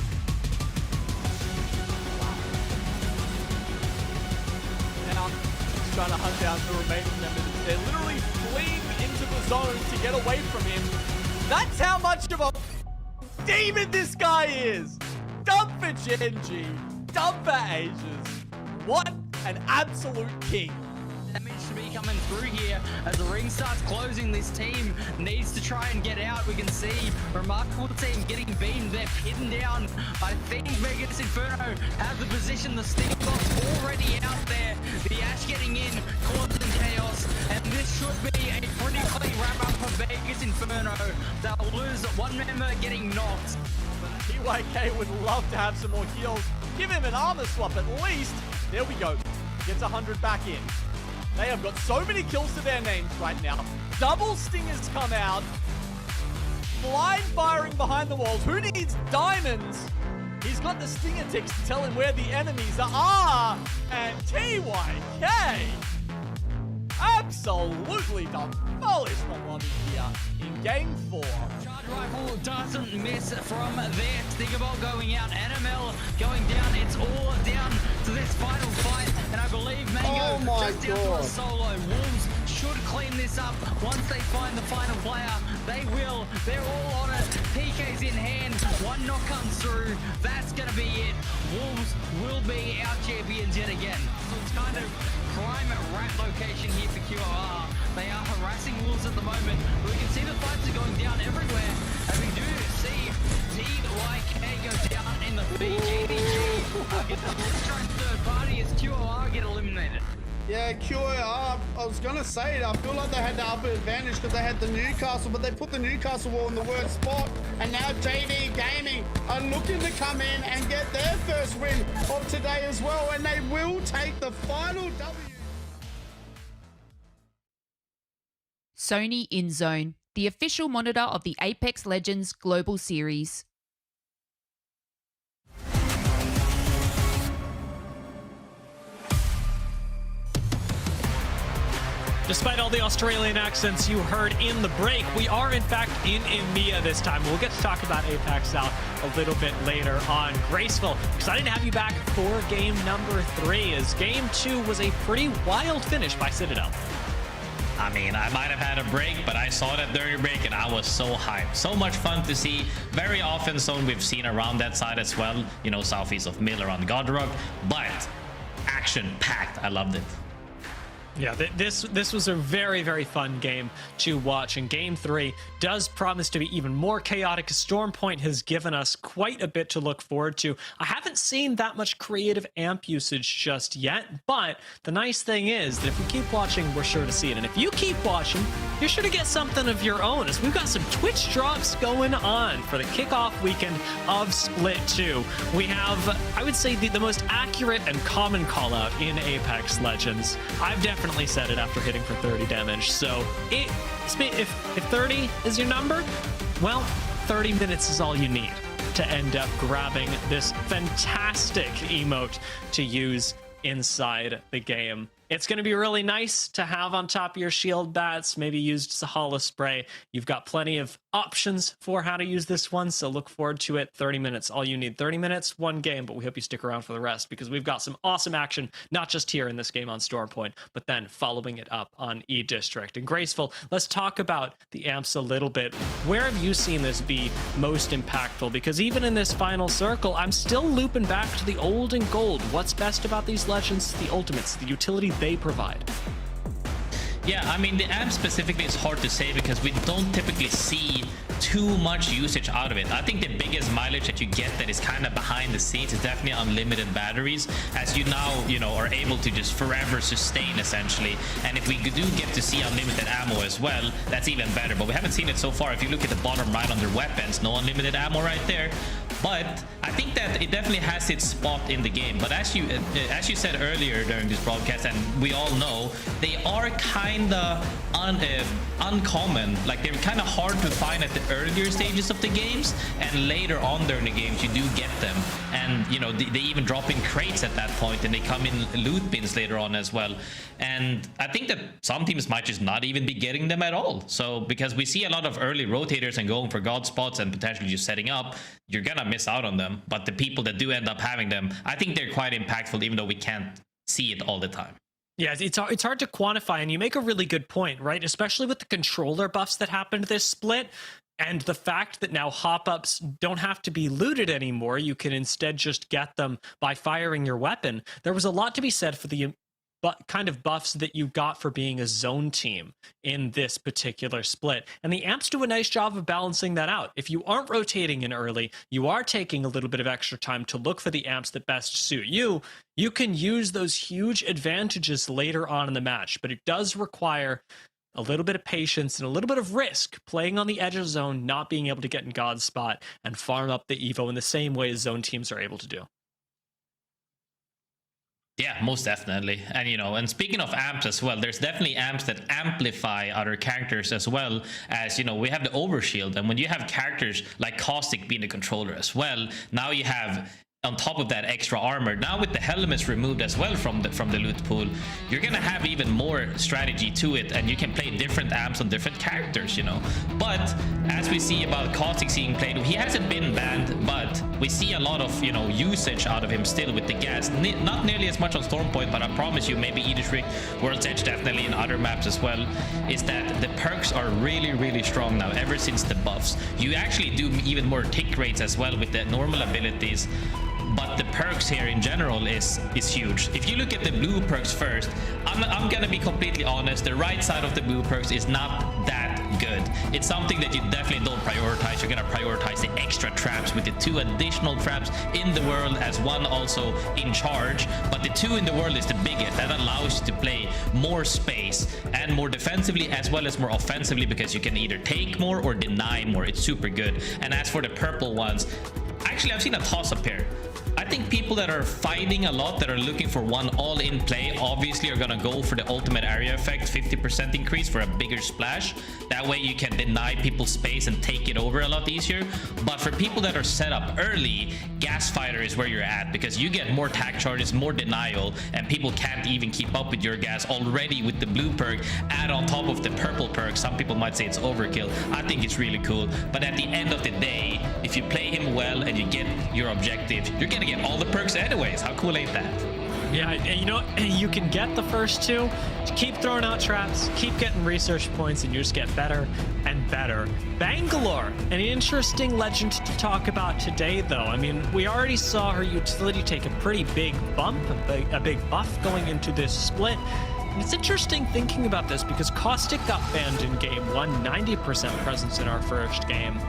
Now, he's trying to hunt down the remaining members. They're literally fleeing into the zone to get away from him. That's how much of a demon this guy is. Dump for Genji. done for ages. What an absolute king. Damage to be coming through here as the ring starts closing. This team needs to try and get out. We can see remarkable team getting beaten. They're pinned down. I think Vegas Inferno have the position. The Sting Box already out there. The Ash getting in, causing chaos. And this should be a pretty clean wrap up for Vegas Inferno. They'll lose one member getting knocked. PYK would love to have some more heals. Give him an armor swap at least. There we go. Gets 100 back in. They have got so many kills to their names right now. Double stingers come out. Blind firing behind the walls. Who needs diamonds? He's got the stinger ticks to tell him where the enemies are. And TYK absolutely demolished the lobby here in game 4. Charge rifle doesn't miss from there. Stinger bolt going out. NML going down. It's all down to this final fight. And I believe Mango just down to a solo. Wolves should clean this up once they find the final player. They will. They're all on it. PK's in hand. One knock comes through. That's going to be it. Wolves will be our champions yet again. So it's kind of prime rat location here for QOR. They are harassing Wolves at the moment. We can see the fights are going down everywhere. As we do see TYK go down in the BGDG. Get the strike third party as QOR get eliminated. Yeah, QOR, I was going to say it. I feel like they had the upper advantage because they had the Newcastle, but they put the Newcastle wall in the worst spot. And now JD Gaming are looking to come in and get their first win of today as well. And they will take the final W. Sony InZone, the official monitor of the Apex Legends Global Series. Despite all the Australian accents you heard in the break, we are in fact in EMEA this time. We'll get to talk about Apex out a little bit later on. Graceful, excited to have you back for game number 3, as game 2 was a pretty wild finish by Citadel. I mean, I might have had a break, but I saw that during the break and I was so hyped. So much fun to see. Very often zone we've seen around that side as well, you know, southeast of Mill around Godrock, but action-packed. I loved it. Yeah, this was a very, very fun game to watch, and game 3 does promise to be even more chaotic. Stormpoint has given us quite a bit to look forward to. I haven't seen that much creative amp usage just yet, but the nice thing is that if we keep watching, we're sure to see it. And if you keep watching, you're sure to get something of your own, as we've got some Twitch drops going on for the kickoff weekend of Split 2. We have, I would say, the most accurate and common call out in Apex Legends. I've definitely said it after hitting for 30 damage. So if 30 is your number, well, 30 minutes is all you need to end up grabbing this fantastic emote to use inside the game. It's going to be really nice to have on top of your shield bats, maybe used as a holo spray. You've got plenty of options for how to use this one, so look forward to it. 30 minutes, all you need. 30 minutes, one game, but we hope you stick around for the rest, because we've got some awesome action, not just here in this game on Stormpoint, but then following it up on E-District. And Graceful, let's talk about the amps a little bit. Where have you seen this be most impactful? Because even in this final circle, I'm still looping back to the old and gold. What's best about these legends? The ultimates, the utility they provide. Yeah, I mean, the amp specifically is hard to say because we don't typically see too much usage out of it. I think the biggest mileage that you get that is kind of behind the scenes is definitely unlimited batteries, as you now, you know, are able to just forever sustain essentially. And if we do get to see unlimited ammo as well, that's even better. But we haven't seen it so far. If you look at the bottom right under weapons, no unlimited ammo right there. But I think that it definitely has its spot in the game. But as you said earlier during this broadcast, and we all know, they are kind of uncommon. Like, they're kind of hard to find at the earlier stages of the games, and later on during the games you do get them. And you know, they even drop in crates at that point, and they come in loot bins later on as well. And I think that some teams might just not even be getting them at all. So because we see a lot of early rotators and going for god spots and potentially just setting up, you're gonna miss out on them. But the people that do end up having them, I think they're quite impactful, even though we can't see it all the time. Yeah, it's hard to quantify, and you make a really good point, right? Especially with the controller buffs that happened this split. And the fact that now hop-ups don't have to be looted anymore, you can instead just get them by firing your weapon. There was a lot to be said for the kind of buffs that you got for being a zone team in this particular split. And the amps do a nice job of balancing that out. If you aren't rotating in early, you are taking a little bit of extra time to look for the amps that best suit you, you can use those huge advantages later on in the match. But it does require a little bit of patience and a little bit of risk, playing on the edge of zone, not being able to get in God's spot and farm up the Evo in the same way as zone teams are able to do. Yeah, most definitely. And, you know, and speaking of amps as well, there's definitely amps that amplify other characters as well as, you know, we have the overshield. And when you have characters like Caustic being the controller as well, now you have on top of that extra armor. Now with the helmets removed as well from the loot pool, you're gonna have even more strategy to it, and you can play different amps on different characters, you know. But as we see about Caustic being played, he hasn't been banned, but we see a lot of, you know, usage out of him still with the gas. Not nearly as much on Stormpoint, but I promise you, maybe Edith Rick, World's Edge definitely in other maps as well, is that the perks are really, really strong now ever since the buffs. You actually do even more tick rates as well with the normal abilities. But the perks here in general is huge. If you look at the blue perks first, I'm gonna be completely honest, the right side of the blue perks is not that good. It's something that you definitely don't prioritize. You're gonna prioritize the extra traps with the 2 additional traps in the world as one also in charge. But the 2 in the world is the biggest. That allows you to play more space and more defensively as well as more offensively, because you can either take more or deny more. It's super good. And as for the purple ones, actually I've seen a toss-up here. I think people that are fighting a lot, that are looking for one all-in play, obviously are gonna go for the ultimate area effect, 50% increase for a bigger splash. That way you can deny people space and take it over a lot easier. But for people that are set up early, Gas Fighter is where you're at, because you get more tack charges, more denial, and people can't even keep up with your gas already with the blue perk. Add on top of the purple perk, some people might say it's overkill. I think it's really cool. But at the end of the day, if you play him well and you get your objective, you're gonna get all the perks anyways. How cool ain't that? Yeah, you know, you can get the first 2, keep throwing out traps, keep getting research points, and you just get better and better. Bangalore, an interesting legend to talk about today, though. I mean, we already saw her utility take a pretty big bump, a big buff going into this split. And it's interesting thinking about this, because Caustic got banned in game 1, 90% presence in our first game.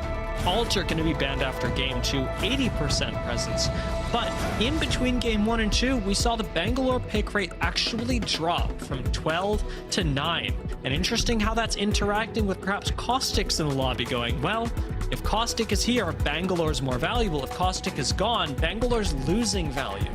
Alter going to be banned after game 2, 80% presence. But in between game 1 and 2, we saw the Bangalore pick rate actually drop from 12 to 9. And interesting how that's interacting with perhaps Caustic's in the lobby going, well, if Caustic is here, Bangalore's more valuable. If Caustic is gone, Bangalore's losing value.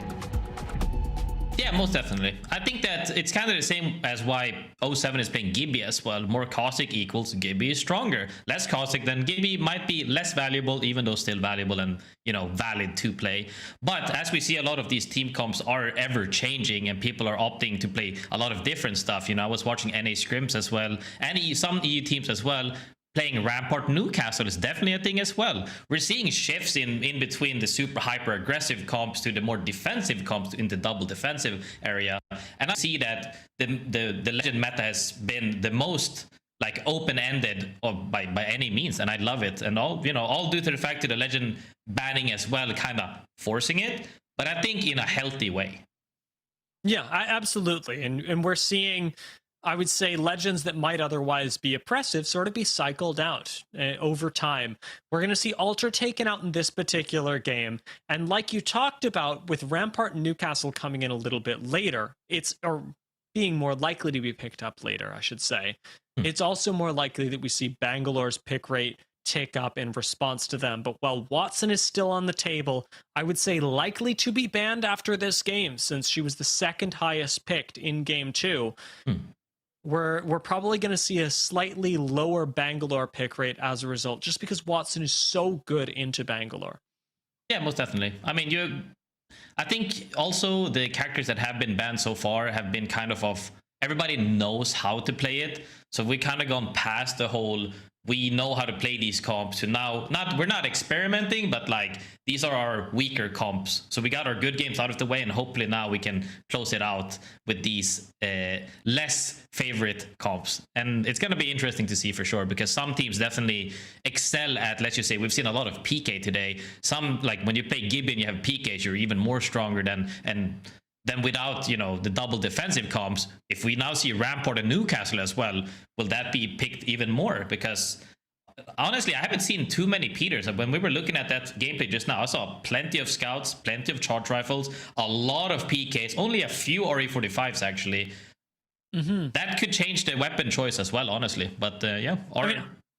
Yeah, most definitely. I think that it's kind of the same as why 07 is playing Gibby as well. More Caustic equals Gibby is stronger. Less Caustic, then Gibby might be less valuable, even though still valuable and, you know, valid to play. But as we see, a lot of these team comps are ever changing, and people are opting to play a lot of different stuff. You know, I was watching NA scrims as well, and some EU teams as well. Playing Rampart Newcastle is definitely a thing as well. We're seeing shifts in between the super hyper aggressive comps to the more defensive comps in the double defensive area. And I see that the Legend meta has been the most like open-ended by any means, and I love it. And all due to the fact that the Legend banning as well, kind of forcing it, but I think in a healthy way. Yeah, absolutely. And we're seeing, I would say, legends that might otherwise be oppressive sort of be cycled out over time. We're going to see Ultra taken out in this particular game. And like you talked about, with Rampart and Newcastle coming in a little bit later, or being more likely to be picked up later, I should say. It's also more likely that we see Bangalore's pick rate tick up in response to them. But while Watson is still on the table, I would say likely to be banned after this game, since she was the second highest picked in game 2. We're probably going to see a slightly lower Bangalore pick rate as a result, just because Watson is so good into Bangalore. Yeah, most definitely. I mean, I think also the characters that have been banned so far have been kind of everybody knows how to play it. So we kind of gone past the whole we know how to play these comps to now we're not experimenting, but like these are our weaker comps. So we got our good games out of the way, and hopefully now we can close it out with these less favorite comps. And it's going to be interesting to see for sure, because some teams definitely excel at, let's just say, we've seen a lot of PK today. Some, like when you play Gibbon, you have PKs, you're even more stronger than, and then without, you know, the double defensive comps, if we now see Rampart and Newcastle as well, will that be picked even more? Because honestly, I haven't seen too many Peters. When we were looking at that gameplay just now, I saw plenty of scouts, plenty of charge rifles, a lot of PKs, only a few RE45s actually. That could change the weapon choice as well, honestly. But yeah,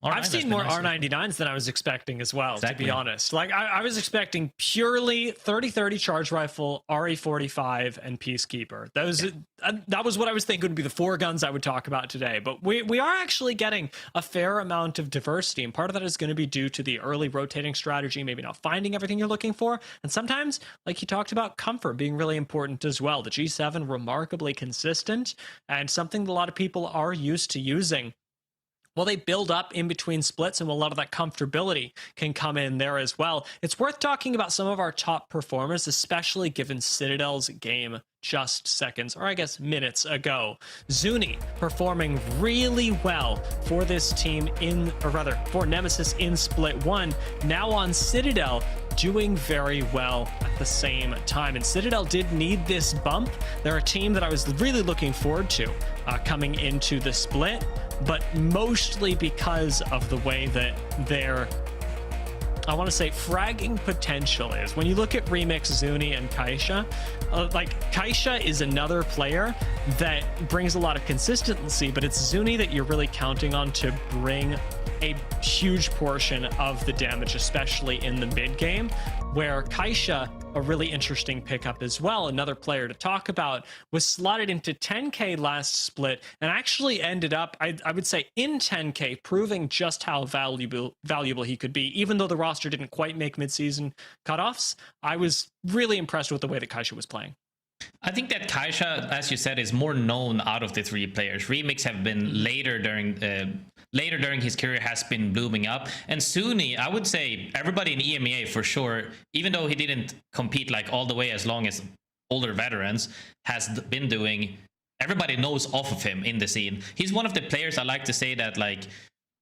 I've seen more R99s than I was expecting as well, to be honest. Like, I was expecting purely 30-30 charge rifle, RE45, and Peacekeeper. That was what I was thinking would be the 4 guns I would talk about today. But we are actually getting a fair amount of diversity, and part of that is going to be due to the early rotating strategy, maybe not finding everything you're looking for. And sometimes, like you talked about, comfort being really important as well. The G7 remarkably consistent, and something that a lot of people are used to using. Well, they build up in between splits, and a lot of that comfortability can come in there as well. It's worth talking about some of our top performers, especially given Citadel's game just seconds, or I guess minutes ago. Zuni performing really well for this team for Nemesis in split 1. Now on Citadel, doing very well at the same time. And Citadel did need this bump. They're a team that I was really looking forward to coming into the split, but mostly because of the way that their, I want to say, fragging potential is. When you look at Remix, Zuni, and Kaisha, like Kaisha is another player that brings a lot of consistency, but it's Zuni that you're really counting on to bring a huge portion of the damage, especially in the mid game, where Kaisha, a really interesting pickup as well, another player to talk about, was slotted into 10k last split and actually ended up, I would say, in 10k, proving just how valuable he could be. Even though the roster didn't quite make mid-season cutoffs, I was really impressed with the way that Kaisha was playing. I think that Kaisha, as you said, is more known out of the 3 players. Remix have been later during his career, has been blooming up. And Zuni, I would say everybody in EMEA for sure, even though he didn't compete like all the way as long as older veterans has been doing, everybody knows off of him in the scene. He's one of the players I like to say that, like,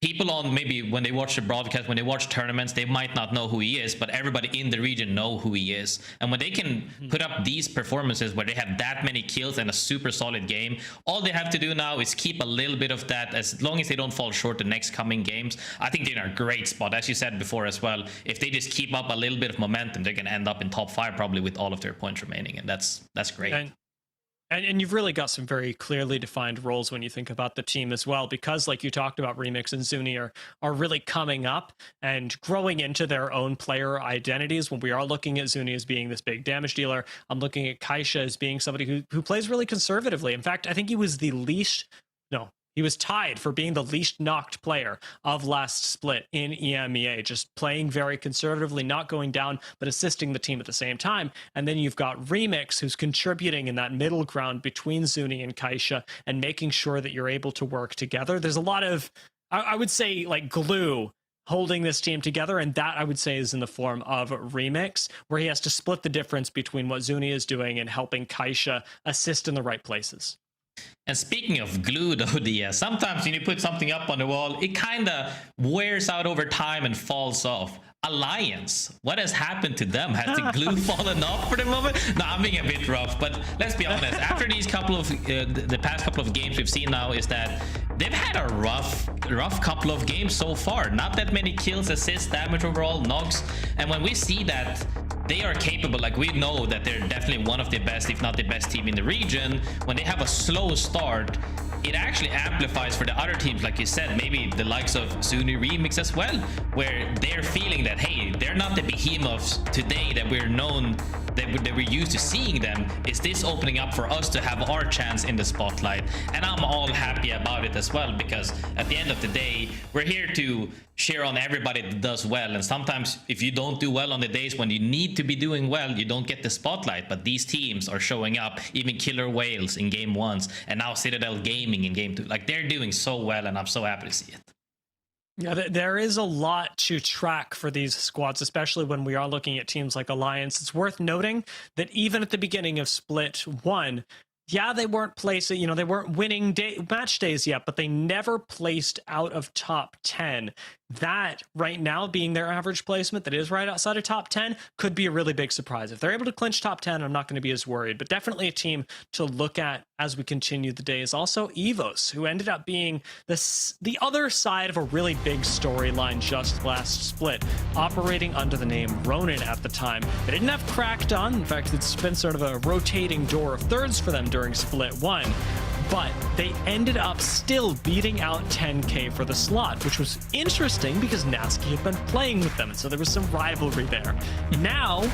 people on maybe when they watch the broadcast, when they watch tournaments, they might not know who he is, but everybody in the region know who he is. And when they can put up these performances where they have that many kills and a super solid game, all they have to do now is keep a little bit of that, as long as they don't fall short the next coming games. I think they're in a great spot, as you said before as well. If they just keep up a little bit of momentum, they're going to end up in top 5 probably with all of their points remaining, and that's great. And you've really got some very clearly defined roles when you think about the team as well, because like you talked about, Remix and Zuni are really coming up and growing into their own player identities. When we are looking at Zuni as being this big damage dealer, I'm looking at Kaisha as being somebody who plays really conservatively. In fact, I think he was he was tied for being the least knocked player of last split in EMEA, just playing very conservatively, not going down, but assisting the team at the same time. And then you've got Remix, who's contributing in that middle ground between Zuni and Kaisha and making sure that you're able to work together. There's a lot of, I would say, like glue holding this team together, and that I would say is in the form of Remix, where he has to split the difference between what Zuni is doing and helping Kaisha assist in the right places. And speaking of glue, though, DS, sometimes when you put something up on the wall, it kind of wears out over time and falls off. Alliance, what has happened to them? Has the glue fallen off for the moment? No, I'm being a bit rough, but let's be honest. After these couple of the past couple of games we've seen now, is that they've had a rough couple of games so far. Not that many kills, assists, damage overall, knocks, and when we see that they are capable, like we know that they're definitely one of the best, if not the best team in the region. When they have a slow start, it actually amplifies for the other teams, like you said, maybe the likes of Zuni, Remix as well, where they're feeling that, hey, they're not the behemoths today that we're known that we're used to seeing them, is this opening up for us to have our chance in the spotlight. And I'm all happy about it as well, because at the end of the day, we're here to share on everybody that does well. And sometimes if you don't do well on the days when you need to be doing well, you don't get the spotlight. But these teams are showing up, even Killer Whales in game 1s, and now Citadel Gaming in game 2. Like, they're doing so well, and I'm so happy to see it. Yeah, there is a lot to track for these squads, especially when we are looking at teams like Alliance. It's worth noting that even at the beginning of Split 1, yeah, they weren't placing, you know, they weren't winning match days yet, but they never placed out of top 10. That right now being their average placement, that is right outside of top 10, could be a really big surprise. If they're able to clinch top 10, I'm not going to be as worried, but definitely a team to look at as we continue the days. Also, EVOS, who ended up being the other side of a really big storyline just last split, operating under the name Ronin at the time. They didn't have Cracked on. In fact, it's been sort of a rotating door of thirds for them during Split 1. But they ended up still beating out 10K for the slot, which was interesting because Natsuki had been playing with them, and so there was some rivalry there. Now,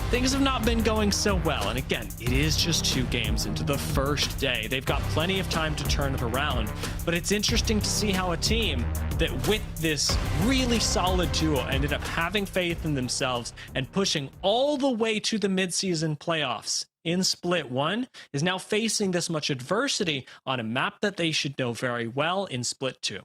things have not been going so well, and again, it is just 2 games into the first day. They've got plenty of time to turn it around, but it's interesting to see how a team that with this really solid duo ended up having faith in themselves and pushing all the way to the mid-season playoffs in Split 1 is now facing this much adversity on a map that they should know very well in Split 2.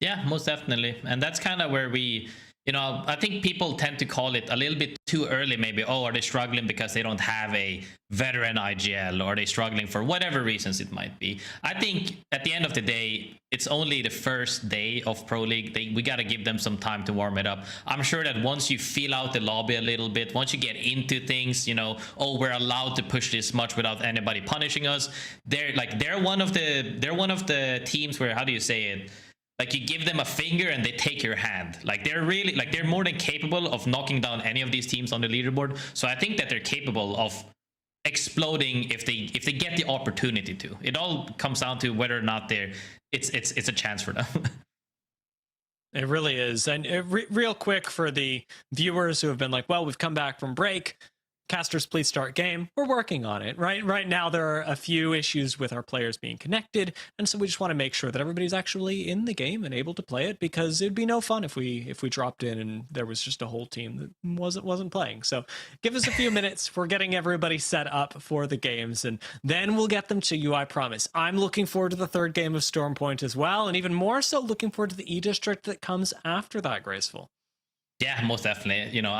Yeah, most definitely. And that's kind of where we, you know, I think people tend to call it a little bit too early, maybe. Oh, are they struggling because they don't have a veteran IGL, or are they struggling for whatever reasons it might be? I think at the end of the day, it's only the first day of Pro League. We got to give them some time to warm it up. I'm sure that once you feel out the lobby a little bit, once you get into things, you know, oh, we're allowed to push this much without anybody punishing us. They're one of the teams where, how do you say it? Like, you give them a finger and they take your hand. Like, they're really, like, they're more than capable of knocking down any of these teams on the leaderboard. So I think that they're capable of exploding if they get the opportunity to. It all comes down to whether or not it's a chance for them. It really is. And real quick for the viewers who have been like, well, we've come back from break. Casters, please start game. We're working on it. Right now, there are a few issues with our players being connected, and so we just want to make sure that everybody's actually in the game and able to play it, because it'd be no fun if we dropped in and there was just a whole team that wasn't playing. So give us a few minutes. We're getting everybody set up for the games, and then we'll get them to you, I promise. I'm looking forward to the 3rd game of Stormpoint as well, and even more so looking forward to the E District that comes after that, Graceful. Yeah, most definitely. You know,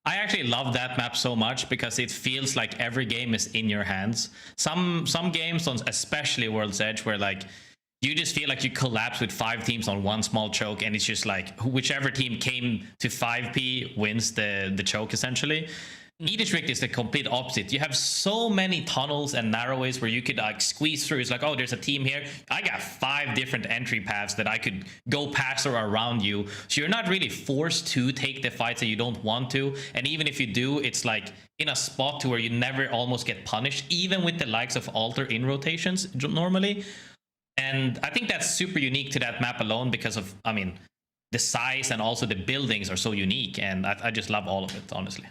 I actually love that map so much because it feels like every game is in your hands. Some games, on especially World's Edge, where like you just feel like you collapse with 5 teams on one small choke, and it's just like whichever team came to 5P wins the choke essentially. E-District is the complete opposite. You have so many tunnels and narrowways where you could like squeeze through. It's like, oh, there's a team here. I got 5 different entry paths that I could go past or around you. So you're not really forced to take the fights that you don't want to. And even if you do, it's like in a spot to where you never almost get punished, even with the likes of Alter in rotations normally. And I think that's super unique to that map alone because of, I mean, the size and also the buildings are so unique. And I just love all of it, honestly.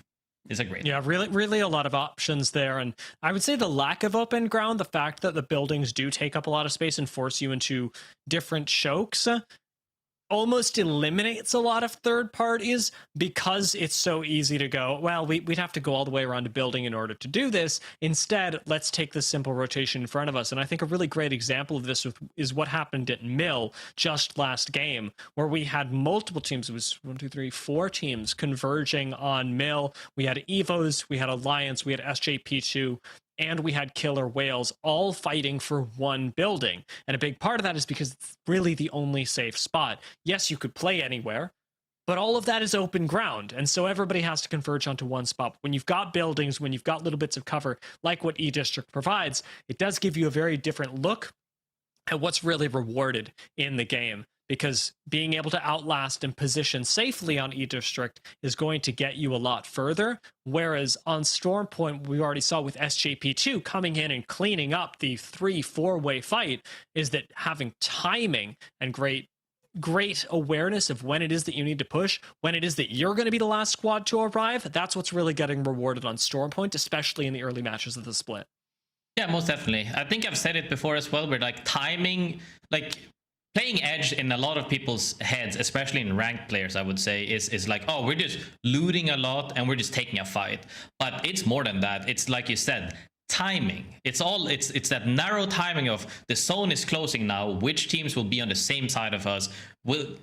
It's a great. Yeah, really a lot of options there. And I would say the lack of open ground, the fact that the buildings do take up a lot of space and force you into different chokes, almost eliminates a lot of third parties because it's so easy to go, well, we'd have to go all the way around a building in order to do this. Instead, let's take this simple rotation in front of us. And I think a really great example of this is what happened at Mill just last game, where we had multiple teams. It was 4 teams converging on Mill. We had EVOS, we had Alliance, we had SJP2, and we had Killer Whales all fighting for one building. And a big part of that is because it's really the only safe spot. Yes, you could play anywhere, but all of that is open ground. And so everybody has to converge onto one spot. When you've got buildings, when you've got little bits of cover, like what E-District provides, it does give you a very different look at what's really rewarded in the game. Because being able to outlast and position safely on E-District is going to get you a lot further. Whereas on Stormpoint, we already saw with SJP2 coming in and cleaning up the 3-4-way fight, is that having timing and great great awareness of when it is that you need to push, when it is that you're going to be the last squad to arrive. That's what's really getting rewarded on Stormpoint, especially in the early matches of the split. Yeah, most definitely. I think I've said it before as well, but like timing, like playing edge in a lot of people's heads, especially in ranked players, I would say, is like, oh, we're just looting a lot and we're just taking a fight. But it's more than that. It's like you said, timing. It's that narrow timing of the zone is closing now. Which teams will be on the same side of us?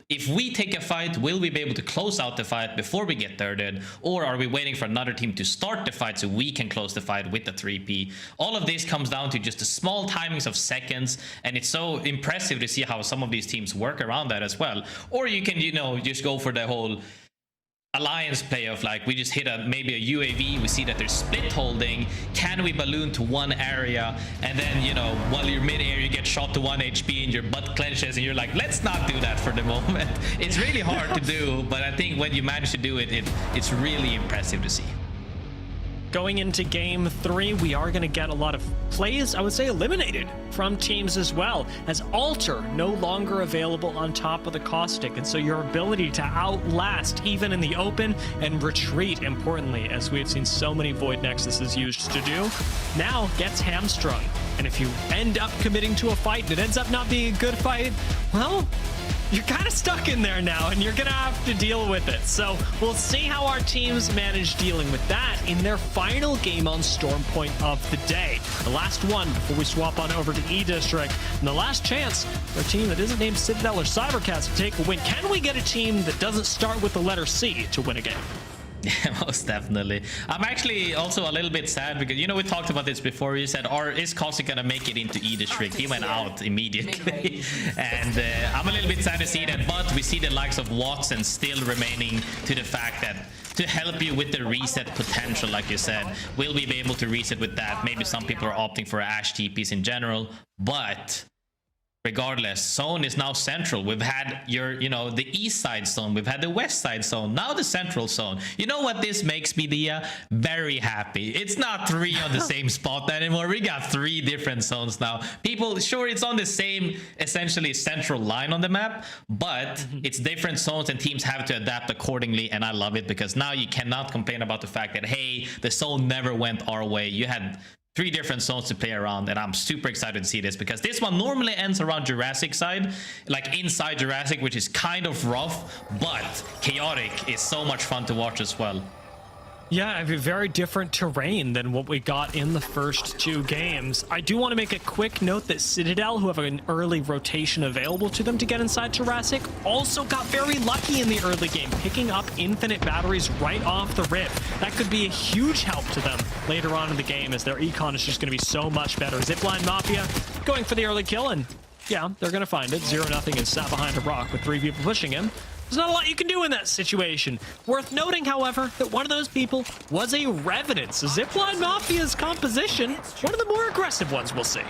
If we take a fight, will we be able to close out the fight before we get thirded? Or are we waiting for another team to start the fight so we can close the fight with the 3P? All of this comes down to just the small timings of seconds, and it's so impressive to see how some of these teams work around that as well. Or you can, just go for the whole alliance play of like, we just hit maybe a UAV, we see that they're split holding, can we balloon to one area, and then while you're mid-air you get shot to 1 HP and your butt clenches and you're like, let's not do that for the moment. It's really hard to do, but I think when you manage to do it, it's really impressive to see. Going into game 3, we are going to get a lot of plays, I would say, eliminated from teams as well, as Alter no longer available on top of the Caustic, and so your ability to outlast even in the open and retreat, importantly, as we've seen so many Void Nexuses used to do, now gets hamstrung. And if you end up committing to a fight and it ends up not being a good fight, well, you're kind of stuck in there now, and you're going to have to deal with it. So we'll see how our teams manage dealing with that in their final game on Stormpoint of the day. The last one before we swap on over to E-District, and the last chance for a team that isn't named Citadel or Cybercats to take a win. Can we get a team that doesn't start with the letter C to win a game? Yeah, most definitely. I'm actually also a little bit sad because, we talked about this before. You said, is Caustic going to make it into E-District? He went out immediately. And I'm a little bit sad to see that. But we see the likes of Watson still remaining to the fact that to help you with the reset potential, like you said, will we be able to reset with that? Maybe some people are opting for Ash TPs in general. But regardless, zone is now central. We've had the east side zone, we've had the west side zone, now the central zone. You know what this makes me, Dia? Very happy. It's not 3 on the same spot anymore. We got 3 different zones now. People, sure, it's on the same essentially central line on the map, but it's different zones and teams have to adapt accordingly, and I love it because now you cannot complain about the fact that, hey, the zone never went our way. You had 3 different zones to play around, and I'm super excited to see this because this one normally ends around Jurassic side, like inside Jurassic, which is kind of rough, but chaotic is so much fun to watch as well. Yeah, a very different terrain than what we got in the first 2 games. I do want to make a quick note that Citadel, who have an early rotation available to them to get inside Jurassic, also got very lucky in the early game, picking up infinite batteries right off the rip. That could be a huge help to them later on in the game, as their econ is just going to be so much better. ZiPLina Mafia going for the early kill, and yeah, they're going to find it. 0-0 and sat behind a rock with 3 people pushing him. There's not a lot you can do in that situation. Worth noting, however, that one of those people was a Revenant. So ZiPLina Mafia's composition, one of the more aggressive ones we'll see.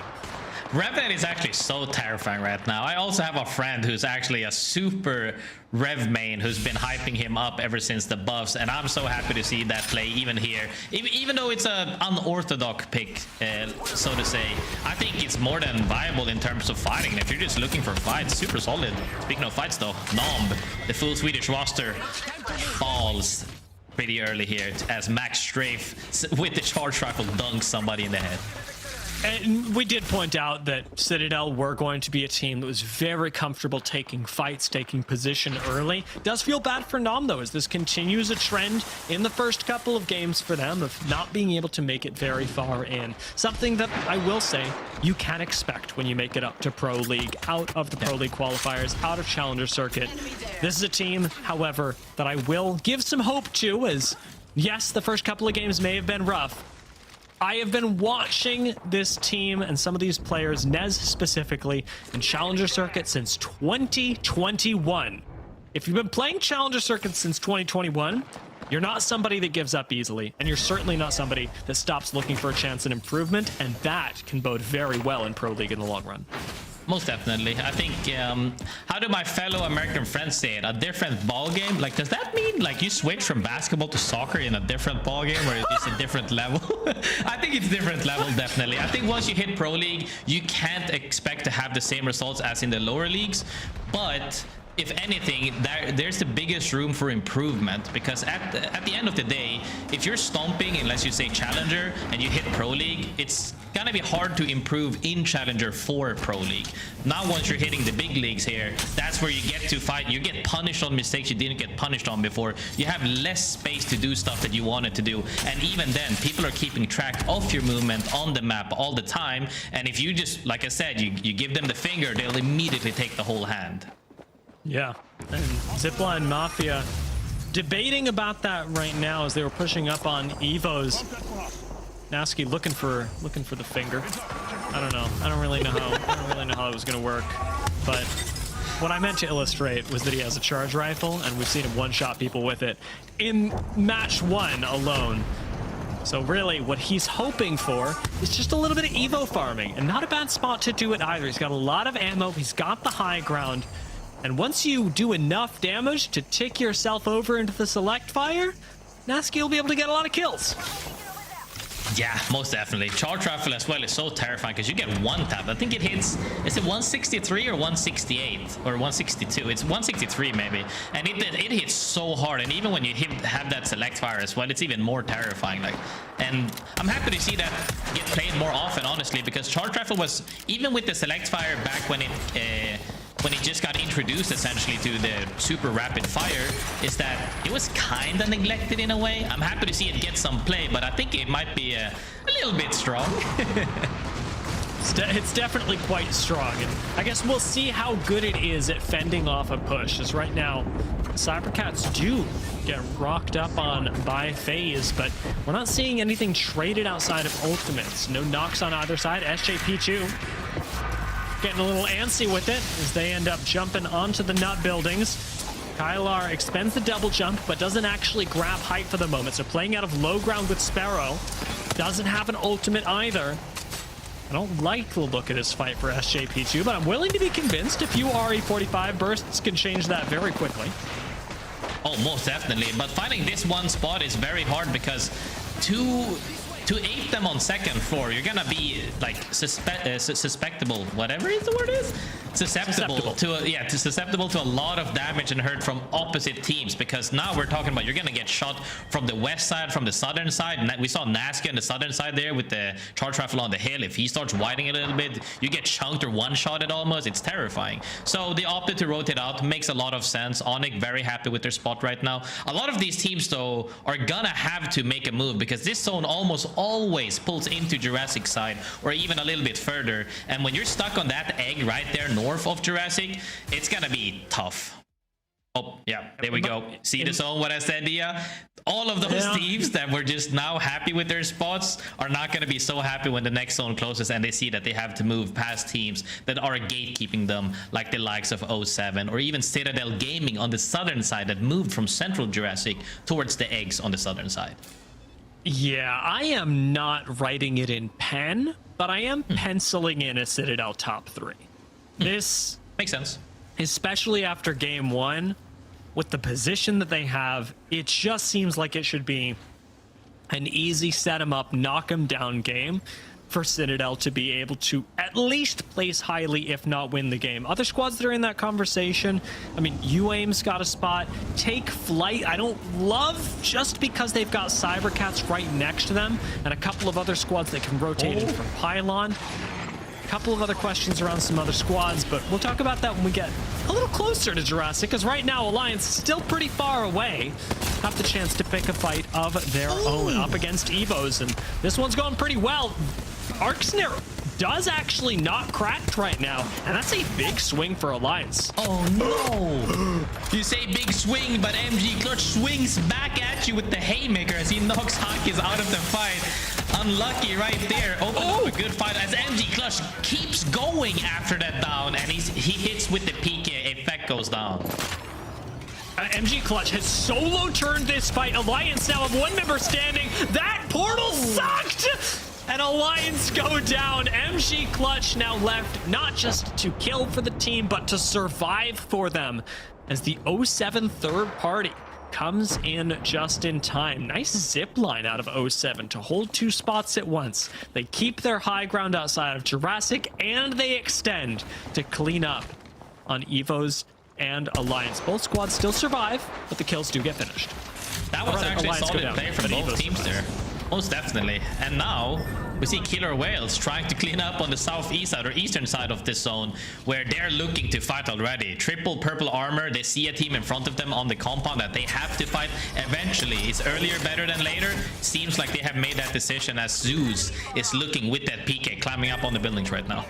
Revenant is actually so terrifying right now. I also have a friend who's actually a super Rev main who's been hyping him up ever since the buffs, and I'm so happy to see that play even here. Even though it's an unorthodox pick, so to say, I think it's more than viable in terms of fighting. If you're just looking for fights, super solid. Speaking of fights though, Nomb, the full Swedish roster, falls pretty early here as Max Strafe with the charge rifle dunks somebody in the head. And we did point out that Citadel were going to be a team that was very comfortable taking fights, taking position early. Does feel bad for Nomb, though, as this continues a trend in the first couple of games for them of not being able to make it very far in. Something that I will say you can expect when you make it up to Pro League, out of the Pro League qualifiers, out of Challenger Circuit. This is a team, however, that I will give some hope to, as yes, the first couple of games may have been rough. I have been watching this team and some of these players, Nez specifically, in Challenger Circuit since 2021. If you've been playing Challenger Circuit since 2021, you're not somebody that gives up easily, and you're certainly not somebody that stops looking for a chance at improvement, and that can bode very well in Pro League in the long run. Most definitely. I think, how do my fellow American friends say it? A different ball game? Like, does that mean like you switch from basketball to soccer in a different ball game, or it's a different level? I think it's different level, definitely. I think once you hit Pro League, you can't expect to have the same results as in the lower leagues, but if anything, there's the biggest room for improvement, because at the end of the day, if you're stomping in, let's just say, Challenger and you hit Pro League, it's gonna be hard to improve in Challenger for Pro League. Now once you're hitting the big leagues here, that's where you get to fight. You get punished on mistakes you didn't get punished on before. You have less space to do stuff that you wanted to do, and even then people are keeping track of your movement on the map all the time, and if you just, like I said, you give them the finger, they'll immediately take the whole hand. Yeah, and ZiPLina Mafia debating about that right now as they were pushing up on EVOS. Nasky looking for the finger. I don't know. I don't really know how it was gonna work. But what I meant to illustrate was that he has a charge rifle, and we've seen him one-shot people with it in match 1 alone. So really, what he's hoping for is just a little bit of Evo farming, and not a bad spot to do it either. He's got a lot of ammo. He's got the high ground. And once you do enough damage to tick yourself over into the select fire, Nasky will be able to get a lot of kills. Yeah, most definitely. Charge rifle as well is so terrifying because you get one tap. I think it hits, is it 163 or 168 or 162? It's 163 maybe. And it hits so hard. And even when you have that select fire as well, it's even more terrifying. And I'm happy to see that get played more often, honestly, because charge rifle was, even with the select fire back when it just got introduced essentially to the super rapid fire, is that it was kind of neglected in a way. I'm happy to see it get some play, but I think it might be a little bit strong. It's definitely quite strong, and I guess we'll see how good it is at fending off a push, as right now cybercats do get rocked up on by FaZe, but we're not seeing anything traded outside of ultimates. No knocks on either side. SJP2 getting a little antsy with it as they end up jumping onto the nut buildings. Kylar expends the double jump, but doesn't actually grab height for the moment. So playing out of low ground with Sparrow. Doesn't have an ultimate either. I don't like the look at his fight for SJP2, but I'm willing to be convinced a few RE45 bursts can change that very quickly. Oh, most definitely. But finding this one spot is very hard because to ape them on second floor, you're gonna be like susceptible, whatever the word is, susceptible to a lot of damage and hurt from opposite teams, because now we're talking about you're gonna get shot from the west side, from the southern side. We saw Nasky on the southern side there with the charge rifle on the hill. If he starts widening it a little bit, you get chunked or one-shotted almost. It's terrifying. So they opted to rotate out. Makes a lot of sense. ONIC very happy with their spot right now. A lot of these teams though are gonna have to make a move because this zone almost always pulls into Jurassic side or even a little bit further, and when you're stuck on that egg right there north of Jurassic, it's gonna be tough. Oh yeah, there we go. See the zone, what I said, Dia? All of those teams that were just now happy with their spots are not going to be so happy when the next zone closes and they see that they have to move past teams that are gatekeeping them, like the likes of 07 or even Citadel Gaming on the southern side that moved from central Jurassic towards the eggs on the southern side. Yeah, I am not writing it in pen, but I am penciling in a Citadel top 3. This makes sense. Especially after game 1, with the position that they have, it just seems like it should be an easy set 'em up, knock 'em down game for Citadel to be able to at least place highly, if not win the game. Other squads that are in that conversation, I mean, UAIM's got a spot. Take Flyte, I don't love just because they've got cybercats right next to them and a couple of other squads that can rotate in from Pylon. Couple of other questions around some other squads, but we'll talk about that when we get a little closer to Jurassic, because right now Alliance is still pretty far away. Have the chance to pick a fight of their own up against EVOS, and this one's going pretty well. Arc Snare does actually not cracked right now, and that's a big swing for Alliance. Oh no! You say big swing, but MG Clutch swings back at you with the haymaker as he knocks Hakis out of the fight. Unlucky right there. Opened up a good fight as MG Clutch keeps going after that down, and he hits with the PK. Effect goes down. MG Clutch has solo turned this fight. Alliance now have one member standing. That portal sucked! And Alliance go down. MG Clutch now left not just to kill for the team, but to survive for them as the 07 third party comes in just in time. Nice zip line out of 07 to hold 2 spots at once. They keep their high ground outside of Jurassic, and they extend to clean up on EVO's and Alliance. Both squads still survive, but the kills do get finished. That was actually a solid play from both teams there. Most definitely. And now we see Killer Whales trying to clean up on the southeast side or eastern side of this zone, where they're looking to fight already. Triple purple armor. They see a team in front of them on the compound that they have to fight eventually. Is earlier better than later? Seems like they have made that decision, as ZiPLina is looking with that PK climbing up on the buildings right now.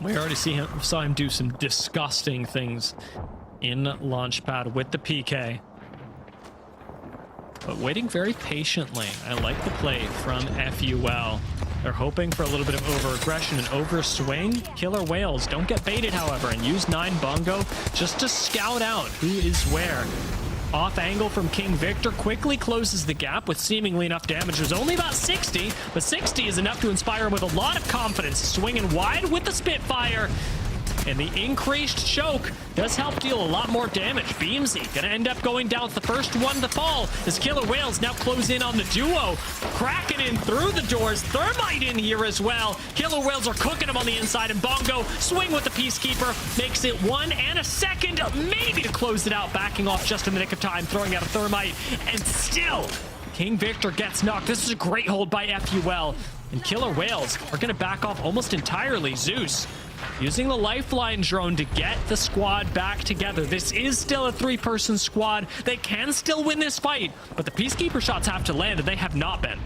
We already saw him do some disgusting things in Launchpad with the PK. But waiting very patiently. I like the play from FUL. They're hoping for a little bit of over-aggression and over-swing. Killer Whales don't get baited, however, and use 9 Bongo just to scout out who is where. Off angle from King Victor quickly closes the gap with seemingly enough damage. There's only about 60, but 60 is enough to inspire him with a lot of confidence. Swinging wide with the Spitfire. And the increased choke does help deal a lot more damage. Beamsy gonna end up going down the first one to fall as Killer Whales now close in on the duo. Cracking in through the doors. Thermite in here as well. Killer Whales are cooking him on the inside, and Bongo swing with the Peacekeeper. Makes it 1 and a second, maybe to close it out. Backing off just in the nick of time, throwing out a Thermite. And still, King Victor gets knocked. This is a great hold by FUL. And Killer Whales are gonna back off almost entirely. ZeUS using the lifeline drone to get the squad back together. This is still a 3-person squad. They can still win this fight, but the Peacekeeper shots have to land, and they have not been.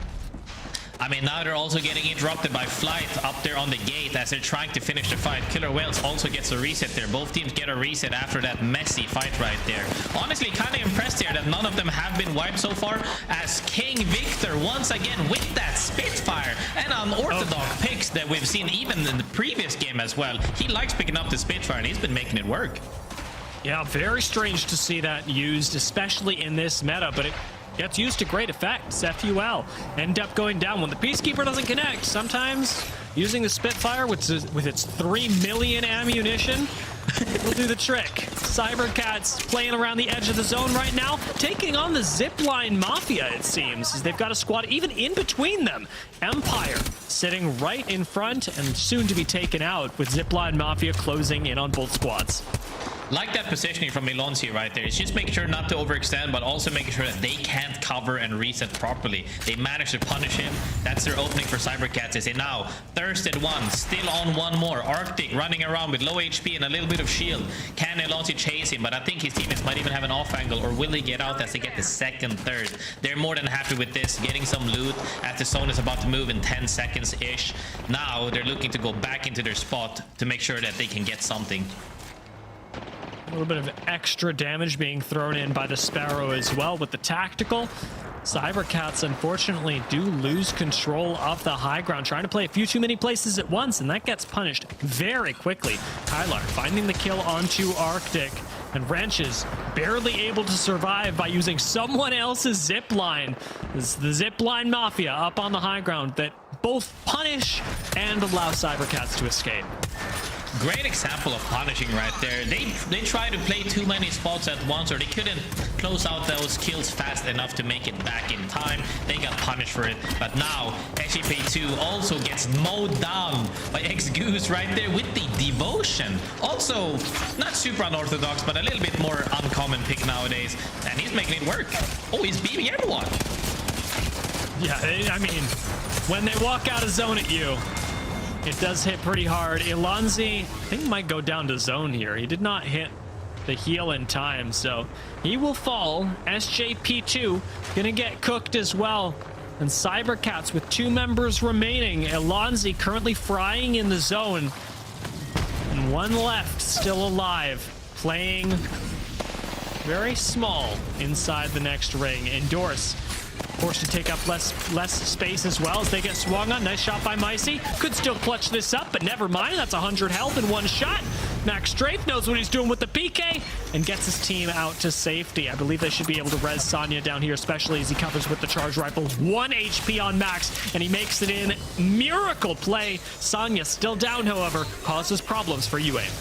I mean, now they're also getting interrupted by Flyte up there on the gate as they're trying to finish the fight. Killer Whales also gets a reset there. Both teams get a reset after that messy fight right there. Honestly, kind of impressed here that none of them have been wiped so far, as King Victor once again with that Spitfire and unorthodox picks that we've seen even in the previous game as well. He likes picking up the Spitfire, and he's been making it work. Yeah, very strange to see that used, especially in this meta, but it gets used to great effect. FUL end up going down when the Peacekeeper doesn't connect. Sometimes using the Spitfire with its 3 million ammunition will do the trick. Cybercats playing around the edge of the zone right now, taking on the ZiPLina Mafia, it seems, as they've got a squad even in between them. Empire sitting right in front and soon to be taken out, with ZiPLina Mafia closing in on both squads. Like that positioning from Elonzi right there. It's just making sure not to overextend, but also making sure that they can't cover and reset properly. They managed to punish him. That's their opening for Cybercats. They say now, thirsted one, still on one more. Arctic running around with low HP and a little bit of shield. Can Elonzi chase him? But I think his teammates might even have an off angle, or will they get out as they get the second, third? They're more than happy with this, getting some loot as the zone is about to move in 10 seconds-ish. Now they're looking to go back into their spot to make sure that they can get something. A little bit of extra damage being thrown in by the Sparrow as well with the tactical. Cybercats, unfortunately, do lose control of the high ground, trying to play a few too many places at once, and that gets punished very quickly. Kylar finding the kill onto Arctic, and Wrenches barely able to survive by using someone else's zipline. This is the ZiPLina Mafia up on the high ground that both punish and allow Cybercats to escape. Great example of punishing right there. They try to play too many spots at once, or they couldn't close out those kills fast enough to make it back in time. They got punished for it. But now SGP2 also gets mowed down by ex-MOUZ right there with the Devotion. Also not super unorthodox, but a little bit more uncommon pick nowadays, and he's making it work. Oh, he's beaming everyone. Yeah, I mean, when they walk out of zone at you, it does hit pretty hard. Elonzi, I think, might go down to zone here. He did not hit the heal in time, so he will fall. SJP2 gonna get cooked as well. And Cybercats with 2 members remaining. Elonzi currently frying in the zone. And 1 left, still alive. Playing very small inside the next ring. Endorse forced to take up less space as well as they get swung on. Nice shot by Micey. Could still clutch this up, but never mind. That's 100 health in 1 shot. Max Strafe knows what he's doing with the PK and gets his team out to safety. I believe they should be able to res Sonya down here, especially as he covers with the charge rifle. 1 HP on Max, and he makes it in. Miracle play. Sonya still down, however, causes problems for UAIM.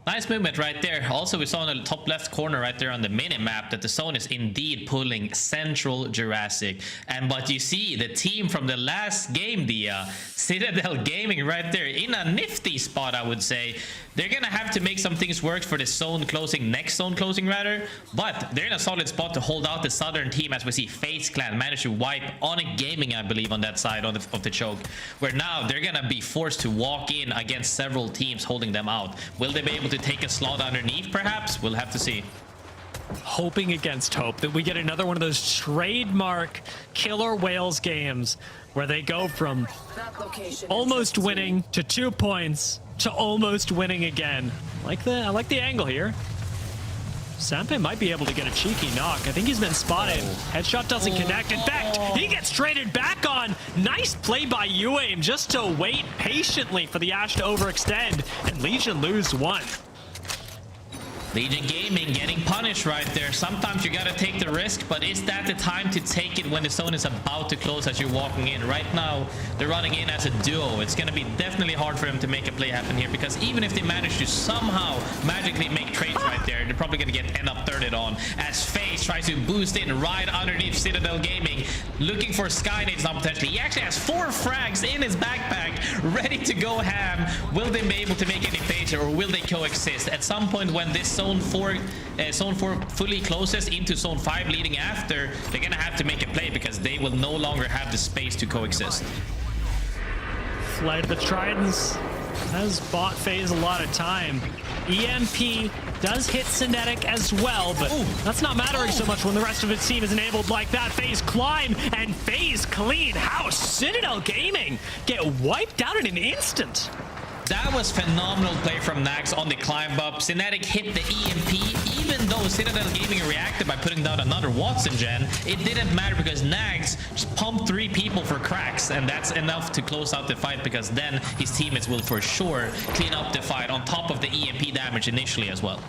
Nice movement right there. Also, we saw in the top left corner right there on the mini-map that the zone is indeed pulling Central Jurassic. But you see the team from the last game, the Citadel Gaming right there, in a nifty spot, I would say. They're going to have to make some things work for the zone closing, next zone closing rather. But they're in a solid spot to hold out the southern team, as we see FaZe Clan manage to wipe ONIC Gaming, I believe, on that side of the choke. Where now they're going to be forced to walk in against several teams holding them out. Will they be able to take a slot underneath, perhaps? We'll have to see. Hoping against hope that we get another one of those trademark Killer Whales games where they go from almost winning to 2 points to almost winning again. I like the angle here. Sampe might be able to get a cheeky knock. I think he's been spotted. Headshot doesn't connect. In fact, he gets traded back on. Nice play by UAIM just to wait patiently for the Ash to overextend, and Legion lose one. Legion Gaming getting punished right there. Sometimes you gotta take the risk, but is that the time to take it when the zone is about to close as you're walking in? Right now, they're running in as a duo. It's gonna be definitely hard for them to make a play happen here, because even if they manage to somehow magically make trades right there, they're probably gonna end up thirded on, as FaZe tries to boost in right underneath Citadel Gaming, looking for Skynades now potentially. He actually has 4 frags in his backpack, ready to go ham. Will they be able to make any plays, or will they coexist? At some point when this Zone 4 fully closes into Zone 5 leading after, they're gonna have to make a play, because they will no longer have the space to coexist. Flyte the Tridents has bought FaZe a lot of time. EMP does hit Synetic as well, but that's not mattering so much when the rest of its team is enabled like that. FaZe climb and FaZe clean house. Citadel Gaming get wiped out in an instant. That was phenomenal play from Nax on the climb up. Synetic hit the EMP, even though Citadel Gaming reacted by putting down another Watson gen. It didn't matter, because Nax just pumped 3 people for cracks, and that's enough to close out the fight, because then his teammates will for sure clean up the fight on top of the EMP damage initially as well.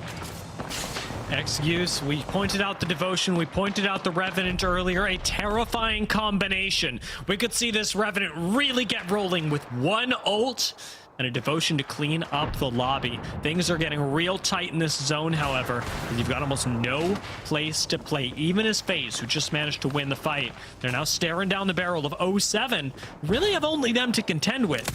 ex-MOUZ, we pointed out the Devotion, we pointed out the Revenant earlier, a terrifying combination. We could see this Revenant really get rolling with 1 ult and a Devotion to clean up the lobby. Things are getting real tight in this zone, however, and you've got almost no place to play. Even as FaZe, who just managed to win the fight, they're now staring down the barrel of 07. Really have only them to contend with.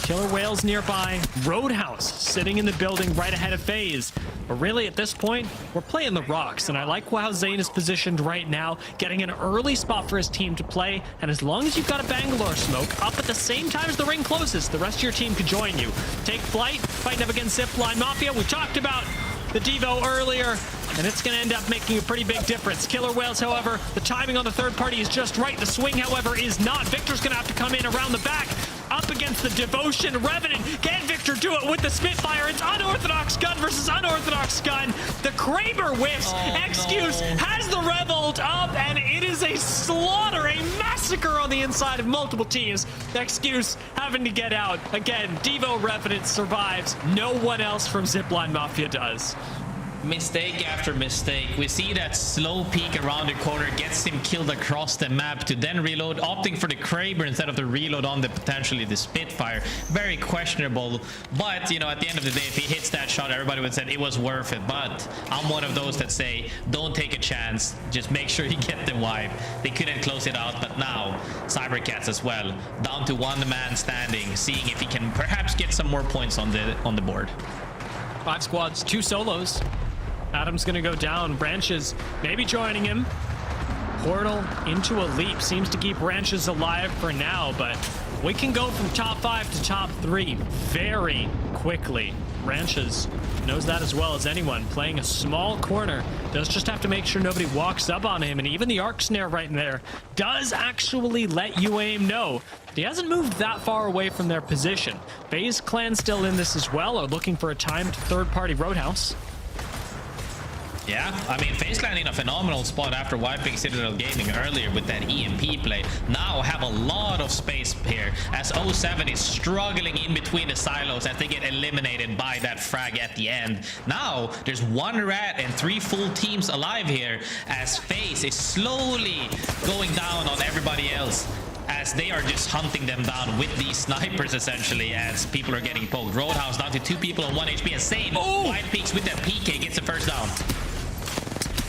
Killer Whales nearby, Roadhouse sitting in the building right ahead of FaZe. But really at this point, we're playing the rocks, and I like how Zayn is positioned right now, getting an early spot for his team to play, and as long as you've got a Bangalore smoke up at the same time as the ring closes, the rest of your team can join you. Take Flyte, fighting up against ZiPLina Mafia. We talked about the Devo earlier, and it's going to end up making a pretty big difference. Killer Whales, however, the timing on the third party is just right. The swing, however, is not. Victor's going to have to come in around the back, up against the Devotion. Revenant, can Victor do it with the Spitfire? It's unorthodox gun versus unorthodox gun. The Kraber whiffs. ex-MOUZ has the Revolt up, and it is a slaughter, a massacre on the inside of multiple teams. ex-MOUZ having to get out. Again, Devo Revenant survives. No one else from ZiPLina Mafia does. Mistake after mistake. We see that slow peek around the corner gets him killed across the map, to then reload, opting for the Kraber instead of the reload on the potentially the Spitfire. Very questionable, but you know, at the end of the day, if he hits that shot, everybody would say it was worth it. But I'm one of those that say don't take a chance, just make sure you get the wipe. They couldn't close it out, but now cybercats as well, down to 1 man standing, seeing if he can perhaps get some more points on the board. 5 squads, 2 solos. Adam's gonna go down. Branches maybe joining him. Portal into a leap seems to keep Branches alive for now, but we can go from top 5 to top 3 very quickly. Branches knows that as well as anyone. Playing a small corner, does just have to make sure nobody walks up on him, and even the arc snare right there does actually let UAIM know he hasn't moved that far away from their position. FaZe clan still in this as well, are looking for a timed third-party Roadhouse. Yeah, I mean, FaZe Clan in a phenomenal spot after wiping Citadel Gaming earlier with that EMP play. Now have a lot of space here, as 07 is struggling in between the silos as they get eliminated by that frag at the end. Now there's 1 rat and 3 full teams alive here, as FaZe is slowly going down on everybody else. as they are just hunting them down with these snipers essentially as people are getting poked. Roadhouse down to 2 people on 1 HP and Sane. Flyte peeks with that PK, gets the first down.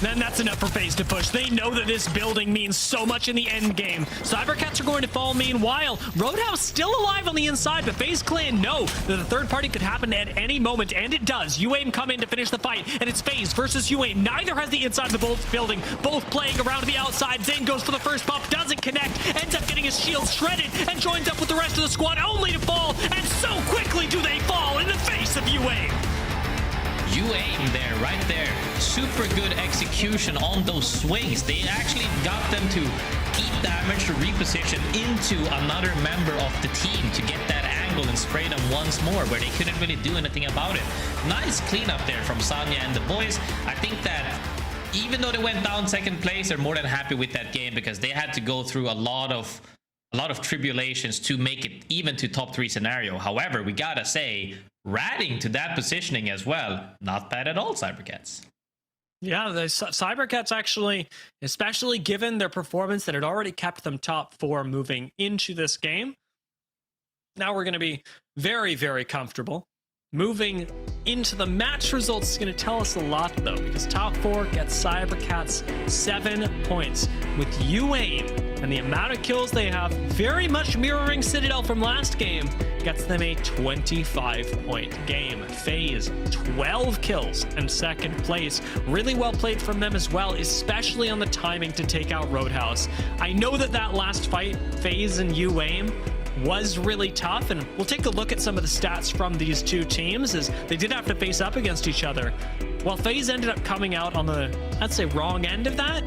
Then that's enough for FaZe to push. They know that this building means so much in the end game. Cybercats are going to fall meanwhile. Roadhouse still alive on the inside, but FaZe Clan know that the third party could happen at any moment, and it does. UAIM come in to finish the fight, and it's FaZe versus UAIM. Neither has the inside of the building, both playing around the outside. Zane goes for the first pump, doesn't connect, ends up getting his shield shredded, and joins up with the rest of the squad, only to fall, and so quickly do they fall in the face of UAIM. UAIM there, right there. Super good execution on those swings. They actually got them to eat damage to reposition into another member of the team to get that angle and spray them once more where they couldn't really do anything about it. Nice cleanup there from Sanya and the boys. I think that even though they went down second place, they're more than happy with that game because they had to go through a lot of tribulations to make it even to top 3 scenario. However, we gotta say, ratting to that positioning as well, not bad at all, Cybercats. Yeah, the Cybercats actually, especially given their performance that had already kept them top 4 moving into this game. Now we're going to be very, very comfortable. Moving into the match results is going to tell us a lot, though, because top 4 gets Cybercats 7 points. With UAIM and the amount of kills they have, very much mirroring Citadel from last game, gets them a 25-point game. FaZe, 12 kills and second place. Really well played from them as well, especially on the timing to take out Roadhouse. I know that last fight, FaZe and UAIM, was really tough, and we'll take a look at some of the stats from these two teams as they did have to face up against each other. While FaZe ended up coming out on the, I'd say, wrong end of that,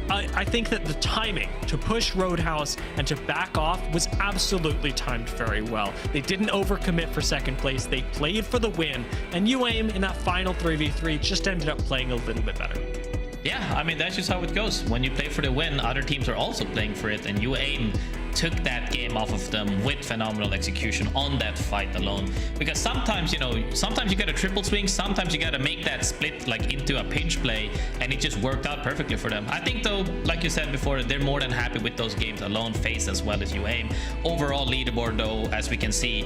I think that the timing to push Roadhouse and to back off was absolutely timed very well. They didn't overcommit for second place. They played for the win, and UAIM in that final 3v3 just ended up playing a little bit better. Yeah, I mean, that's just how it goes. When you play for the win, other teams are also playing for it, and UAIM took that game off of them with phenomenal execution on that fight alone. Because sometimes, you know, sometimes you got a triple swing, sometimes you got to make that split like into a pinch play, and it just worked out perfectly for them. I think, though, like you said before, they're more than happy with those games alone, FaZe as well as UAIM. Overall leaderboard, though, as we can see,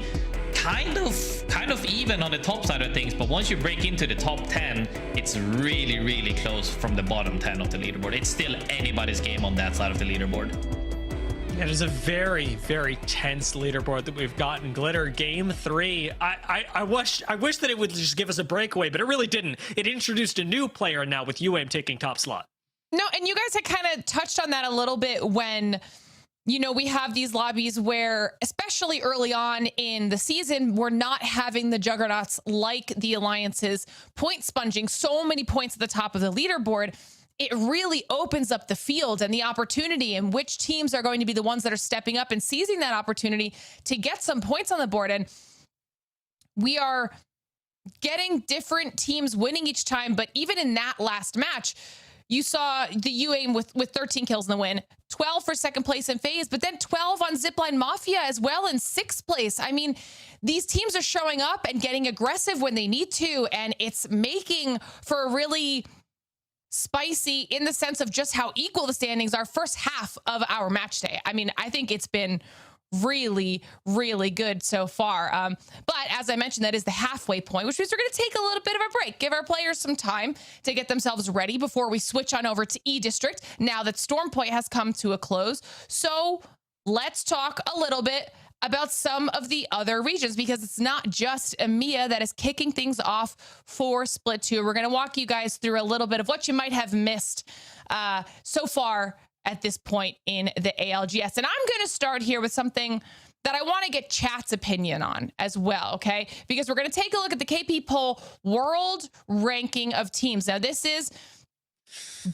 kind of even on the top side of things, but once you break into the top 10, it's really, really close from the bottom 10 of the leaderboard. It's still anybody's game on that side of the leaderboard. It is a very, very tense leaderboard that we've got in Glitter. Game 3. I wish that it would just give us a breakaway, but it really didn't. It introduced a new player now with UAIM taking top slot. No, and you guys had kind of touched on that a little bit when, you know, we have these lobbies where, especially early on in the season, we're not having the juggernauts like the alliances point sponging so many points at the top of the leaderboard. It really opens up the field and the opportunity and which teams are going to be the ones that are stepping up and seizing that opportunity to get some points on the board. And we are getting different teams winning each time. But even in that last match, you saw the UAIM with 13 kills in the win, 12 for second place in FaZe, but then 12 on ZiPLina Mafia as well in 6th place. I mean, these teams are showing up and getting aggressive when they need to, and it's making for a really spicy in the sense of just how equal the standings are first half of our match day. I mean, I think it's been really, really good so far. But as I mentioned, that is the halfway point, which means we're going to take a little bit of a break, give our players some time to get themselves ready before we switch on over to E District now that Storm Point has come to a close. So let's talk a little bit about some of the other regions, because it's not just EMEA that is kicking things off for Split 2. We're going to walk you guys through a little bit of what you might have missed so far at this point in the ALGS. And I'm going to start here with something that I want to get chat's opinion on as well, okay? Because we're going to take a look at the KP poll world ranking of teams. Now, this is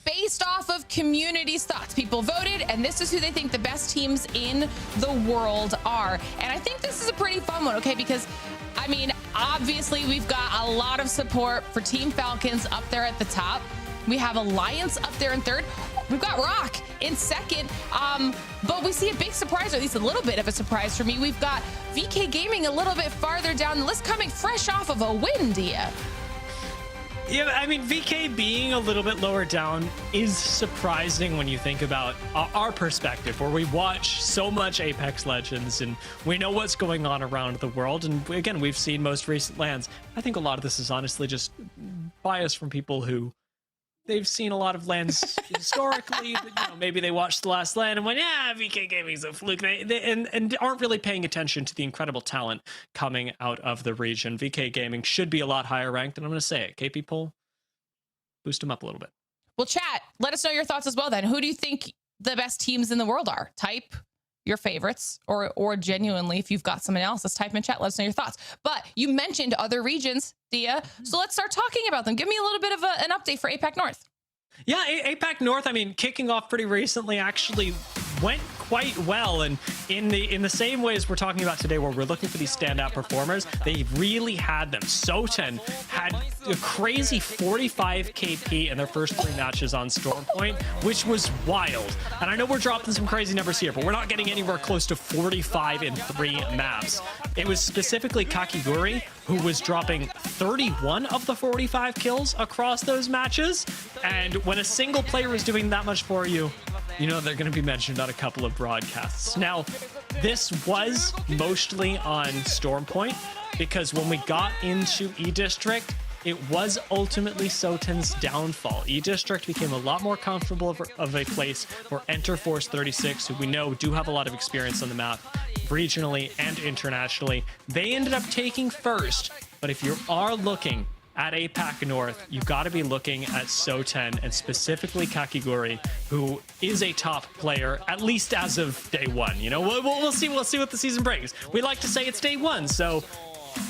based off of community's thoughts. People voted, and this is who they think the best teams in the world are. And I think this is a pretty fun one, okay? Because, I mean, obviously, we've got a lot of support for Team Falcons up there at the top. We have Alliance up there in 3rd. We've got Rock in 2nd. But we see a big surprise, or at least a little bit of a surprise for me. We've got VK Gaming a little bit farther down the list, coming fresh off of a win, Dia. Yeah, I mean, VK being a little bit lower down is surprising when you think about our perspective, where we watch so much Apex Legends and we know what's going on around the world. And again, we've seen most recent lands. I think a lot of this is honestly just bias from people who they've seen a lot of lands historically. But, you know, maybe they watched the last land and went, yeah, VK Gaming's a fluke. And aren't really paying attention to the incredible talent coming out of the region. VK Gaming should be a lot higher ranked, and I'm going to say it. KP poll, boost them up a little bit. Well, chat, let us know your thoughts as well then. Who do you think the best teams in the world are? Type your favorites, or genuinely, if you've got some analysis, type in chat, let us know your thoughts. But you mentioned other regions, Dia, so let's start talking about them. Give me a little bit of an update for APAC North. Yeah, APAC North, I mean, kicking off pretty recently actually went quite well, and in the same ways we're talking about today, where we're looking for these standout performers, they really had them. Soten had a crazy 45 KP in their first 3 matches on Stormpoint, which was wild. And I know we're dropping some crazy numbers here, but we're not getting anywhere close to 45 in 3 maps. It was specifically Kakiguri who was dropping 31 of the 45 kills across those matches. And when a single player is doing that much for you, you know they're going to be mentioned on a couple of broadcasts. Now, this was mostly on Stormpoint, because when we got into E-District, it was ultimately Soten's downfall. E-District became a lot more comfortable of a place for Enter Force 36, who we know do have a lot of experience on the map, regionally and internationally. They ended up taking first, but if you are looking at APAC North, you've got to be looking at Soten, and specifically Kakiguri, who is a top player, at least as of day one. You know, we'll see what the season brings. We like to say it's day one, so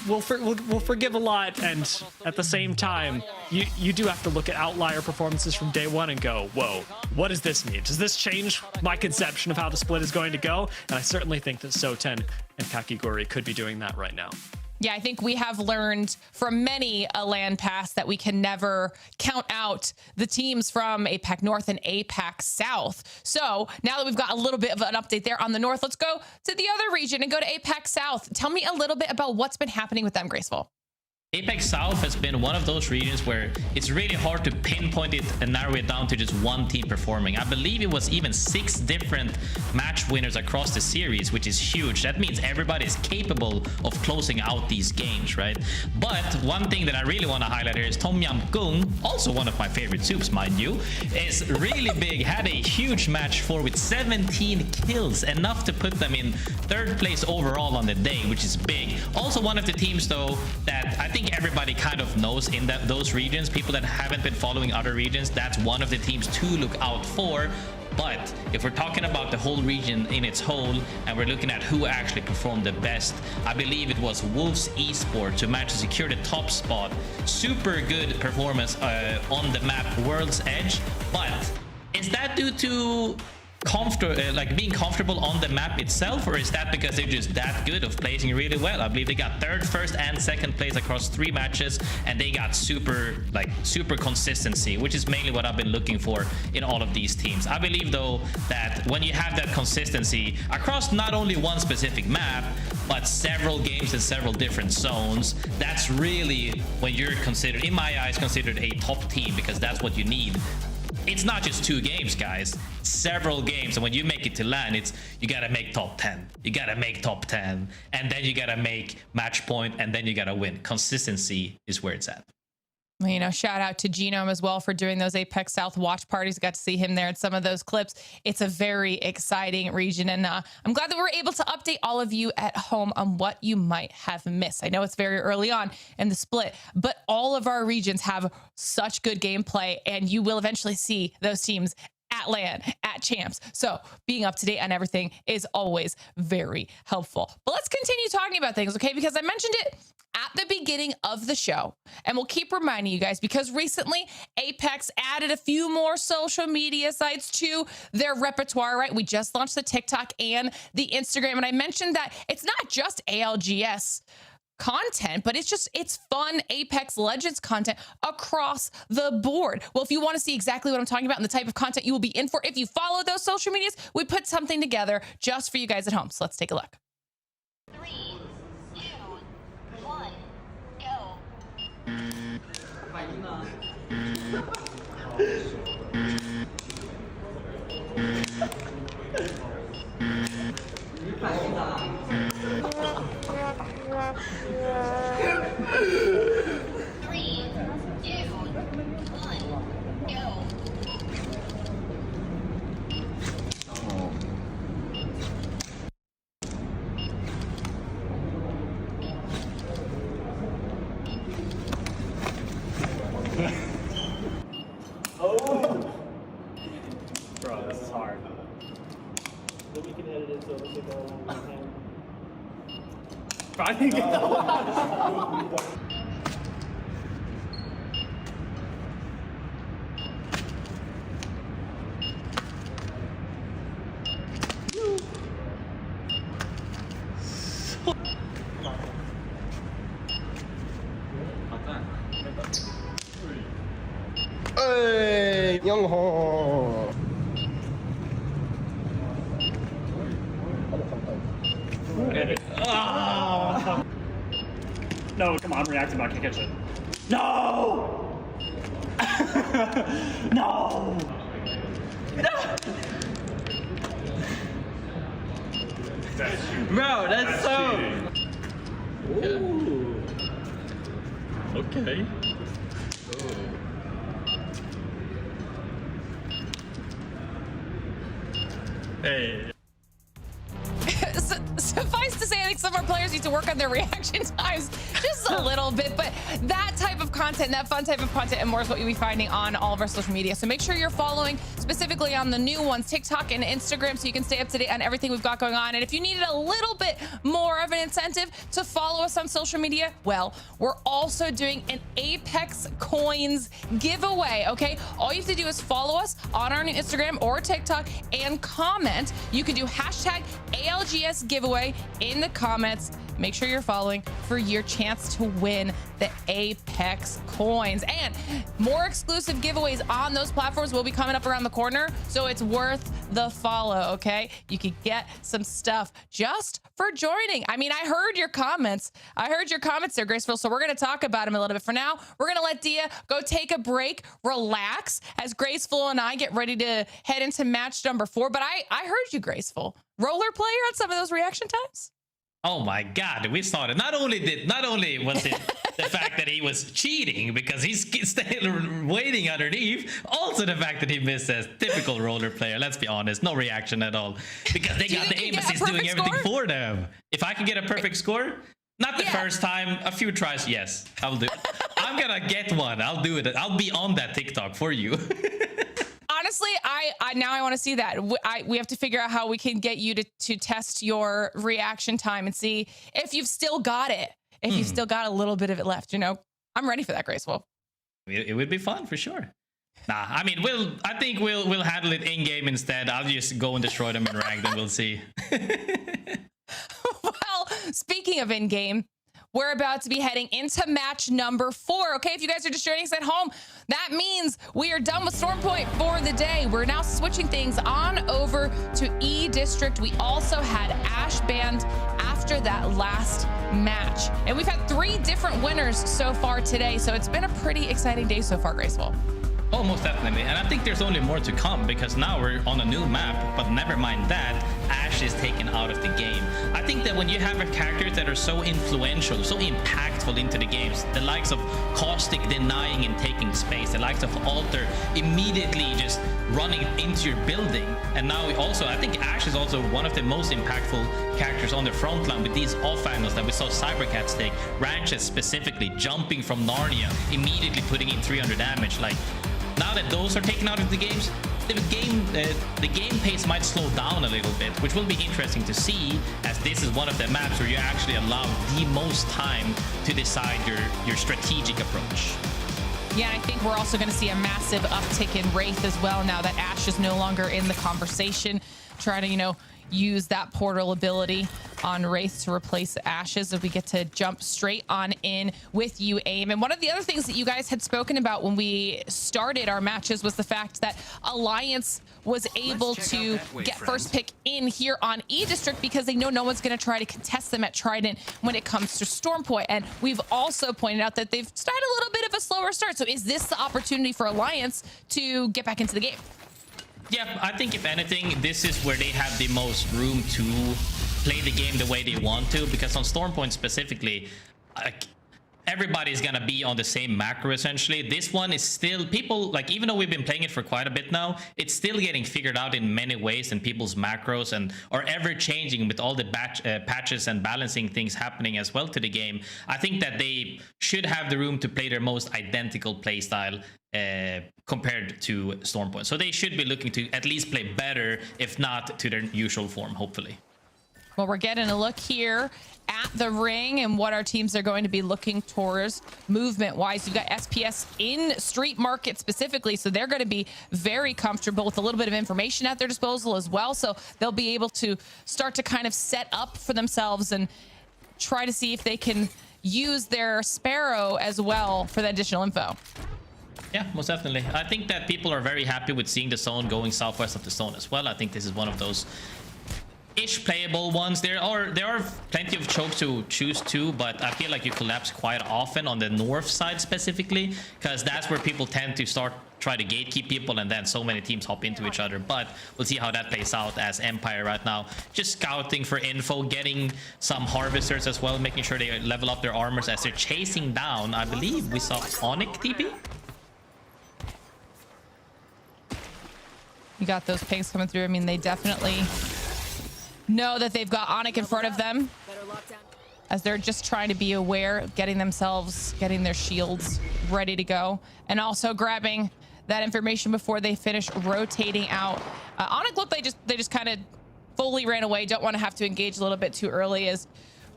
we'll forgive a lot, and at the same time, you do have to look at outlier performances from day one and go, whoa, what does this mean? Does this change my conception of how the split is going to go? And I certainly think that Soten and Kakiguri could be doing that right now. Yeah, I think we have learned from many a LAN pass that we can never count out the teams from APAC North and APAC South. So now that we've got a little bit of an update there on the North, let's go to the other region and go to APAC South. Tell me a little bit about what's been happening with them, Graceful. APAC South has been one of those regions where it's really hard to pinpoint it and narrow it down to just one team performing. I believe it was even 6 different match winners across the series, which is huge. That means everybody is capable of closing out these games, right? But one thing that I really want to highlight here is Tom Yam Kung, also one of my favorite soups, mind you, is really big. Had a huge match 4 with 17 kills, enough to put them in 3rd place overall on the day, which is big. Also one of the teams, though, that I think everybody kind of knows in those regions. People that haven't been following other regions, that's one of the teams to look out for. But if we're talking about the whole region in its whole, and we're looking at who actually performed the best, I believe it was Wolves Esports who managed to secure the top spot. Super good performance on the map World's Edge. But is that due to being comfortable on the map itself, or is that because they're just that good of placing really well? I believe they got 3rd, 1st, and 2nd place across 3 matches, and they got super consistency, which is mainly what I've been looking for in all of these teams. I believe, though, that when you have that consistency across not only one specific map, but several games in several different zones, that's really when you're considered, in my eyes, considered a top team, because that's what you need. It's not just 2 games, guys. Several games, and when you make it to LAN, it's you gotta make top 10. You gotta make top 10, and then you gotta make match point, and then you gotta win. Consistency is where it's at. You know, shout out to Genome as well for doing those Apex South watch parties. Got to see him there in some of those clips. It's a very exciting region, and I'm glad that we're able to update all of you at home on what you might have missed. I know it's very early on in the split, but all of our regions have such good gameplay, and you will eventually see those teams at LAN, at Champs. So being up to date on everything is always very helpful. But let's continue talking about things, okay? Because I mentioned it at the beginning of the show, and we'll keep reminding you guys, because recently Apex added a few more social media sites to their repertoire, right? We just launched the TikTok and the Instagram, and I mentioned that it's not just ALGS content, but it's fun Apex Legends content across the board. Well, if you want to see exactly what I'm talking about and the type of content you will be in for if you follow those social medias, we put something together just for you guys at home. So let's take a look. 3, 2, 1, go. Bro, this is hard. Then we can edit it so it'll take a long time. Finally get the Hey, young ho. Oh. No, come on, I'm reacting back to catch it. No! No! Bro, that's so... Ooh. Okay. Hey. Suffice to say, I think some of our players need to work on their reaction times just a little bit, but that type of content, that fun type of content and more is what you'll be finding on all of our social media. So make sure you're following specifically on the new ones, TikTok and Instagram, so you can stay up to date on everything we've got going on. And if you needed a little bit more of an incentive to follow us on social media, well, we're also doing an Apex Coins giveaway, okay? All you have to do is follow us on our new Instagram or TikTok and comment. You can do hashtag ALGS giveaway in the comments. Make sure you're following for your chance to win the Apex Coins. And more exclusive giveaways on those platforms will be coming up around the corner, so it's worth the follow, okay? You could get some stuff just for joining. I mean, I heard your comments. I heard your comments there, Graceful, so we're going to talk about them a little bit. For now, we're going to let Dia go take a break, relax, as Graceful and I get ready to head into match number 4. But I heard you, Graceful. Roller player on some of those reaction times? Oh my God, we started. Not only was it the fact that he was cheating because he's still waiting underneath, also the fact that he missed as typical roller player. Let's be honest, no reaction at all because they got the aim assist doing everything for them. If I can get a perfect score, not the first time, a few tries, yes, I'll do it. I'm gonna get one. I'll do it. I'll be on that TikTok for you. Honestly, I want to see that. We have to figure out how we can get you to test your reaction time and see if you've still got it. If you've still got a little bit of it left, you know. I'm ready for that, Graceful. It would be fun for sure. Nah, I mean, I think we'll handle it in game instead. I'll just go and destroy them in ranked, and we'll see. Well, speaking of in game, we're about to be heading into match number 4. Okay, if you guys are just joining us at home, that means we are done with Storm Point for the day. We're now switching things on over to E District. We also had Ash banned after that last match. And we've had 3 different winners so far today. So it's been a pretty exciting day so far, Graceful. Oh, most definitely. And I think there's only more to come because now we're on a new map, but never mind that, Ash is taken out of the game. I think that when you have characters that are so influential, so impactful into the games, the likes of Caustic denying and taking space, the likes of Alter immediately just running into your building, and now we also, I think Ash is also one of the most impactful characters on the front line with these off angles that we saw cybercats take, Ranches specifically jumping from Narnia, immediately putting in 300 damage. Like, now that those are taken out of the games, the game pace might slow down a little bit, which will be interesting to see, as this is one of the maps where you actually allow the most time to decide your strategic approach. Yeah, I think we're also going to see a massive uptick in Wraith as well now that Ash is no longer in the conversation, trying to, you know, use that portal ability. on Wraith to replace Ashes, if we get to jump straight on in with UAIM. And one of the other things that you guys had spoken about when we started our matches was the fact that Alliance was able to get first pick in here on E District because they know no one's going to try to contest them at Trident when it comes to Stormpoint. And we've also pointed out that they've started a little bit of a slower start. So is this the opportunity for Alliance to get back into the game? Yeah, I think if anything, this is where they have the most room to play the game the way they want to, because on Stormpoint specifically, everybody's gonna be on the same macro essentially. This one is still, people, like, even though we've been playing it for quite a bit now, it's still getting figured out in many ways, and people's macros and are ever changing with all the patches and balancing things happening as well to the game. I think that they should have the room to play their most identical playstyle compared to Stormpoint. So they should be looking to at least play better, if not to their usual form, hopefully. Well, we're getting a look here at the ring and what our teams are going to be looking towards movement-wise. You've got SPS in Street Market specifically, so they're going to be very comfortable with a little bit of information at their disposal as well. So they'll be able to start to kind of set up for themselves and try to see if they can use their Sparrow as well for the additional info. Yeah, most definitely. I think that people are very happy with seeing the zone going southwest of the zone as well. I think this is one of those ish playable ones. There are plenty of chokes to choose to, but I feel like you collapse quite often on the north side specifically, because that's where people tend to try to gatekeep people, and then so many teams hop into each other. But we'll see how that plays out, as Empire right now just scouting for info, getting some harvesters as well, making sure they level up their armors as they're chasing down. I believe we saw ONIC TP. You got those pings coming through. I mean, they definitely know that they've got ONIC in front of them, as they're just trying to be aware, getting their shields ready to go, and also grabbing that information before they finish rotating out. ONIC looked like they just kind of fully ran away. Don't want to have to engage a little bit too early, as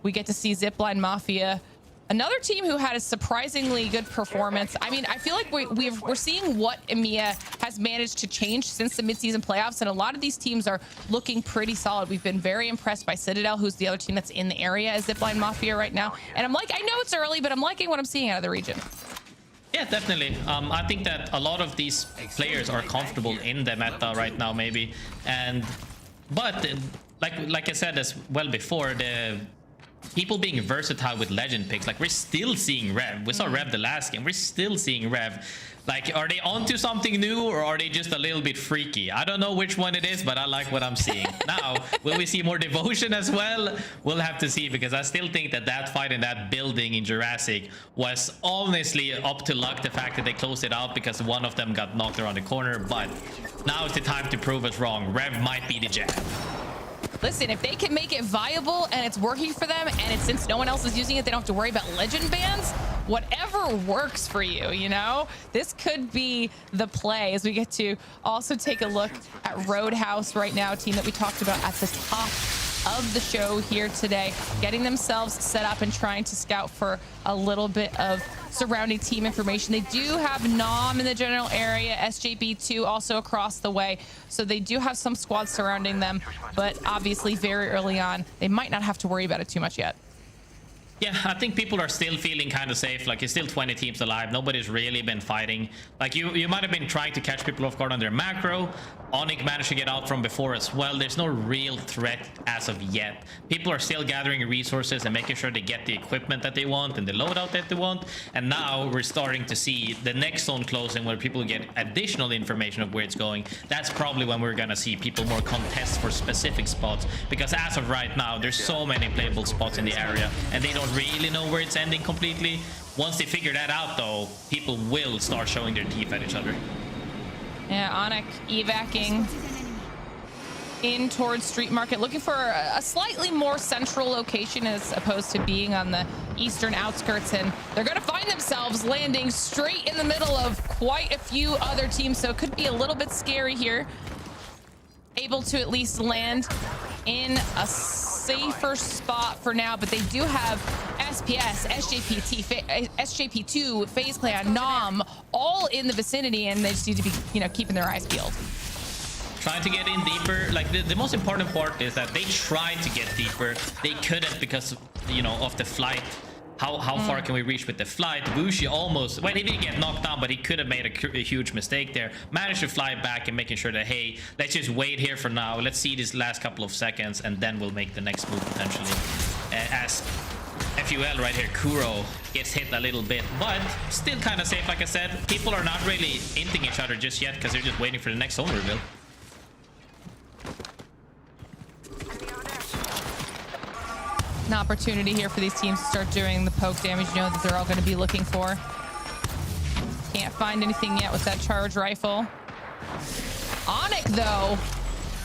we get to see ZiPLina Mafia, another team who had a surprisingly good performance. I mean, I feel like we're seeing what EMEA has managed to change since the midseason playoffs, and a lot of these teams are looking pretty solid. We've been very impressed by Citadel, who's the other team that's in the area as ZiPLina Mafia right now. And I'm like, I know it's early, but I'm liking what I'm seeing out of the region. Yeah, definitely. I think that a lot of these players are comfortable in the meta right now, maybe. But like I said as well before, the people being versatile with legend picks, like, we're still seeing Rev. We saw Rev the last game. We're still seeing Rev. Like, are they onto something new, or are they just a little bit freaky? I don't know which one it is, but I like what I'm seeing. Now, will we see more devotion as well? We'll have to see, because I still think that fight in that building in Jurassic was honestly up to luck, the fact that they closed it out because one of them got knocked around the corner. But now is the time to prove us wrong. Rev might be the jab. Listen, if they can make it viable and it's working for them, and since no one else is using it, they don't have to worry about legend bans, whatever works for you, you know? This could be the play, as we get to also take a look at Roadhouse right now, a team that we talked about at the top of the show here today, getting themselves set up and trying to scout for a little bit of surrounding team information. They do have NOM in the general area, SJB2 also across the way, so they do have some squads surrounding them, but obviously very early on, they might not have to worry about it too much yet. Yeah, I think people are still feeling kind of safe. Like, it's still 20 teams alive. Nobody's really been fighting. Like, you might have been trying to catch people off guard on their macro. ONIC managed to get out from before as well. There's no real threat as of yet. People are still gathering resources and making sure they get the equipment that they want and the loadout that they want. And now we're starting to see the next zone closing, where people get additional information of where it's going. That's probably when we're gonna see people more contest for specific spots, because as of right now, there's so many playable spots in the area, and they don't really know where it's ending completely. Once they figure that out, though, people will start showing their teeth at each other. Yeah, ONIC evacing in towards Street Market, looking for a slightly more central location as opposed to being on the eastern outskirts, and they're going to find themselves landing straight in the middle of quite a few other teams, so it could be a little bit scary here. Able to at least land in a safer spot for now, but they do have SPS, SJP2, FaZe Clan, NOM, all in the vicinity, and they just need to be, you know, keeping their eyes peeled. trying to get in deeper. Like the most important part is that they tried to get deeper. They couldn't because, you know, of the Flyte. How far can we reach with the Flyte? Wuxi almost, well, he didn't get knocked down, but he could have made a huge mistake there. Managed to fly back and making sure that, hey, let's just wait here for now. Let's see these last couple of seconds, and then we'll make the next move potentially. As FUL right here, Kuro gets hit a little bit, but still kind of safe, like I said. People are not really inting each other just yet because they're just waiting for the next zone reveal. An opportunity here for these teams to start doing the poke damage, you know, that they're all going to be looking for. Can't find anything yet with that charge rifle. ONIC, though,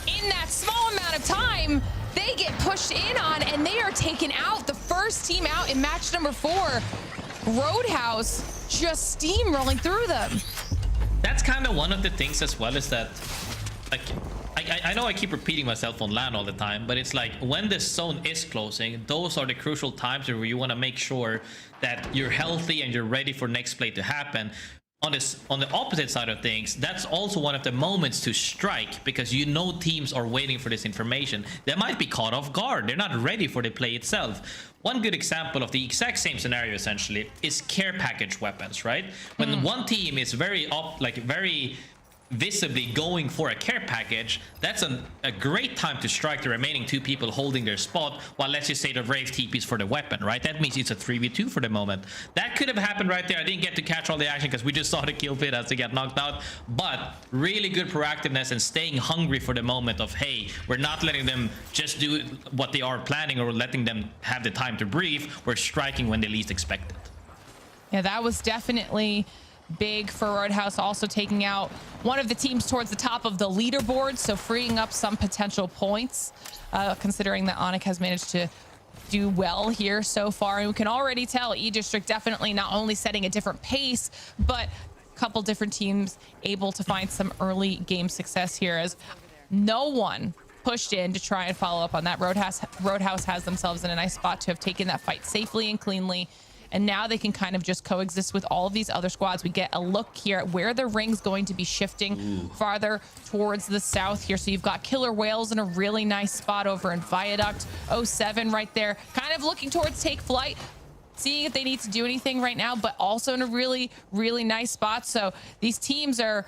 in that small amount of time, they get pushed in on, and they are taken out. The first team out in match number 4. Roadhouse just steamrolling through them. That's kind of one of the things as well, is that, like, I know I keep repeating myself on LAN all the time, but it's like when the zone is closing, those are the crucial times where you want to make sure that you're healthy and you're ready for next play to happen. On the opposite side of things, that's also one of the moments to strike, because you know teams are waiting for this information. They might be caught off guard. They're not ready for the play itself. One good example of the exact same scenario essentially is care package weapons, right? When one team is very visibly going for a care package, that's a great time to strike the remaining 2 people holding their spot, while let's just say the Brave TPs for the weapon, right? That means it's a 3v2 for the moment. That could have happened right there. I didn't get to catch all the action because we just saw the kill feed as they get knocked out, but really good proactiveness and staying hungry for the moment of, hey, we're not letting them just do what they are planning or letting them have the time to breathe. We're striking when they least expect it. Yeah, that was definitely big for Roadhouse, also taking out one of the teams towards the top of the leaderboard, so freeing up some potential points, considering that ONIC has managed to do well here so far. And we can already tell E-District definitely not only setting a different pace, but a couple different teams able to find some early game success here, as no one pushed in to try and follow up on that. Roadhouse has themselves in a nice spot to have taken that fight safely and cleanly. And now they can kind of just coexist with all of these other squads. We get a look here at where the ring's going to be shifting farther towards the south here. So you've got Killer Whales in a really nice spot over in Viaduct. 07 right there, kind of looking towards Take Flight, seeing if they need to do anything right now, but also in a really, really nice spot. So these teams are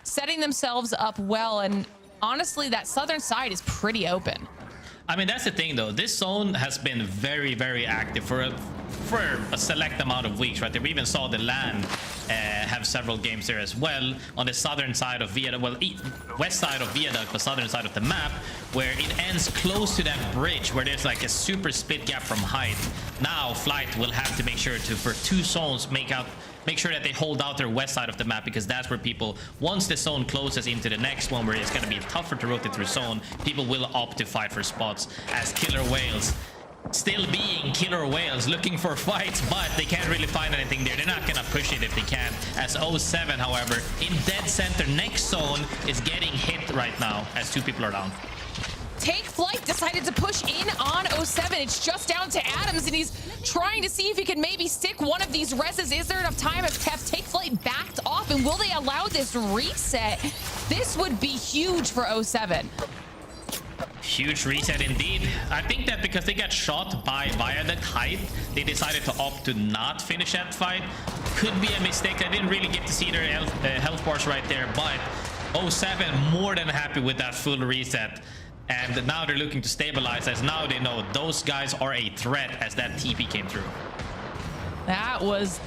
setting themselves up well. And honestly, that southern side is pretty open. I mean, that's the thing, though. This zone has been very, very active for a select amount of weeks, right? We even saw the LAN have several games there as well on the southern side of Viaduct, well, west side of Viaduct, but southern side of the map, where it ends close to that bridge where there's like a super split gap from height. Now Flyte will have to make sure to, for 2 zones, make sure that they hold out their west side of the map, because that's where people, once the zone closes into the next one where it's going to be tougher to rotate through zone, people will opt to fight for spots. As Killer Whales still being Killer Whales, looking for fights, but they can't really find anything there. They're not gonna push it if they can. As 07, however, in dead center, next zone is getting hit right now as 2 people are down. Take Flight decided to push in on 07. It's just down to Adams, and he's trying to see if he can maybe stick one of these reses. Is there enough time? If Take Flight backed off, and will they allow this reset? This would be huge for 07. Huge reset indeed. I think that because they got shot by Viaduct height, they decided to opt to not finish that fight. Could be a mistake. I didn't really get to see their health bars right there, but 07 more than happy with that full reset. And now they're looking to stabilize, as now they know those guys are a threat as that TP came through. That was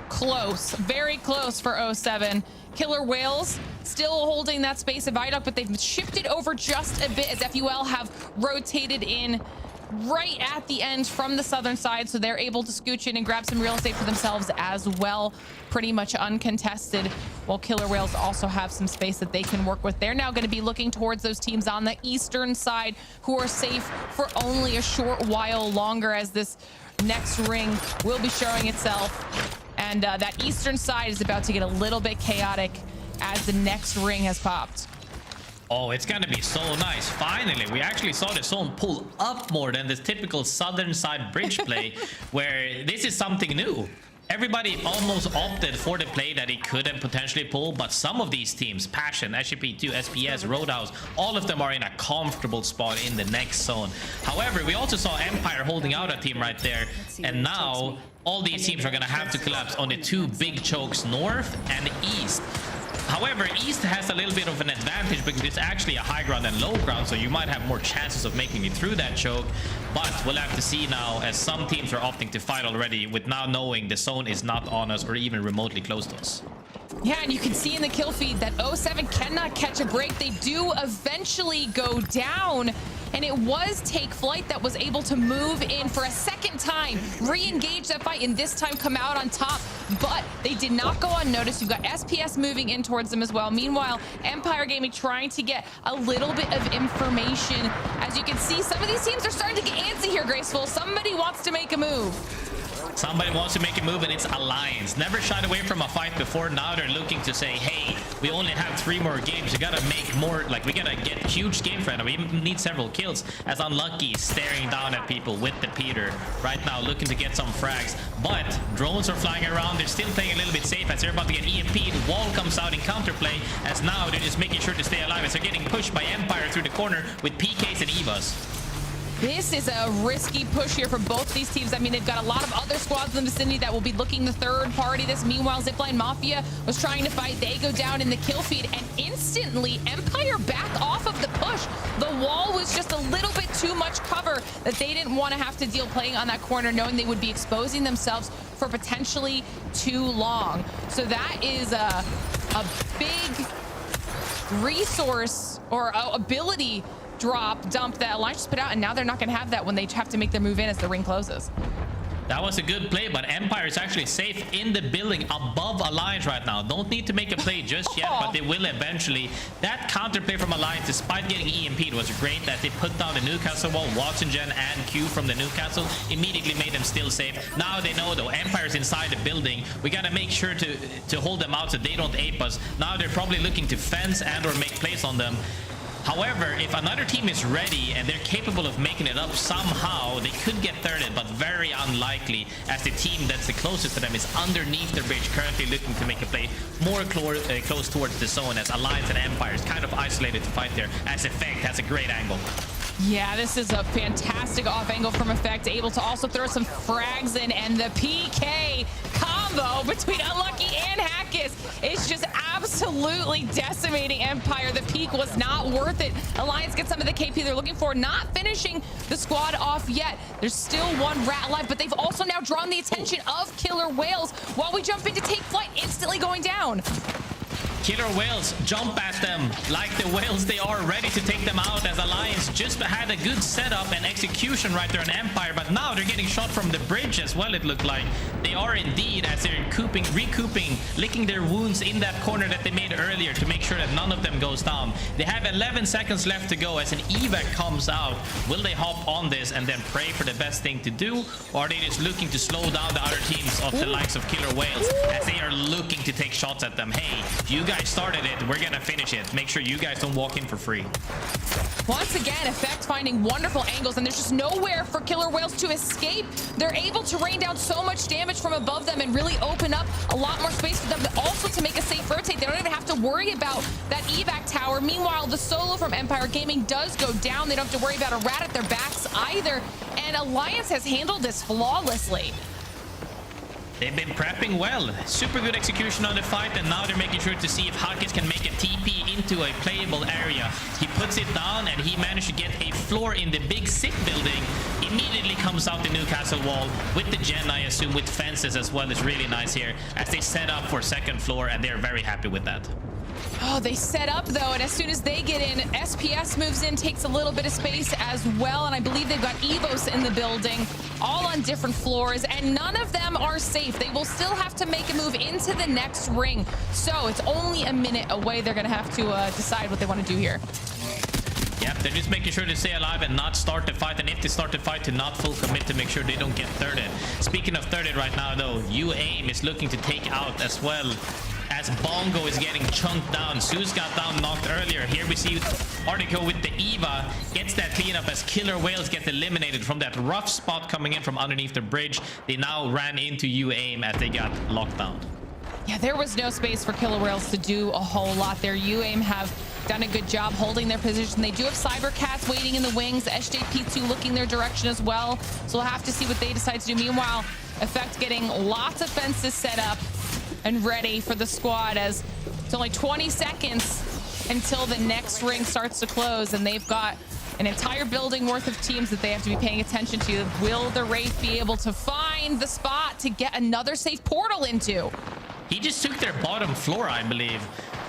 close, very close for 07. Killer Whales still holding that space of Viaduct, but they've shifted over just a bit as FUL have rotated in right at the end from the southern side, so they're able to scooch in and grab some real estate for themselves as well, pretty much uncontested, while Killer Whales also have some space that they can work with. They're now going to be looking towards those teams on the eastern side who are safe for only a short while longer, as this next ring will be showing itself. And that eastern side is about to get a little bit chaotic as the next ring has popped. Oh, it's gonna be so nice. Finally, we actually saw the zone pull up more than this typical southern side bridge play, where this is something new. everybody almost opted for the play that he could have potentially pulled, but some of these teams, Passion, SGP2, SPS, Roadhouse, all of them are in a comfortable spot in the next zone. However, we also saw Empire holding out a team right there, and now all these teams are going to have to collapse on the two big chokes, North and East. However, East has a little bit of an advantage because it's actually a high ground and low ground, so you might have more chances of making it through that choke. But we'll have to see now, as some teams are opting to fight already, with now knowing the zone is not on us or even remotely close to us. Yeah, and you can see in the kill feed that 07 cannot catch a break. They do eventually go down, and it was Take Flyte that was able to move in for a second time, re-engage that fight, and this time come out on top. But they did not go unnoticed. You've got SPS moving in towards them as well. Meanwhile, Empire Gaming trying to get a little bit of information. As you can see, some of these teams are starting to get antsy here, Graceful. Somebody wants to make a move. Somebody wants to make a move, and it's Alliance. Never shied away from a fight before. Now they're looking to say, hey, we only have 3 more games. We gotta make more, like, we gotta get huge games right now. We need several kills. As Unlucky is staring down at people with the Peter right now, looking to get some frags. But drones are flying around. They're still playing a little bit safe as they're about to get EMP'd. Wall comes out in counterplay, as now they're just making sure to stay alive as they're getting pushed by Empire through the corner with PKs and EVOS. This is a risky push here for both these teams. I mean, they've got a lot of other squads in the vicinity that will be looking the third party. This, meanwhile, ZiPLina Mafia was trying to fight. They go down in the kill feed, and instantly Empire back off of the push. The wall was just a little bit too much cover that they didn't want to have to deal playing on that corner, knowing they would be exposing themselves for potentially too long. So that is a big resource or ability dump that Alliance just put out, and now they're not going to have that when they have to make their move in as the ring closes. That was a good play, but Empire is actually safe in the building above Alliance right now. Don't need to make a play just yet, but they will eventually. That counterplay from Alliance, despite getting EMP'd, was great. That they put down the Newcastle wall. Watson Gen and Q from the Newcastle immediately made them still safe. Now they know, though, Empire's inside the building. We got to make sure to hold them out so they don't ape us. Now they're probably looking to fence and or make plays on them. However, if another team is ready and they're capable of making it up somehow, they could get thirded, but very unlikely, as the team that's the closest to them is underneath the bridge, currently looking to make a play more close towards the zone, as Alliance and Empire is kind of isolated to fight there, as Effect has a great angle. Yeah, this is a fantastic off angle from Effect, able to also throw some frags in, and the PK combo between Unlucky and Hackis is just absolutely decimating Empire. The peak was not worth it. Alliance gets some of the KP they're looking for, not finishing the squad off yet. There's still one rat alive, but they've also now drawn the attention of Killer Whales while we jump in to take Flyte, instantly going down. Killer Whales jump at them like the whales they are, ready to take them out, as Alliance just had a good setup and execution right there on Empire, but now they're getting shot from the bridge as well, it looked like. They are indeed, as they're recouping, licking their wounds in that corner that they made earlier to make sure that none of them goes down. They have 11 seconds left to go as an evac comes out. Will they hop on this and then pray for the best thing to do, or are they just looking to slow down the other teams of the likes of Killer Whales, as they are looking to take shots at them? Hey, you guys started it, we're gonna finish it. Make sure you guys don't walk in for free. Once again, Effect finding wonderful angles, and there's just nowhere for Killer Whales to escape. They're able to rain down so much damage from above them and really open up a lot more space for them, but also to make a safe rotate. They don't even have to worry about that evac tower. Meanwhile, the solo from Empire Gaming does go down. They don't have to worry about a rat at their backs either, and Alliance has handled this flawlessly. They've been prepping well. Super good execution on the fight, and now they're making sure to see if Hackis can make a TP into a playable area. He puts it down, and he managed to get a floor in the big SIC building. Immediately comes out the Newcastle wall with the gen, I assume, with fences as well. Is really nice here as they set up for second floor, and they're very happy with that. Oh, they set up, though, and as soon as they get in, SPS moves in, takes a little bit of space as well, and I believe they've got EVOS in the building, all on different floors, and none of them are safe. They will still have to make a move into the next ring, so it's only a minute away. They're going to have to decide what they want to do here. Yep, they're just making sure to stay alive and not start the fight, and if they start the fight, to not full commit to make sure they don't get thirded. Speaking of thirded right now, though, UAIM is looking to take out as well as Bongo is getting chunked down. Zeus got down, knocked earlier. Here we see Artico with the Eva, gets that cleanup as Killer Whales get eliminated from that rough spot coming in from underneath the bridge. They now ran into UAIM as they got locked down. Yeah, there was no space for Killer Whales to do a whole lot there. UAIM have done a good job holding their position. They do have cybercats waiting in the wings. SJP2 looking their direction as well. So we'll have to see what they decide to do. Meanwhile, Effect getting lots of fences set up and ready for the squad, as it's only 20 seconds until the next ring starts to close, and they've got an entire building worth of teams that they have to be paying attention to. Will the Wraith be able to find the spot to get another safe portal into? He just took their bottom floor, I believe,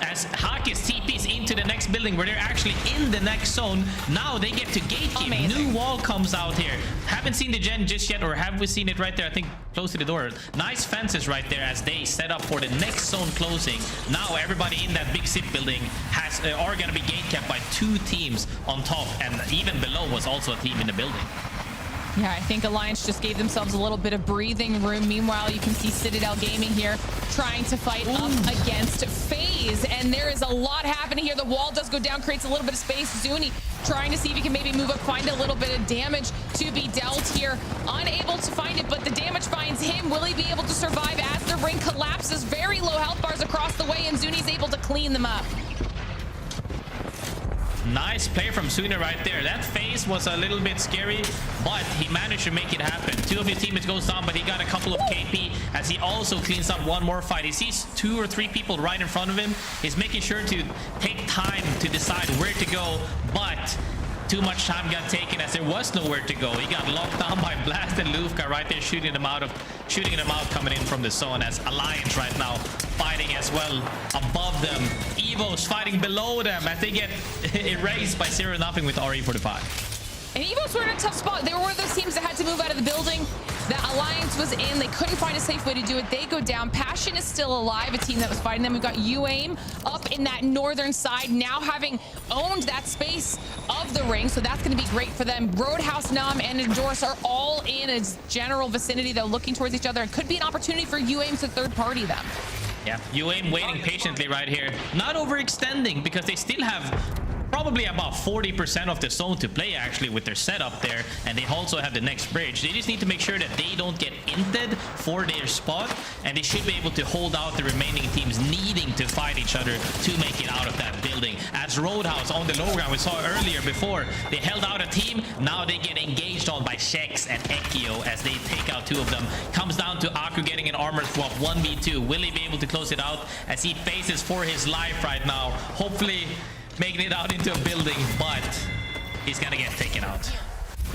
as Hakis TPs into the next building where they're actually in the next zone. Now they get to gatekeep. New wall comes out here. Haven't seen the gen just yet, or have we seen it right there? I think close to the door. Nice fences right there as they set up for the next zone closing. Now everybody in that big SIP building are going to be gatekept by 2 teams on top, and even below was also a team in the building. Yeah, I think Alliance just gave themselves a little bit of breathing room. Meanwhile, you can see Citadel Gaming here trying to fight up against FaZe. And there is a lot happening here. The wall does go down, creates a little bit of space. Zuni trying to see if he can maybe move up, find a little bit of damage to be dealt here. Unable to find it, but the damage finds him. Will he be able to survive as the ring collapses? Very low health bars across the way, and Zuni's able to clean them up. Nice play from Suna right there. That phase was a little bit scary, but he managed to make it happen. 2 of his teammates goes down, but he got a couple of KP as he also cleans up one more fight. He sees 2 or 3 people right in front of him. He's making sure to take time to decide where to go, but too much time got taken as there was nowhere to go. He got locked down by Blast and Lufka right there, shooting them out coming in from the zone, as Alliance right now fighting as well above them. EVOS fighting below them as they get erased by 0-0 with RE45. And EVOS were in a tough spot. They were one of those teams that had to move out of the building. That Alliance was in. They couldn't find a safe way to do it. They go down. Passion is still alive, a team that was fighting them. We've got UAIM up in that northern side, now having owned that space of the ring. So that's going to be great for them. Roadhouse, Nam, and Endorse are all in a general vicinity, though, looking towards each other. It could be an opportunity for UAIM to third-party them. Yeah, UAIM waiting patiently right here. Not overextending, because they still have probably about 40% of the zone to play actually with their setup there, and they also have the next bridge. They just need to make sure that they don't get inted for their spot, and they should be able to hold out the remaining teams needing to fight each other to make it out of that building. As Roadhouse on the low ground, we saw earlier before, they held out a team. Now they get engaged on by Shex and Ekio as they take out 2 of them. Comes down to Aku getting an armor swap 1v2. Will he be able to close it out as he faces for his life right now? Hopefully making it out into a building, but he's gonna get taken out.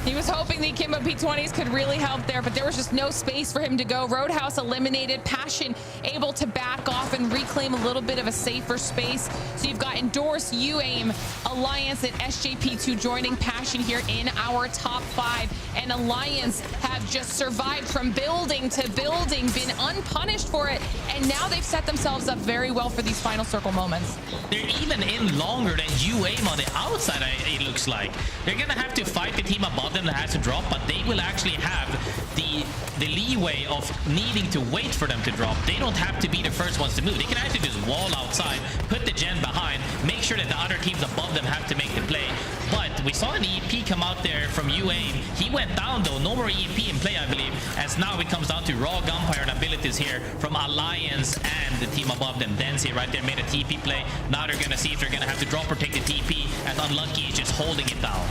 He was hoping the Kimbo P20s could really help there, but there was just no space for him to go. Roadhouse eliminated. Passion able to back off and reclaim a little bit of a safer space. So you've got Endorse, UAIM, Alliance, and SJP2 joining Passion here in our top 5. And Alliance have just survived from building to building, been unpunished for it, and now they've set themselves up very well for these final circle moments. They're even in longer than UAIM on the outside, it looks like. They're gonna have to fight the team above them that has to drop, but they will actually have the leeway of needing to wait for them to drop. They don't have to be the first ones to move. They can actually just wall outside, put the gen behind, make sure that the other teams above them have to make the play. But we saw an EP come out there from UAIM. He went down though, no more EP in play, I believe, as now it comes down to raw gunfire and abilities here from Alliance and the team above them. Denzi right there made a TP play. Now they're gonna see if they're gonna have to drop or take the TP, as Unlucky is just holding it down.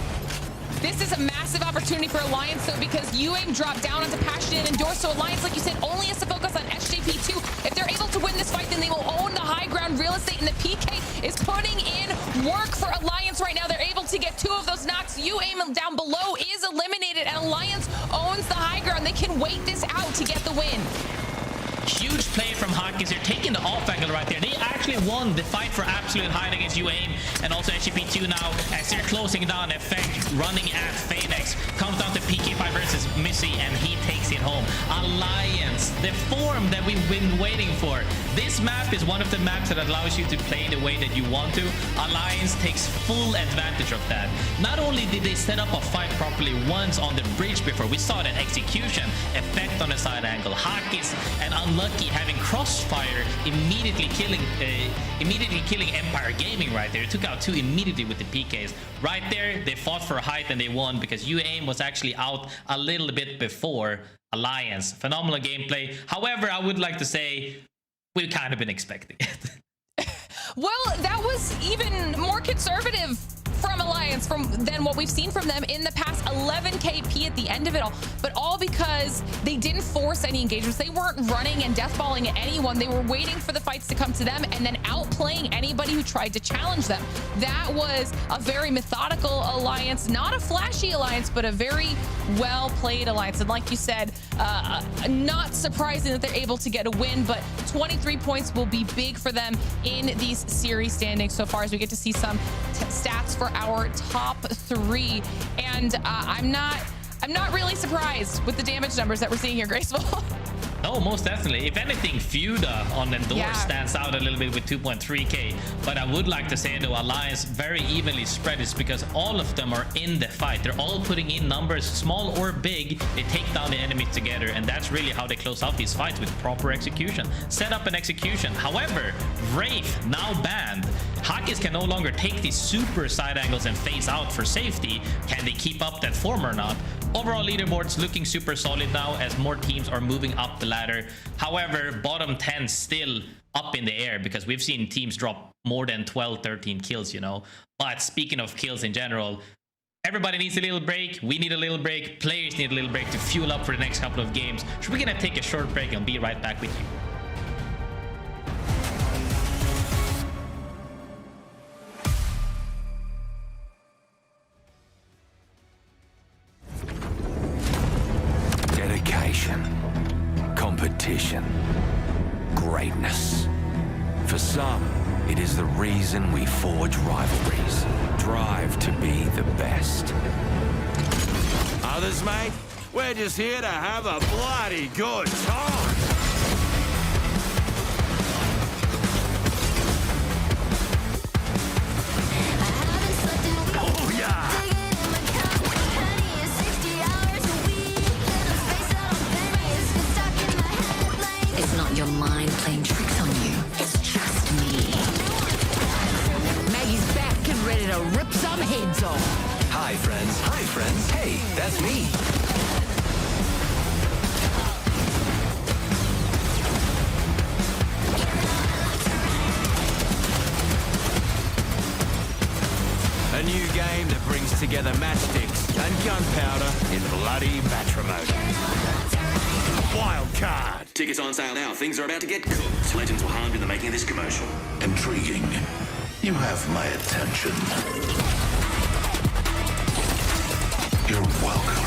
This is a massive opportunity for Alliance, though, because UAIM dropped down onto Passion and Endorse. So Alliance, like you said, only has to focus on SJP2. If they're able to win this fight, then they will own the high ground real estate, and the PK is putting in work for Alliance right now. They're able to get 2 of those knocks. UAIM down below is eliminated, and Alliance owns the high ground. They can wait this out to get the win. Huge play from Hakis. They're taking the off angle right there. They actually won the fight for absolute height against UAIM, and also SGP2 now as they're closing down. Effect running at Phoenix. Comes down to PK5 versus Missy, and he takes it home. Alliance, the form that we've been waiting for. This map is one of the maps that allows you to play the way that you want to. Alliance takes full advantage of that. Not only did they set up a fight properly once on the bridge before, we saw that execution, Effect on the side angle, Hakis and Unlucky having crossfire there, immediately killing Empire Gaming right there. It took out 2 immediately with the PKs. Right there, they fought for height and they won because UAIM was actually out a little bit before Alliance. Phenomenal gameplay. However, I would like to say we've kind of been expecting it. Well, that was even more conservative from Alliance than what we've seen from them in the past. 11 KP at the end of it all, but all because they didn't force any engagements. They weren't running and deathballing anyone. They were waiting for the fights to come to them and then outplaying anybody who tried to challenge them. That was a very methodical Alliance, not a flashy Alliance, but a very well played Alliance. And like you said, not surprising that they're able to get a win, but 23 points will be big for them in these series standings so far, as we get to see some stats for our top 3. And I'm not really surprised with the damage numbers that we're seeing here, Graceful. No, most definitely. If anything, Feuda on Endorse stands out a little bit with 2.3k. But I would like to say, though, Alliance very evenly spread is because all of them are in the fight. They're all putting in numbers, small or big. They take down the enemies together, and that's really how they close out these fights, with proper execution. Set up and execution. However, Wraith now banned. Hakis can no longer take these super side angles and phase out for safety. Can they keep up that form or not? Overall leaderboards looking super solid now as more teams are moving up the ladder. However, bottom 10 still up in the air because we've seen teams drop more than 12, 13 kills, you know. But speaking of kills in general, everybody needs a little break. We need a little break. Players need a little break to fuel up for the next couple of games. So we're gonna take a short break and be right back with you. Dedication, competition, greatness. For some, it is the reason we forge rivalries, drive to be the best. Others, mate, we're just here to have a bloody good time. Oh, yeah! It's not your mind playing tricks on you. It's just me. Maggie's back and ready to rip some heads off. Hi, friends. Hi, friends. Hey, that's me. A new game that brings together matchsticks and gunpowder in bloody matrimony. Wild card. Tickets on sale now. Things are about to get cooked. Legends were harmed in the making of this commercial. Intriguing. You have my attention. You're welcome.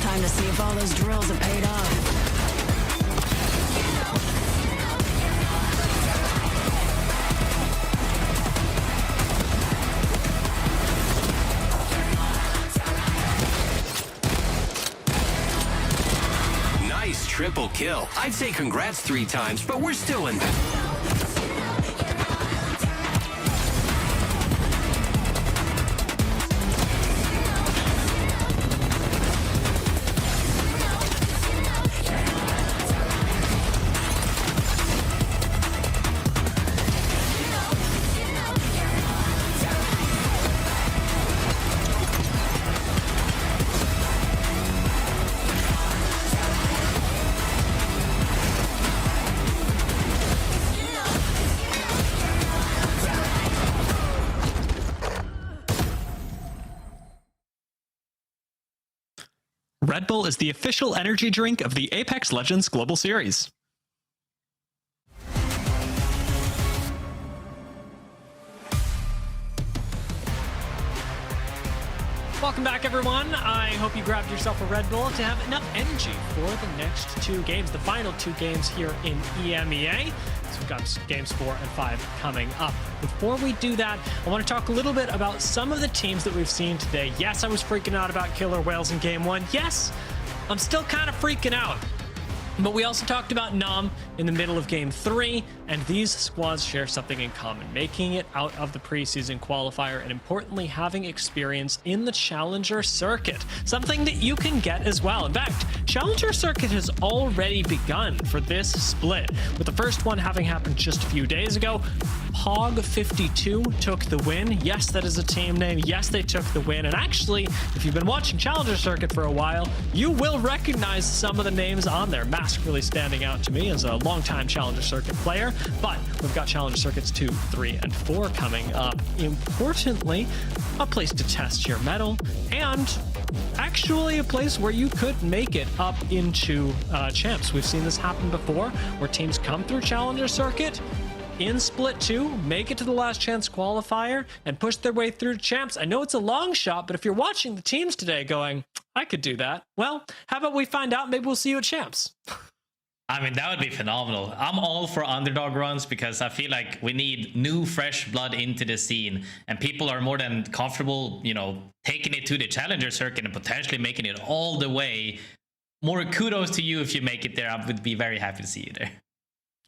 Time to see if all those drills have paid off. Triple kill. I'd say congrats 3 times, but we're still in Red Bull is the official energy drink of the Apex Legends Global Series. Welcome back, everyone. I hope you grabbed yourself a Red Bull to have enough energy for the next 2 games, the final 2 games here in EMEA. So we've got games 4 and 5 coming up. Before we do that, I want to talk a little bit about some of the teams that we've seen today. Yes, I was freaking out about Killer Whales in game 1. Yes, I'm still kind of freaking out. But we also talked about Nam in the middle of Game 3, and these squads share something in common, making it out of the preseason qualifier and importantly having experience in the Challenger Circuit, something that you can get as well. In fact, Challenger Circuit has already begun for this split, with the first one having happened just a few days ago. Hog52 took the win. Yes, that is a team name. Yes, they took the win. And actually, if you've been watching Challenger Circuit for a while, you will recognize some of the names on there. Mask really standing out to me as a longtime Challenger Circuit player, but we've got Challenger Circuits 2, 3, and 4 coming up. Importantly, a place to test your mettle, and actually a place where you could make it up into champs. We've seen this happen before, where teams come through Challenger Circuit in Split 2, make it to the last chance qualifier, and push their way through to champs. I know it's a long shot, but if you're watching the teams today going, I could do that, well, how about we find out? Maybe we'll see you at champs. I mean, that would be phenomenal. I'm all for underdog runs because I feel like we need new, fresh blood into the scene, and people are more than comfortable, you know, taking it to the Challenger Circuit and potentially making it all the way. More kudos to you if you make it there. I would be very happy to see you there.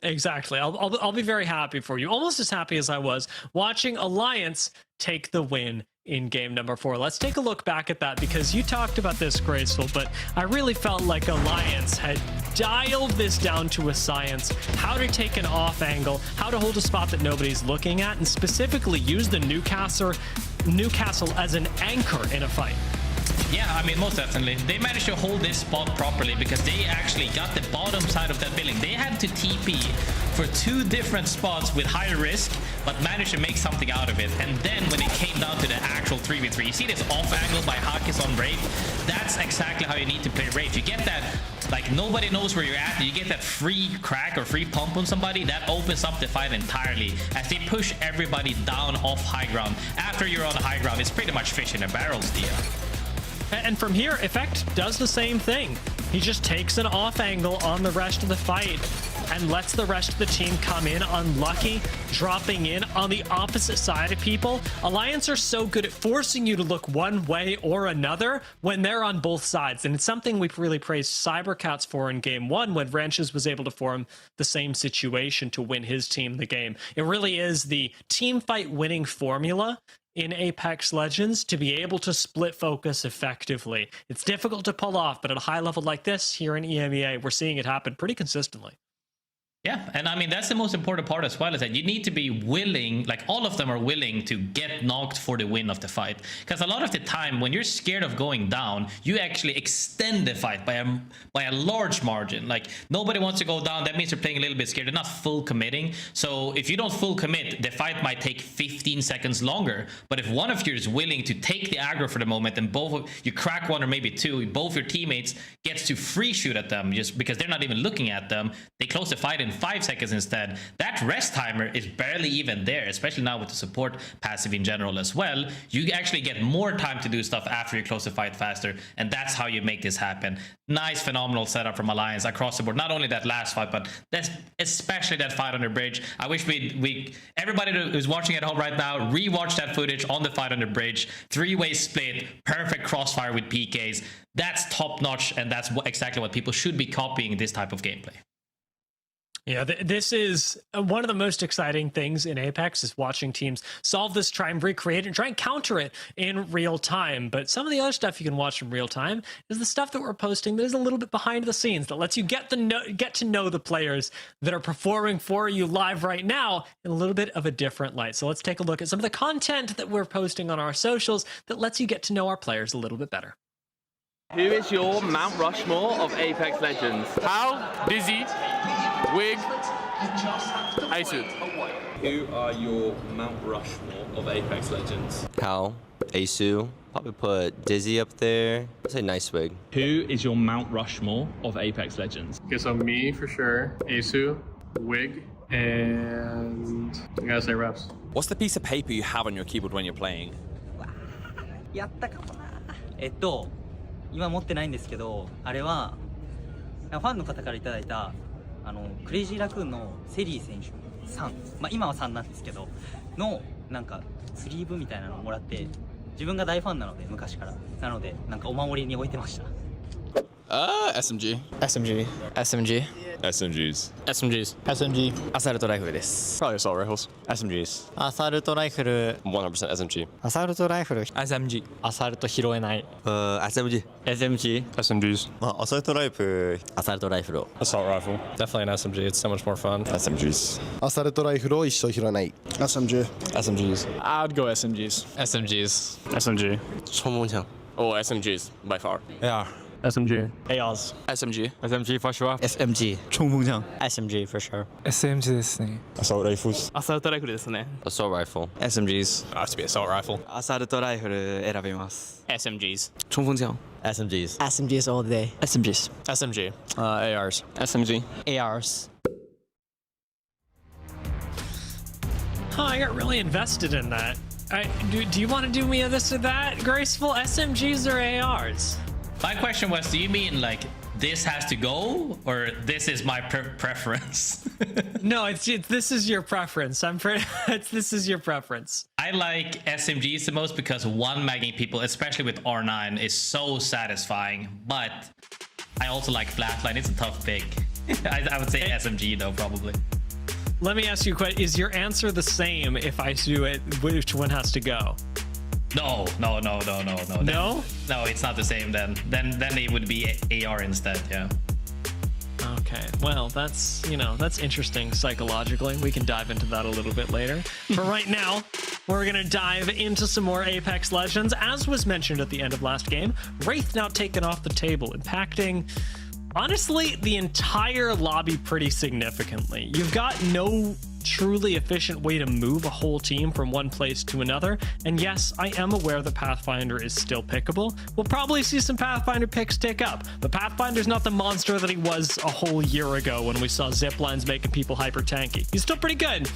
Exactly. I'll be very happy for you. Almost as happy as I was watching Alliance take the win in game number 4. Let's take a look back at that, because you talked about this, Graceful, but I really felt like Alliance had dialed this down to a science. How to take an off angle, how to hold a spot that nobody's looking at, and specifically use the Newcastle as an anchor in a fight. Yeah, I mean, most definitely. They managed to hold this spot properly because they actually got the bottom side of that building. They had to TP for 2 different spots with high risk, but managed to make something out of it. And then when it came down to the actual 3v3, you see this off angle by Hakis on Wraith? That's exactly how you need to play Wraith. You get that, like, nobody knows where you're at. You get that free crack or free pump on somebody. That opens up the fight entirely as they push everybody down off high ground. After you're on high ground, it's pretty much fish in a barrel, Dia. And from here, Effect does the same thing. He just takes an off angle on the rest of the fight and lets the rest of the team come in unlucky, dropping in on the opposite side of people. Alliance are so good at forcing you to look one way or another when they're on both sides. And it's something we've really praised cybercats for in game 1 when Ranches was able to form the same situation to win his team the game. It really is the team fight winning formula in Apex Legends to be able to split focus effectively. It's difficult to pull off, but at a high level like this here in EMEA, we're seeing it happen pretty consistently. Yeah, and I mean, that's the most important part as well, is that you need to be willing, like all of them are willing to get knocked for the win of the fight. Because a lot of the time, when you're scared of going down, you actually extend the fight by a large margin. Like, nobody wants to go down. That means they're playing a little bit scared. They're not full committing. So if you don't full commit, the fight might take 15 seconds longer. But if one of you is willing to take the aggro for the moment and both of you crack one or maybe 2, both your teammates gets to free shoot at them just because they're not even looking at them, they close the fight in 5 seconds instead. That rest timer is barely even there, especially now with the support passive in general as well. You actually get more time to do stuff after you close the fight faster, and that's how you make this happen. Nice, phenomenal setup from Alliance across the board. Not only that last fight, but that's especially that fight under bridge. I wish everybody who's watching at home right now, rewatch that footage on the fight under bridge. 3-way split, perfect crossfire with PKs. That's top notch, and that's exactly what people should be copying this type of gameplay. Yeah, this is one of the most exciting things in Apex, is watching teams solve this, try and recreate it, and try and counter it in real time. But some of the other stuff you can watch in real time is the stuff that we're posting that is a little bit behind the scenes, that lets you get to know the players that are performing for you live right now in a little bit of a different light. So let's take a look at some of the content that we're posting on our socials that lets you get to know our players a little bit better. Who is your Mount Rushmore of Apex Legends? How, Dizzy, Wig, Aisu. Who are your Mount Rushmore of Apex Legends? Hal, Aisu, probably put Dizzy up there. I'd say Nice Wig. Who is your Mount Rushmore of Apex Legends? Okay, so me for sure, Aisu, Wig, and I gotta say Reps. What's the piece of paper you have on your keyboard when you're playing? やったかもな。今持ってないんですけど、あれはファンの方からいただいたクレイジーラクーンのセリー選手3、まあ今は3なんですけどのなんかスリーブみたいなのをもらって、自分が大ファンなので昔からなのでなんかお守りに置いてました。SMG. SMG. SMG. SMGs. SMGs. SMG. Assault rifle です。 Probably assault rifles. SMGs. アサルトライフル。 100% SMG. アサルトライフル。 SMG. アサルト拾えない。 SMG. SMG. SMGs. アサルトライフル。アサルトライフル。 Assault rifle. Definitely an SMG. It's so much more fun. SMGs. アサルトライフルを一生拾えない。 SMG. SMGs. I'd go SMGs. SMGs. SMG. 冲锋枪。 Oh, SMGs by far. AR. SMG. ARs. SMG. SMG for sure. SMG. 冲锋枪。 SMG for sure. SMG ですね。 Assault rifles. アサルトライフルですね。 Assault rifle. SMGs. Has to be assault rifle. アサルトライフル選びます。 SMGs. 冲锋枪。 SMGs. SMGs all day. SMGs. SMG. ARs. SMG. ARs. Oh, I got really invested in that. Do you want to do me a this or that? Graceful SMGs or ARs? My question was, do you mean like this has to go, or this is my preference? No, it's this is your preference. This is your preference. I like SMGs the most because one magging people, especially with R9, is so satisfying. But I also like Flatline. It's a tough pick. I would say SMG though, probably. Let me ask you a question. Is your answer the same if I do it? Which one has to go? No. No? No, it's not the same then. Then it would be AR instead, yeah. Okay, well, that's interesting psychologically. We can dive into that a little bit later. For right now, we're going to dive into some more Apex Legends. As was mentioned at the end of last game, Wraith now taken off the table, impacting, honestly, the entire lobby pretty significantly. You've got no truly efficient way to move a whole team from one place to another. And yes, I am aware the Pathfinder is still pickable. We'll probably see some Pathfinder picks tick up, but Pathfinder's not the monster that he was a whole year ago when we saw ziplines making people hyper tanky. He's still pretty good,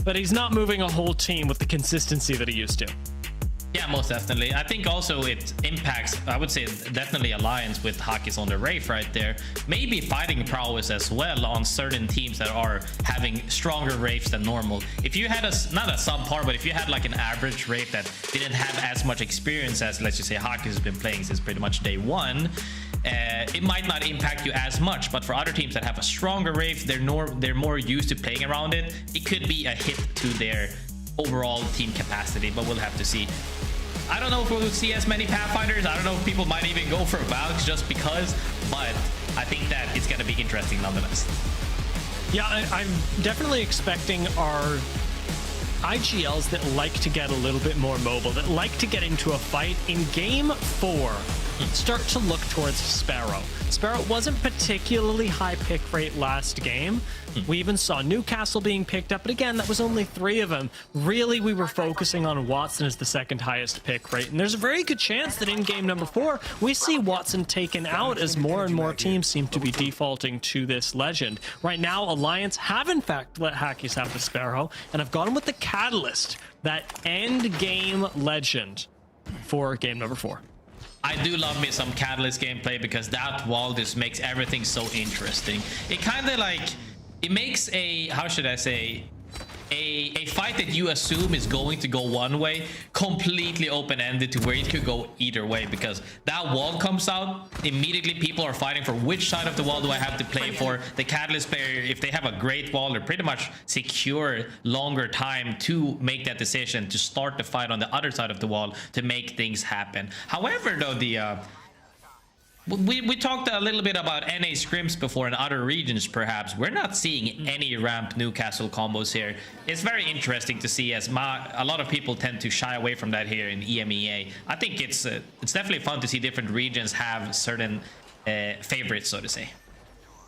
but he's not moving a whole team with the consistency that he used to. Yeah, most definitely. I think also it impacts, I would say, definitely Alliance with Hakis on the Wraith right there. Maybe fighting prowess as well on certain teams that are having stronger Wraiths than normal. If you had not a subpar, but if you had like an average Wraith that didn't have as much experience as, let's just say, Hakis has been playing since pretty much day one, it might not impact you as much. But for other teams that have a stronger Wraith, they're more used to playing around it. It could be a hit to their overall team capacity, but we'll have to see. I don't know if we'll see as many Pathfinders. I don't know if people might even go for ALGS just because, but I think that it's going to be interesting nonetheless. Yeah, I'm definitely expecting our IGLs that like to get a little bit more mobile, that like to get into a fight in game 4, start to look towards Sparrow. Sparrow wasn't particularly high pick rate last game. We even saw Newcastle being picked up, but again, that was only 3 of them. Really, we were focusing on Watson as the second highest pick rate, and there's a very good chance that in game number 4, we see Watson taken out as more and more teams seem to be defaulting to this legend. Right now, Alliance have in fact let Hakis have the Sparrow, and I've gone with the Catalyst, that end game legend for game number 4. I do love me some Catalyst gameplay because that wall just makes everything so interesting. It kind of like, it makes a, how should I say, a fight that you assume is going to go one way completely open-ended to where it could go either way, because that wall comes out, immediately people are fighting for which side of the wall do I have to play for. The Catalyst player, if they have a great wall, they're pretty much secure longer time to make that decision to start the fight on the other side of the wall to make things happen. However, though, the we talked a little bit about NA scrims before in other regions, perhaps. We're not seeing any ramp Newcastle combos here. It's very interesting to see, as a lot of people tend to shy away from that here in EMEA. I think it's definitely fun to see different regions have certain favorites, so to say.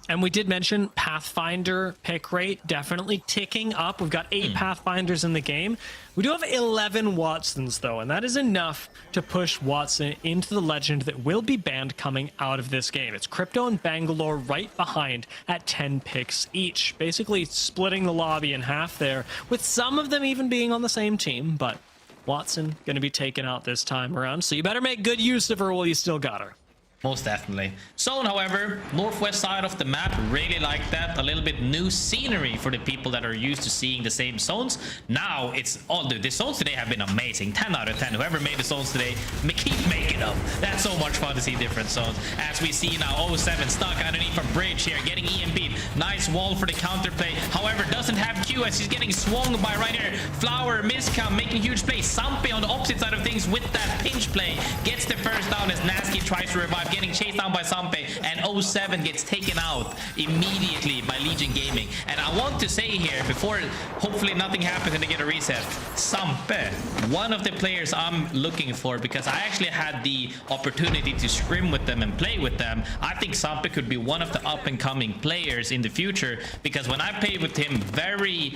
And we did mention Pathfinder pick rate definitely ticking up. We've got 8 Pathfinders in the game. We do have 11 Watsons, though, and that is enough to push Watson into the legend that will be banned coming out of this game. It's Crypto and Bangalore right behind at 10 picks each, basically splitting the lobby in half there, with some of them even being on the same team, but Watson going to be taken out this time around, so you better make good use of her while you still got her. Most definitely. Zone, however, northwest side of the map, really like that. A little bit new scenery for the people that are used to seeing the same zones. Now it's all, dude, the zones today have been amazing. 10 out of 10. Whoever made the zones today, keep making kind of. That's so much fun to see different zones. As we see now, 07 stuck underneath a bridge here, getting EMP'd. Nice wall for the counterplay. However, doesn't have Q as he's getting swung by right here. Flower, miscount, making huge plays. Sampe on the opposite side of things with that pinch play. Gets the first down as Nasky tries to revive, getting chased down by Sampe. And 07 gets taken out immediately by Legion Gaming. And I want to say here, before hopefully nothing happens and they get a reset, Sampe, one of the players I'm looking for, because I actually had the opportunity to scrim with them and play with them. I think Sampe could be one of the up-and-coming players in the future, because when I played with him, very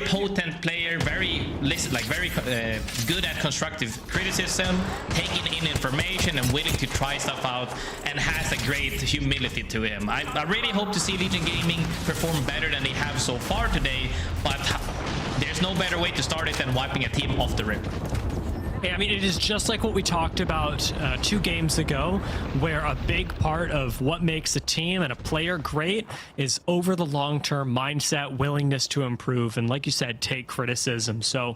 potent player, very good at constructive criticism, taking in information and willing to try stuff out, and has a great humility to him. I really hope to see Legion Gaming perform better than they have so far today, but there's no better way to start it than wiping a team off the rip. I mean, it is just like what we talked about 2 games ago, where a big part of what makes a team and a player great is over the long-term mindset, willingness to improve, and like you said, take criticism. So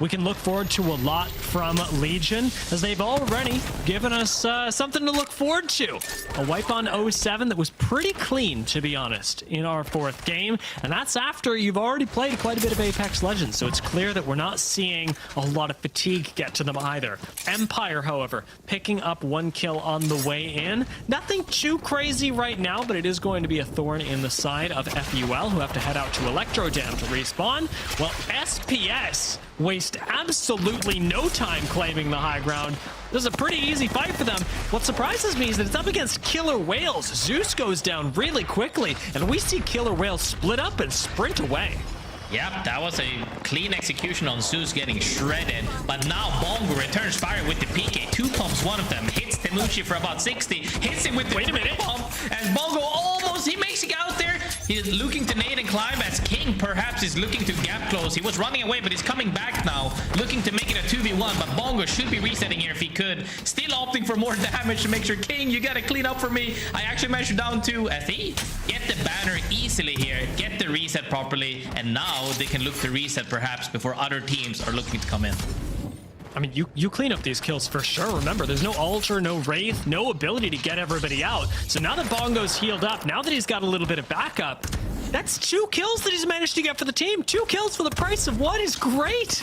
we can look forward to a lot from Legion, as they've already given us something to look forward to. A wipe on 07 that was pretty clean, to be honest, in our 4th game, and that's after you've already played quite a bit of Apex Legends, so it's clear that we're not seeing a lot of fatigue get to them either. Empire, however, picking up 1 kill on the way in. Nothing too crazy right now, but it is going to be a thorn in the side of FUL, who have to head out to Electro Dam to respawn. Well, SPS waste absolutely no time claiming the high ground. This is a pretty easy fight for them. What surprises me is that it's up against Killer Whales. Zeus goes down really quickly, and we see Killer Whales split up and sprint away. Yep, that was a clean execution on Zeus getting shredded. But now Bongo returns fire with the PK. 2 pumps, one of them hits Temuchi for about 60. Hits him with the pump. And Bongo almost, he makes it out there. He's looking to nade and climb as King perhaps is looking to gap close. He was running away, but he's coming back now. Looking to make it a 2v1, but Bongo should be resetting here if he could. Still opting for more damage to make sure, King, you gotta clean up for me. I actually managed to down 2 as he get the banner easily here, get the reset properly, and now they can look to reset perhaps before other teams are looking to come in. I mean, you clean up these kills for sure. Remember, there's no Alter, no Wraith, no ability to get everybody out. So now that Bongo's healed up, now that he's got a little bit of backup, that's 2 kills that he's managed to get for the team. 2 kills for the price of 1 is great.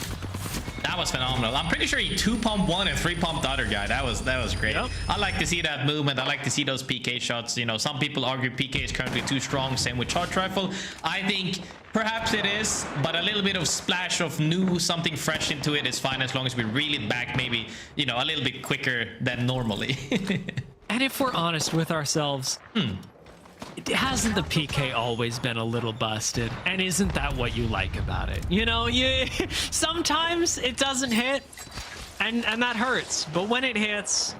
That was phenomenal. I'm pretty sure he 2-pumped 1 and 3-pumped the other guy. That was great. Yep. I like to see that movement. I like to see those PK shots. You know, some people argue PK is currently too strong. Same with charge rifle. I think perhaps it is, but a little bit of splash of new something fresh into it is fine, as long as we reel it back maybe, you know, a little bit quicker than normally. And if we're honest with ourselves, hasn't the PK always been a little busted? And isn't that what you like about it? You know, sometimes it doesn't hit, and that hurts. But when it hits,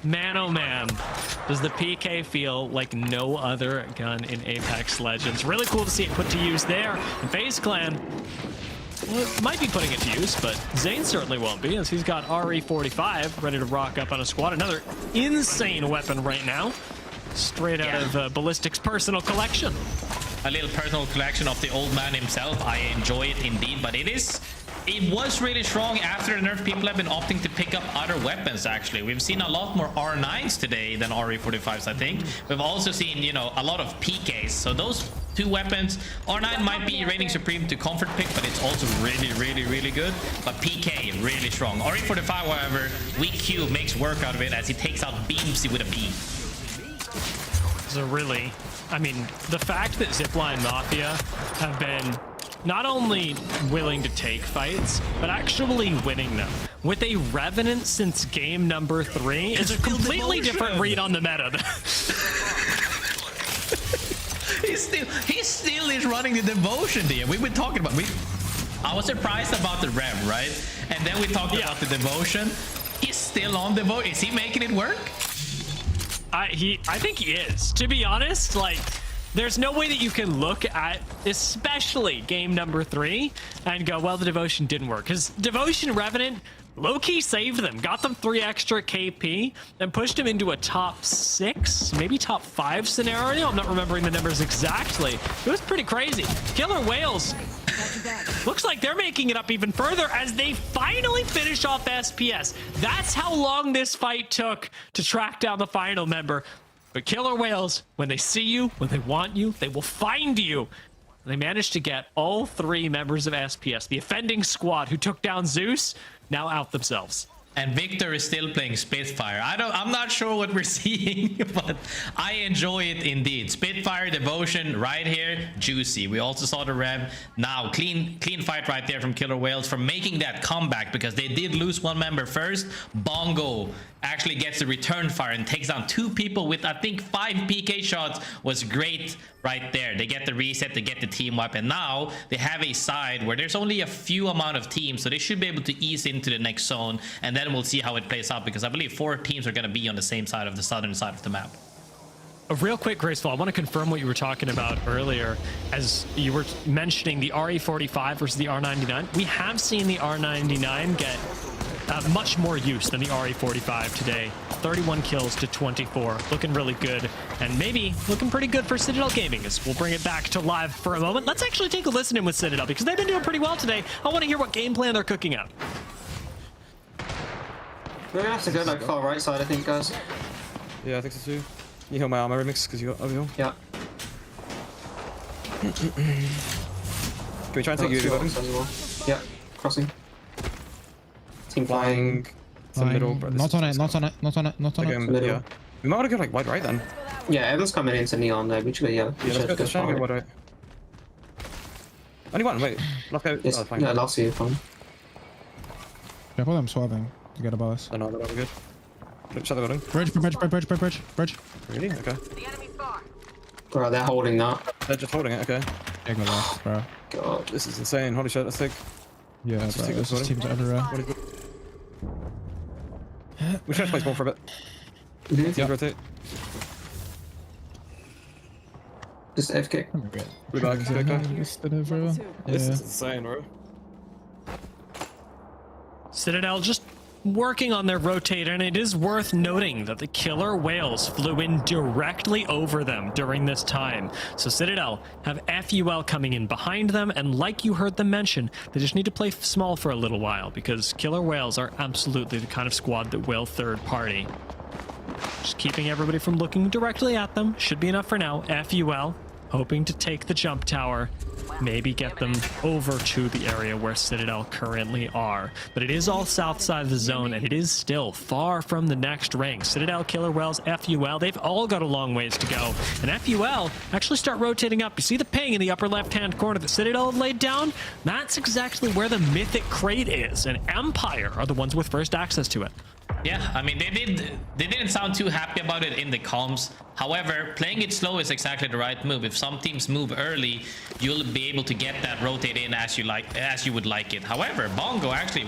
man oh man, does the PK feel like no other gun in Apex Legends. Really cool to see it put to use there. And FaZe Clan might be putting it to use, but Zane certainly won't be, as he's got RE45 ready to rock up on a squad. Another insane weapon right now. Straight out of Ballistic's personal collection. A little personal collection of the old man himself. I enjoy it indeed, but it was really strong after the nerf. People have been opting to pick up other weapons, actually. We've seen a lot more R9s today than RE45s, I think. We've also seen, you know, a lot of PKs. So those 2 weapons, R9 might be reigning supreme to comfort pick, but it's also really good. But PK, really strong. RE45, however, weak Q makes work out of it as he takes out Beamsy with a beam. So really, I mean, the fact that ZiPLina Mafia have been not only willing to take fights, but actually winning them with a Revenant since game number 3 is a completely different read on the meta. he still is running the devotion here. We've been talking about, I was surprised about the Rev, right? And then we talked about the devotion. He's still on devotion. Is he making it work? I think he is. To be honest, like, there's no way that you can look at, especially game number 3, and go, well, the devotion didn't work. Because devotion Revenant low-key saved them, got them 3 extra KP, and pushed them into a top 6, maybe top 5 scenario. I'm not remembering the numbers exactly. It was pretty crazy. Killer Whales Looks like they're making it up even further as they finally finish off SPS. That's how long this fight took to track down the final member. But Killer Whales, when they see you, when they want you, they will find you. They managed to get all 3 members of SPS. The offending squad who took down Zeus now out themselves. And Victor is still playing Spitfire. I'm not sure what we're seeing, but I enjoy it indeed. Spitfire, Devotion, right here, juicy. We also saw the Rev. Now, clean fight right there from Killer Whales for making that comeback, because they did lose 1 member first. Bongo actually gets the return fire and takes down 2 people with, I think, 5 PK shots. Was great right there. They get the reset, they get the team wipe, and now they have a side where there's only a few amount of teams, so they should be able to ease into the next zone, and then we'll see how it plays out, because I believe 4 teams are going to be on the same side of the southern side of the map. A real quick, Graceful, I want to confirm what you were talking about earlier as you were mentioning the RE45 versus the R99. We have seen the R99 get much more use than the RE45 today. 31 kills to 24, looking really good, and maybe looking pretty good for Citadel Gaming as we'll bring it back to live for a moment. Let's actually take a listen in with Citadel because they've been doing pretty well today. I want to hear what game plan they're cooking up. We're gonna have to go like far right side, I think, guys. Yeah, I think so too. You heal my armor remix because you got overheal. Yeah. Can we try and take you? Well. Yeah, crossing. Team flying. To the middle, but not on it, not on it, not on it, not on it. Yeah. We might want to go like wide right then. Yeah, everyone's coming into neon though. We should go, yeah. Let's try and go wide right. Only one, wait. Last go. Yes, yeah, last year, fine. Careful, I'm swerving to get a bonus. Oh no, that'll be good. Shut the building. Bridge. Really? Okay. Bro, they're holding that. They're just holding it, okay. Take my last, bro. God. This is insane. Holy shit, let's take. Yeah, let's bro, take this teams everywhere. We should play small for a bit. Yeah, rotate. Just AFK. Blue back, This is insane, bro. Citadel just working on their rotate, and it is worth noting that the Killer Whales flew in directly over them during this time. So Citadel have FUL coming in behind them, and like you heard them mention, they just need to play small for a little while because Killer Whales are absolutely the kind of squad that will third party. Just keeping everybody from looking directly at them. Should be enough for now. FUL hoping to take the jump tower, maybe get them over to the area where Citadel currently are. But it is all south side of the zone, and it is still far from the next rank. Citadel, Killer Whales, FUL, they've all got a long ways to go. And FUL actually start rotating up. You see the ping in the upper left-hand corner that Citadel have laid down? That's exactly where the Mythic Crate is, and Empire are the ones with first access to it. Yeah, I mean, they didn't sound too happy about it in the comms. However, playing it slow is exactly the right move. If some teams move early, you'll be able to get that rotate in as you would like it. However, Bongo actually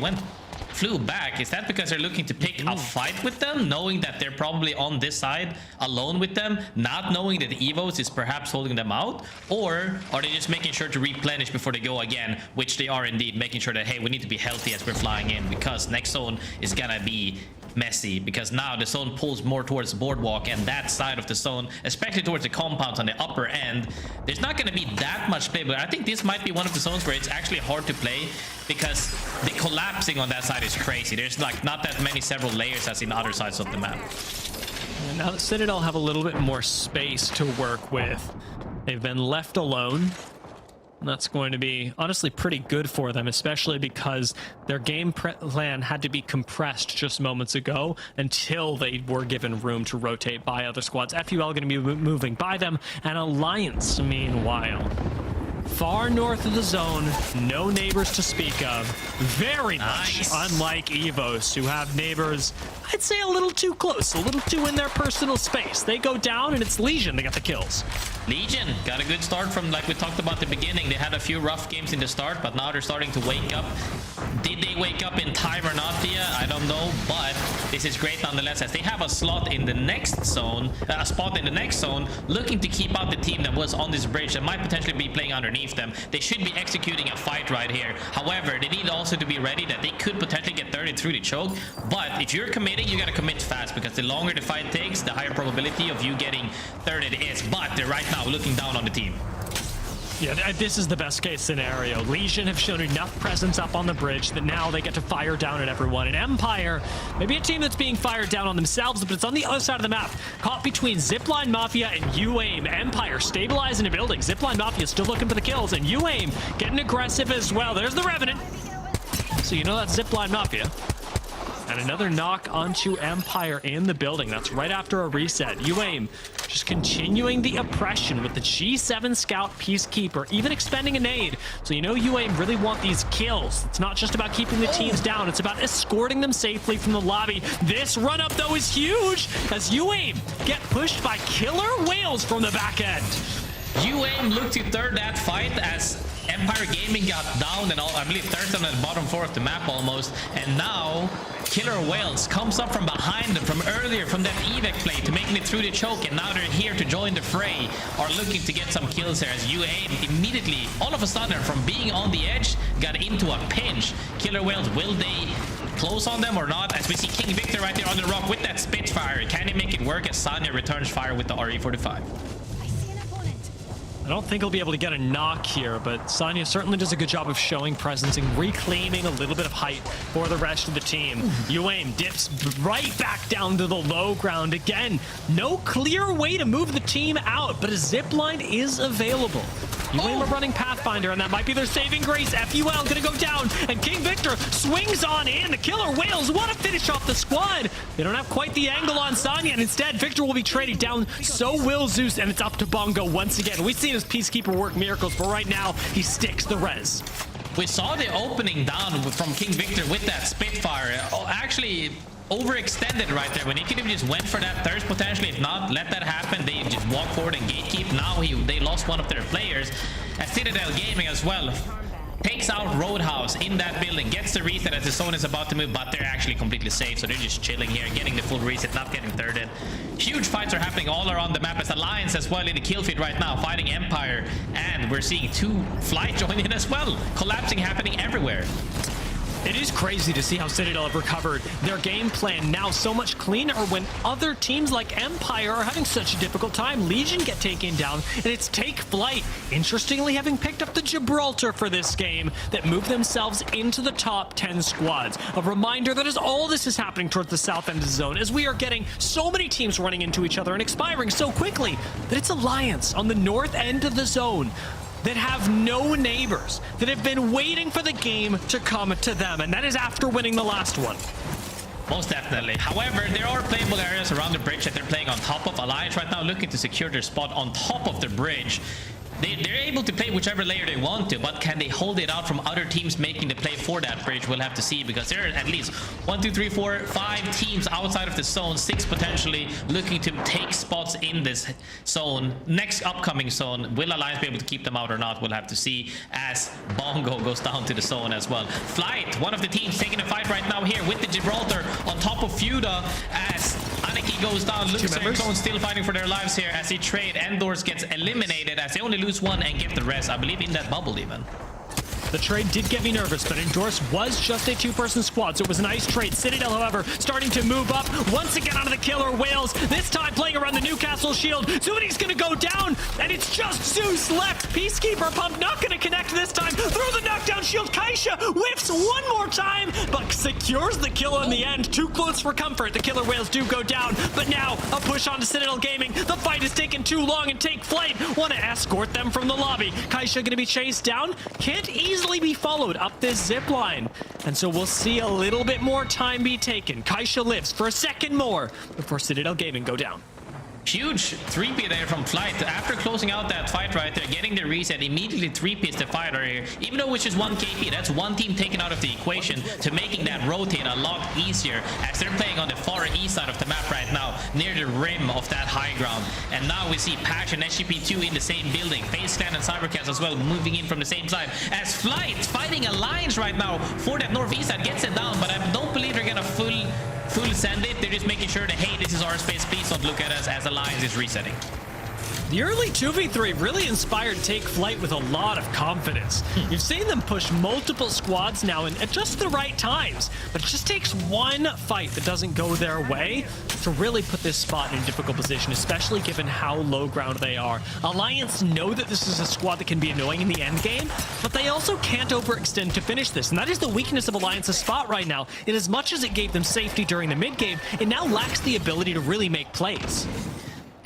flew back. Is that because they're looking to pick a fight with them, knowing that they're probably on this side alone with them, not knowing that EVOS is perhaps holding them out? Or are they just making sure to replenish before they go again, which they are indeed, making sure that, hey, we need to be healthy as we're flying in, because next zone is gonna be messy, because now the zone pulls more towards the boardwalk, and that side of the zone, especially towards the compounds on the upper end, there's not going to be that much play. But I think this might be one of the zones where it's actually hard to play, because the collapsing on that side is crazy. There's like not that many several layers as in other sides of the map. And now that Citadel have a little bit more space to work with, they've been left alone. And that's going to be honestly pretty good for them, especially because their game plan had to be compressed just moments ago until they were given room to rotate by other squads. FUL going to be moving by them, and Alliance, meanwhile, far north of the zone, no neighbors to speak of. Very much unlike EVOS, who have neighbors, I'd say a little too close, a little too in their personal space. They go down, and it's Legion that got the kills. Legion got a good start from, like we talked about at the beginning. They had a few rough games in the start, but now they're starting to wake up. Did they wake up in time or not, Thea? I don't know, but this is great nonetheless, as they have a slot in the next zone, a spot in the next zone, looking to keep out the team that was on this bridge that might potentially be playing underneath them. They should be executing a fight right here. However, they need also to be ready that they could potentially get thirded through the choke. But if you're committing, you gotta commit fast, because the longer the fight takes, the higher probability of you getting thirded is. But they're right now looking down on the team. Yeah, this is the best case scenario. Legion have shown enough presence up on the bridge that now they get to fire down at everyone. And Empire, maybe a team that's being fired down on themselves, but it's on the other side of the map. Caught between ZiPLina Mafia and UAIM. Empire stabilizing a building. ZiPLina Mafia still looking for the kills, and UAIM getting aggressive as well. There's the Revenant. So you know that's ZiPLina Mafia. And another knock onto Empire in the building. That's right after a reset. UAIM just continuing the oppression with the G7 Scout Peacekeeper, even expending a nade. So you know UAIM really want these kills. It's not just about keeping the teams down. It's about escorting them safely from the lobby. This run-up, though, is huge as UAIM get pushed by Killer Whales from the back end. UAIM looked to third that fight as Empire Gaming got down and all, I believe third on the bottom four of the map almost, and now Killer Whales comes up from behind them from earlier from that evac play to making it through the choke, and now they're here to join the fray, are looking to get some kills here as UAIM immediately, all of a sudden from being on the edge, got into a pinch. Killer Whales, will they close on them or not? As we see King Victor right there on the rock with that Spitfire, can he make it work as Sanya returns fire with the RE45? I don't think he'll be able to get a knock here, but Sanya certainly does a good job of showing presence and reclaiming a little bit of height for the rest of the team. UAIM dips right back down to the low ground again. No clear way to move the team out, but a zip line is available. UAIM are running Pathfinder, and that might be their saving grace. FUL gonna go down, and King Victor swings on in. The Killer Whales want to finish off the squad. They don't have quite the angle on Sanya, and instead Victor will be traded down. So will Zeus, and it's up to Bongo once again. We've seen his Peacekeeper work miracles, but right now he sticks the res. We saw the opening down from King Victor with that Spitfire. Actually overextended right there when he could have just went for that thirst potentially. If not, let that happen. They just walk forward and gatekeep. Now they lost one of their players. As Citadel Gaming as well takes out Roadhouse in that building, gets the reset as the zone is about to move, but they're actually completely safe, so they're just chilling here, getting the full reset, not getting thirded. Huge fights are happening all around the map as Alliance as well in the kill feed right now, fighting Empire, and we're seeing two Flyte join in as well. Collapsing happening everywhere. It is crazy to see how Citadel have recovered their game plan now so much cleaner when other teams like Empire are having such a difficult time. Legion get taken down, and it's take Flyte, interestingly having picked up the Gibraltar for this game, that move themselves into the top 10 squads. A reminder that as all this is happening towards the south end of the zone, as we are getting so many teams running into each other and expiring so quickly, that it's Alliance on the north end of the zone that have no neighbors, that have been waiting for the game to come to them, and that is after winning the last one. Most definitely. However, there are playable areas around the bridge that they're playing on top of. Alliance right now looking to secure their spot on top of the bridge. They're able to play whichever layer they want to, but can they hold it out from other teams making the play for that bridge? We'll have to see, because there are at least 1, 2, 3, 4, 5 teams outside of the zone, 6 potentially looking to take spots in this zone. Next upcoming zone, will Alliance be able to keep them out or not? We'll have to see as Bongo goes down to the zone as well. Flyte, one of the teams taking a fight right now here with the Gibraltar on top of Fuda as ONIC goes down. Luxor Zone still fighting for their lives here as they trade. Endorse gets eliminated as they only lose one and get the rest, I believe, in that bubble even. The trade did get me nervous, but Endorse was just a two-person squad, so it was a nice trade. Citadel, however, starting to move up once again onto the Killer Whales, this time playing around the Newcastle shield. Zuni's gonna go down, and it's just Zeus left. Peacekeeper pump not gonna connect this time. Through the knockdown shield, Kaisha whiffs one more time, but secures the kill in the end. Too close for comfort. The Killer Whales do go down, but now a push onto Citadel Gaming. The fight is taking too long, and take Flyte want to escort them from the lobby. Kaisha gonna be chased down. Can't easily be followed up this zip line, and so we'll see a little bit more time be taken. Kaisha lives for a second more before Citadel Gaming go down. Huge 3P there from Flyte. After closing out that fight right there, getting the reset, immediately 3Ps the fight right here. Even though it's just 1 KP, that's 1 team taken out of the equation to making that rotate a lot easier as they're playing on the far east side of the map right now, near the rim of that high ground. And now we see Pash and SGP2 in the same building. FaZe Clan and cybercats as well moving in from the same side. As Flyte fighting Alliance right now for that northeast side, gets it down, but I don't believe they're gonna full send it. They're just making sure that, hey, this is our space, please don't look at us, as Alliance is resetting. The early 2v3 really inspired Take Flight with a lot of confidence. You've seen them push multiple squads now and at just the right times, but it just takes one fight that doesn't go their way to really put this spot in a difficult position, especially given how low ground they are. Alliance know that this is a squad that can be annoying in the end game, but they also can't overextend to finish this, and that is the weakness of Alliance's spot right now. In as much as it gave them safety during the mid game, it now lacks the ability to really make plays.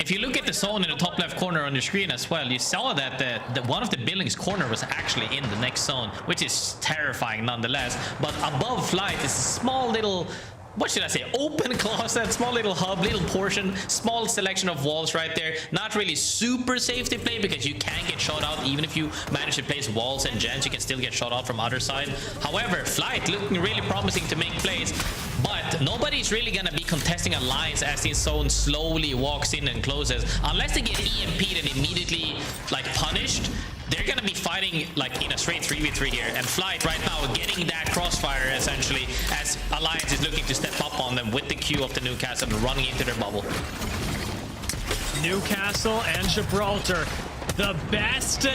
If you look at the zone in the top left corner on your screen as well, you saw that the one of the buildings corner was actually in the next zone, which is terrifying nonetheless. But above Flyte is a small little, what should I say, open closet, small little hub, little portion, small selection of walls right there. Not really super safe to play because you can get shot out. Even if you manage to place walls and gens, you can still get shot out from other side. However, Flyte looking really promising to make plays, but nobody's really gonna be contesting Alliance as this zone slowly walks in and closes. Unless they get EMP'd and immediately like punished, they're gonna be fighting like in a straight 3v3 here, and Flyte right now getting that crossfire essentially as Alliance is looking to step up on them with the Q of the Newcastle and running into their bubble. Newcastle and Gibraltar, the best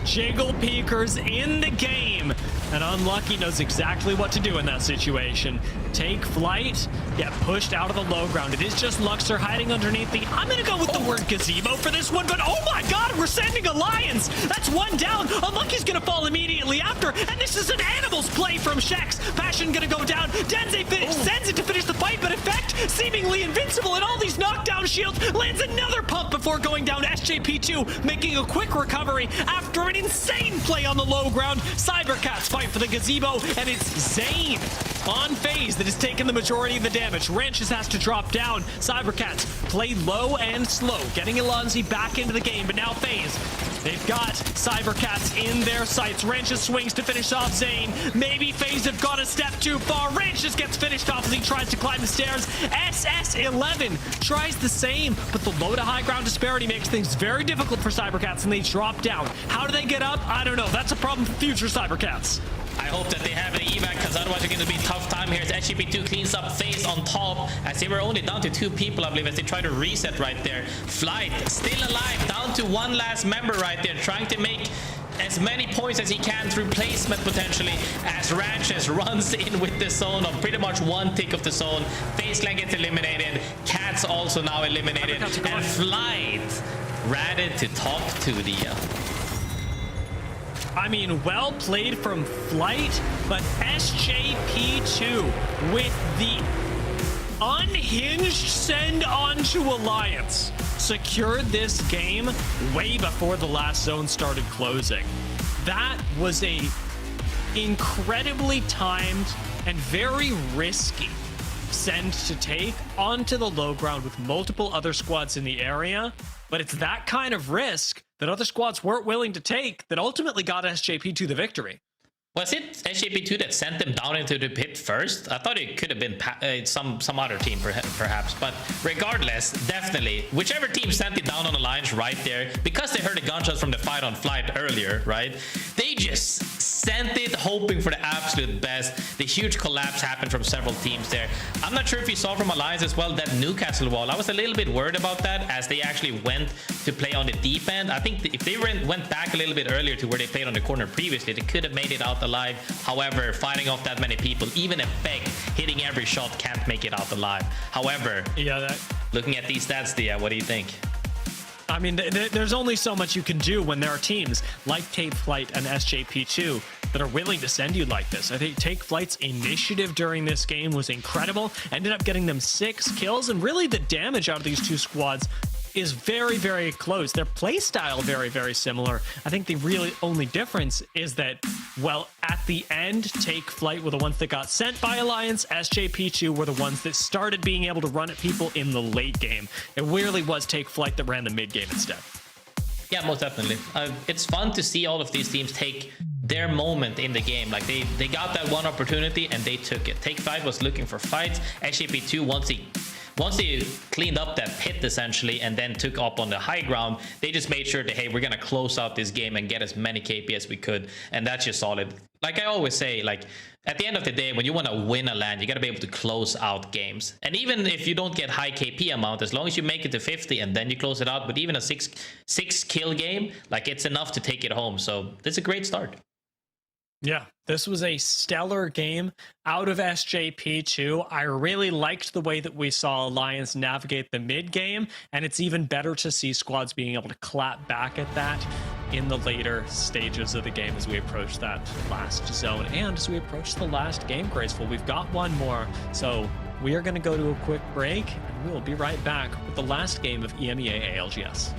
jiggle peekers in the game, and Unlucky knows exactly what to do in that situation. Take Flight, get pushed out of the low ground. It is just Luxor hiding underneath the, I'm gonna go with the word gazebo for this one, but oh my god, we're sending Alliance. That's one down. Unlucky's gonna fall immediately after, and this is an animals play from Shex. Passion gonna go down. Denze sends it to finish the fight, but Effect seemingly invincible, and all these knockdown shields lands another pump before going down. SJP2 making a quick recovery after an insane play on the low ground. Cybercats fight for the gazebo, and it's Zane on FaZe that has taken the majority of the damage. Ranches has to drop down. Cybercats play low and slow, getting Elonzi back into the game, but now FaZe, they've got Cybercats in their sights. Ranches swings to finish off Zane. Maybe FaZe have gone a step too far. Ranches gets finished off as he tries to climb the stairs. SS11 tries the same, but the low to high ground disparity makes things very difficult for Cybercats, and they drop down. How do they get up? I don't know. That's a problem for future Cybercats. I hope that they have an evac, because otherwise it's going to be a tough time here as SGP2 cleans up FaZe on top, as they were only down to 2 people, I believe, as they try to reset right there. Flyte still alive, down to one last member right there, trying to make as many points as he can through placement potentially, as Ranches runs in with the zone of pretty much one tick of the zone. FaZe Clan gets eliminated, Cats also now eliminated, and Flyte ratted to top 2D. I mean, well played from Flyte, but SJP2 with the unhinged send on to Alliance secured this game way before the last zone started closing. That was a incredibly timed and very risky send to take onto the low ground with multiple other squads in the area, but it's that kind of risk that other squads weren't willing to take that ultimately got SJP2 the victory. Was it SJP2 that sent them down into the pit first? I thought it could have been some other team perhaps, but regardless, definitely whichever team sent it down on the lines right there, because they heard the gunshots from the fight on Flyte earlier, right? They just sent it hoping for the absolute best. The huge collapse happened from several teams there. I'm not sure if you saw from Alliance as well that Newcastle wall. I was a little bit worried about that as they actually went to play on the deep end. I think if they went back a little bit earlier to where they played on the corner previously, they could have made it out alive. However, fighting off that many people, even Effect hitting every shot, can't make it out alive. However, looking at these stats, Dia, what do you think? I mean, there's only so much you can do when there are teams like Take Flight and SJP2 that are willing to send you like this. I think Take Flight's initiative during this game was incredible. Ended up getting them 6 kills, and really the damage out of these two squads is very, very close. Their play style very, very similar. I think the really only difference is that, well, at the end, Take Flight were the ones that got sent by Alliance. SJP2 were the ones that started being able to run at people in the late game. It really was Take Flight that ran the mid game instead. Yeah, most definitely. It's fun to see all of these teams take their moment in the game. Like they got that one opportunity and they took it. Take Flight was looking for fights. SJP2, once they cleaned up that pit essentially and then took up on the high ground, they just made sure that, hey, we're gonna close out this game and get as many KP as we could, and that's just solid. like I always say, like at the end of the day, when you want to win a LAN, you got to be able to close out games. And even if you don't get high KP amount, as long as you make it to 50 and then you close it out with even a six kill game, like it's enough to take it home. So that's a great start. Yeah, this was a stellar game out of SJP2. I really liked the way that we saw Alliance navigate the mid game, and it's even better to see squads being able to clap back at that in the later stages of the game as we approach that last zone and as we approach the last game, Graceful. We've got one more, so we are going to go to a quick break, and we will be right back with the last game of EMEA ALGS.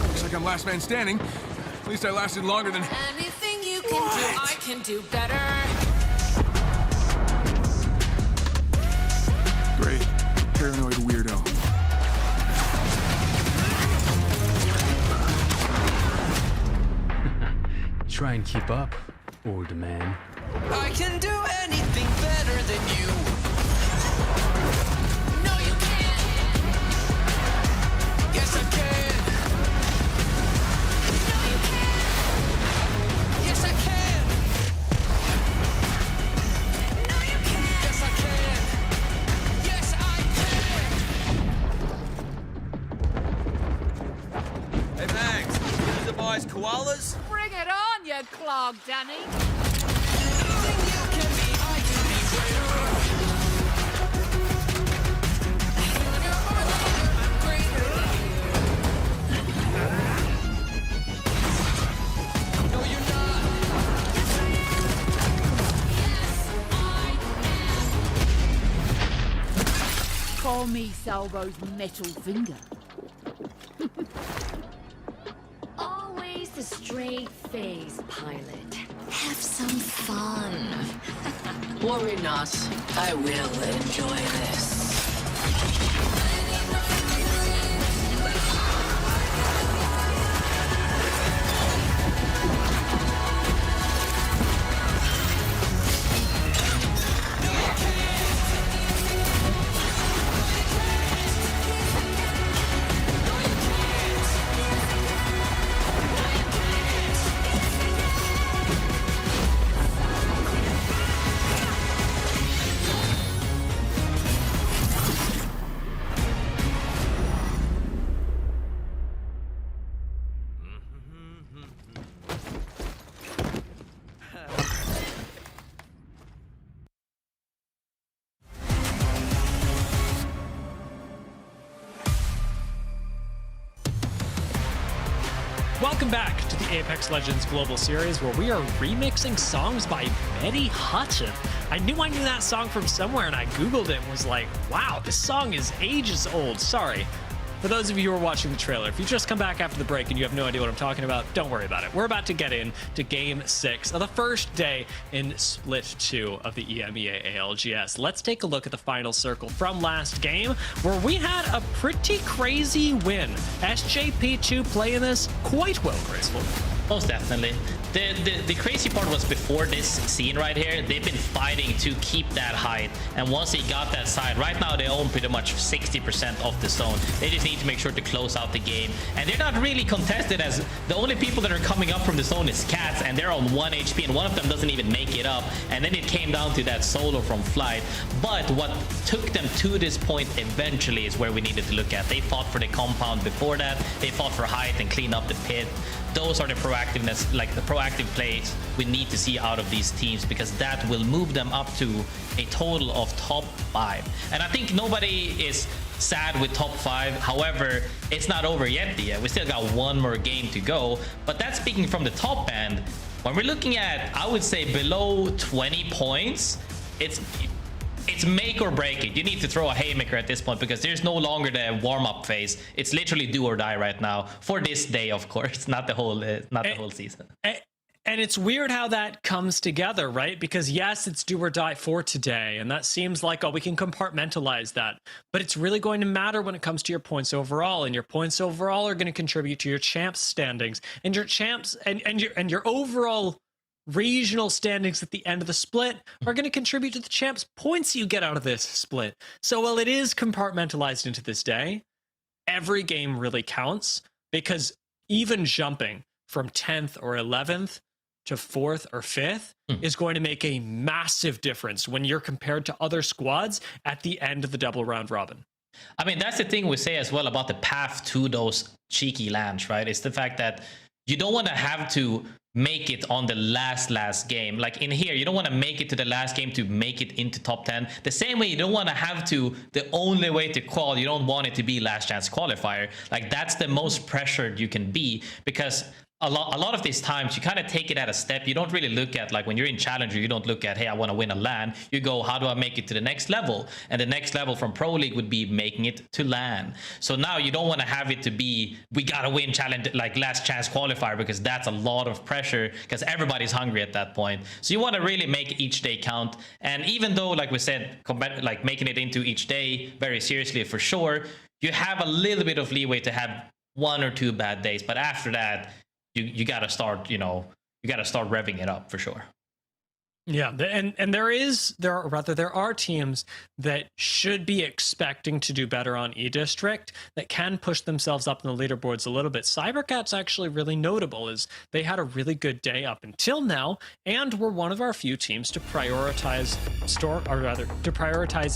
Looks like I'm last man standing. At least I lasted longer than... Anything you can do, I can do better. Great. Paranoid weirdo. Try and keep up, old man. I can do anything better than you. No, you can't. Yes, I can. No, you can't. Yes, I can. No, you can't. Yes, I can. Yes, I can. Hey, Max, you the boys koalas? Bring it on, you clog, Danny. Call me Salvo's metal finger. Always the straight FaZe pilot. Have some fun. Worry not. I will enjoy this. Welcome back to the Apex Legends Global Series, where we are remixing songs by Betty Hutton. I knew that song from somewhere, and I Googled it and was like, wow, this song is ages old. Sorry. For those of you who are watching the trailer, if you just come back after the break and you have no idea what I'm talking about, don't worry about it. We're about to get into Game 6 of the first day in Split 2 of the EMEA ALGS. Let's take a look at the final circle from last game, where we had a pretty crazy win. SJP2 playing this quite well, Graceful. Most definitely. The crazy part was before this scene right here, they've been fighting to keep that height. And once they got that side, right now they own pretty much 60% of the zone. They just need to make sure to close out the game. And they're not really contested, as the only people that are coming up from the zone is Cats, and they're on 1 HP, and one of them doesn't even make it up. And then it came down to that solo from Flyte. But what took them to this point eventually is where we needed to look at. They fought for the compound before that. They fought for height and clean up the pit. Those are the proactiveness, like the proactive plays we need to see out of these teams, because that will move them up to a total of top 5. And I think nobody is sad with top 5. However, it's not over yet. We still got one more game to go. But that's speaking from the top end. When we're looking at, I would say, below 20 points, it's make or break it. You need to throw a haymaker at this point, because there's no longer the warm-up phase. It's literally do or die right now for this day, of course, not the whole season. And it's weird how that comes together, right? Because yes, it's do or die for today. And that seems like, oh, we can compartmentalize that. But it's really going to matter when it comes to your points overall. And your points overall are going to contribute to your champs standings. And your champs and your overall regional standings at the end of the split are going to contribute to the champs points you get out of this split. So while it is compartmentalized into this day, every game really counts, because even jumping from 10th or 11th to 4th or 5th is going to make a massive difference when you're compared to other squads at the end of the double round robin. I mean, that's the thing we say as well about the path to those cheeky lands, right? It's the fact that you don't want to have to make it on the last game. Like in here, you don't want to make it to the last game to make it into top 10. The same way you don't want to have to, the only way to qual, you don't want it to be last chance qualifier. Like that's the most pressured you can be, because a lot of these times you kind of take it at a step. You don't really look at, like when you're in Challenger, you don't look at, hey, I want to win a LAN. You go, how do I make it to the next level? And the next level from Pro League would be making it to LAN. So now you don't want to have it to be, we got to win Challenge, like last chance qualifier, because that's a lot of pressure, because everybody's hungry at that point. So you want to really make each day count. And even though, like we said, like making it into each day very seriously for sure, you have a little bit of leeway to have 1 or 2 bad days. But after that, you got to start, you got to start revving it up for sure. Yeah, and there are teams that should be expecting to do better on E-District that can push themselves up in the leaderboards a little bit. Cybercats actually really notable, as they had a really good day up until now, and were one of our few teams to prioritize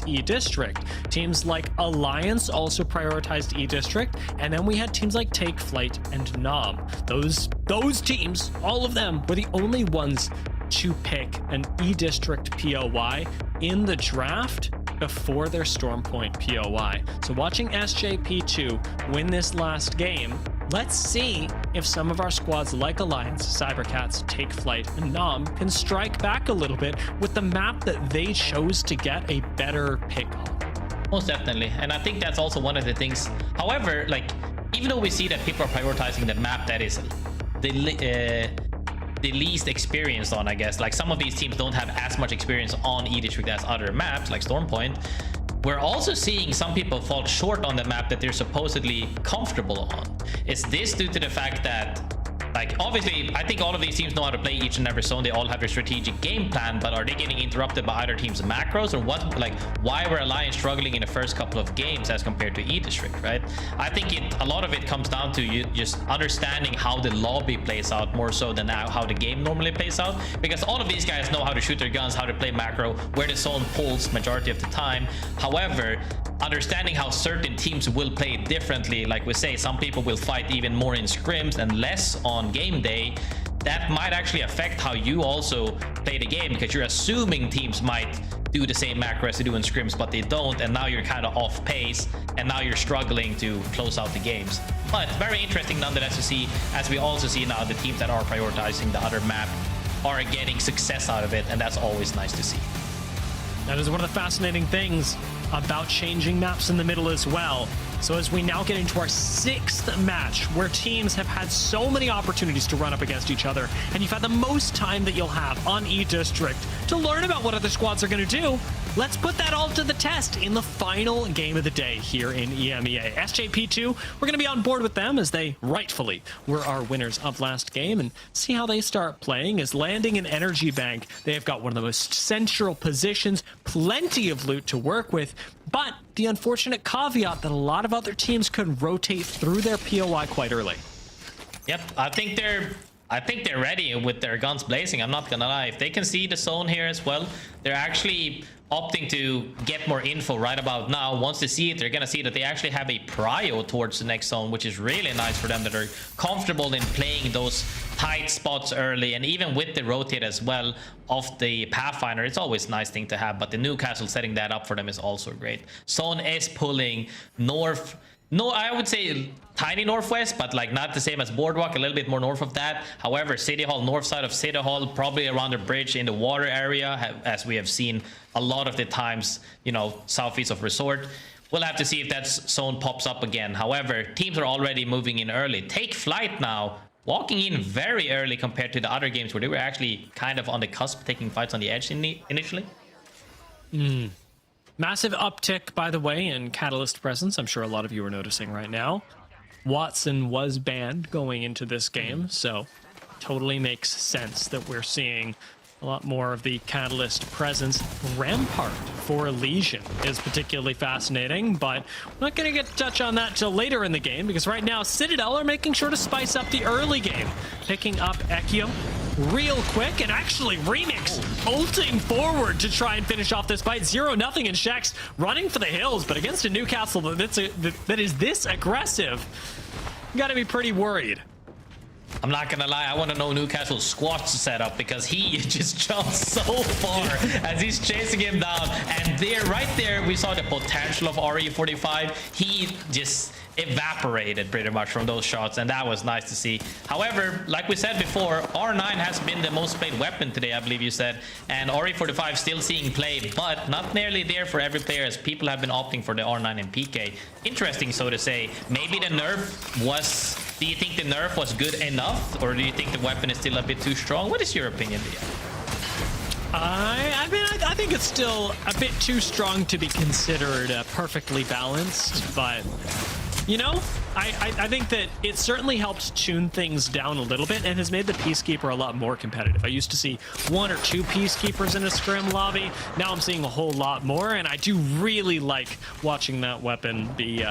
E-District. Teams like Alliance also prioritized E-District, and then we had teams like Take, Flyte, and Nom. Those teams, all of them, were the only ones to pick an E-District POI in the draft before their Stormpoint POI. So watching SJP2 win this last game, let's see if some of our squads like Alliance, Cybercats, Take Flyte, and Nom can strike back a little bit with the map that they chose to get a better pick on. Most definitely. And I think that's also one of the things. However, like, even though we see that people are prioritizing the map that is the least experienced on, I guess, like some of these teams don't have as much experience on E-District as other maps like Stormpoint, we're also seeing some people fall short on the map that they're supposedly comfortable on. Is this due to the fact that, like, obviously I think all of these teams know how to play each and every zone, they all have a strategic game plan, but are they getting interrupted by other teams' macros, or what? Like, why were Alliance struggling in the first couple of games as compared to E-District, right? I think a lot of it comes down to you just understanding how the lobby plays out more so than how the game normally plays out, because all of these guys know how to shoot their guns, how to play macro, where the zone pulls majority of the time. However, understanding how certain teams will play differently, like we say, some people will fight even more in scrims and less on game day, that might actually affect how you also play the game, because you're assuming teams might do the same macro as they do in scrims, but they don't, and now you're kind of off pace, and now you're struggling to close out the games. But very interesting nonetheless to see, as we also see now the teams that are prioritizing the other map are getting success out of it, and that's always nice to see. That is one of the fascinating things about changing maps in the middle as well. So as we now get into our 6th match, where teams have had so many opportunities to run up against each other, and you've had the most time that you'll have on E-District to learn about what other squads are going to do, let's put that all to the test in the final game of the day here in EMEA. SJP2, we're going to be on board with them, as they rightfully were our winners of last game, and see how they start playing. As landing an energy bank, they have got one of the most central positions, plenty of loot to work with, but the unfortunate caveat that a lot of other teams could rotate through their POI quite early. Yep, I think they're ready with their guns blazing. I'm not gonna lie. If they can see the zone here as well, they're actually opting to get more info right about now. Once they see it, they're gonna see that they actually have a prio towards the next zone, which is really nice for them, that are comfortable in playing those tight spots early. And even with the rotate as well of the Pathfinder, it's always a nice thing to have, but the Newcastle setting that up for them is also great. Zone is pulling north. No, I would say tiny northwest, but like not the same as Boardwalk, a little bit more north of that. However, City Hall, north side of City Hall, probably around the bridge in the water area, as we have seen a lot of the times, southeast of Resort. We'll have to see if that zone pops up again. However, teams are already moving in early. Take Flyte now, walking in very early compared to the other games where they were actually kind of on the cusp of taking fights on the edge initially. Massive uptick, by the way, in Catalyst presence. I'm sure a lot of you are noticing right now. Watson was banned going into this game, so totally makes sense that we're seeing a lot more of the Catalyst presence. Rampart for Legion is particularly fascinating, but we're not going to get to touch on that till later in the game, because right now Citadel are making sure to spice up the early game, picking up Ekio real quick, and actually Remix ulting forward to try and finish off this fight. 0-0, and Shex running for the hills, but against a Newcastle that is this aggressive, you got to be pretty worried. I'm not gonna lie, I want to know Newcastle's squat setup, because he just jumped so far as he's chasing him down. And right there, we saw the potential of RE45. He just evaporated pretty much from those shots, and that was nice to see. However, like we said before, R9 has been the most played weapon today, I believe you said, and RE45 still seeing play, but not nearly there for every player, as people have been opting for the R9 and PK. Interesting, so to say. Maybe the nerf was... Do you think the nerf was good enough, or do you think the weapon is still a bit too strong? What is your opinion, Dia? I think it's still a bit too strong to be considered perfectly balanced, but you know, I think that it certainly helps tune things down a little bit and has made the Peacekeeper a lot more competitive. I used to see 1 or 2 Peacekeepers in a scrim lobby. Now I'm seeing a whole lot more, and I do really like watching that weapon be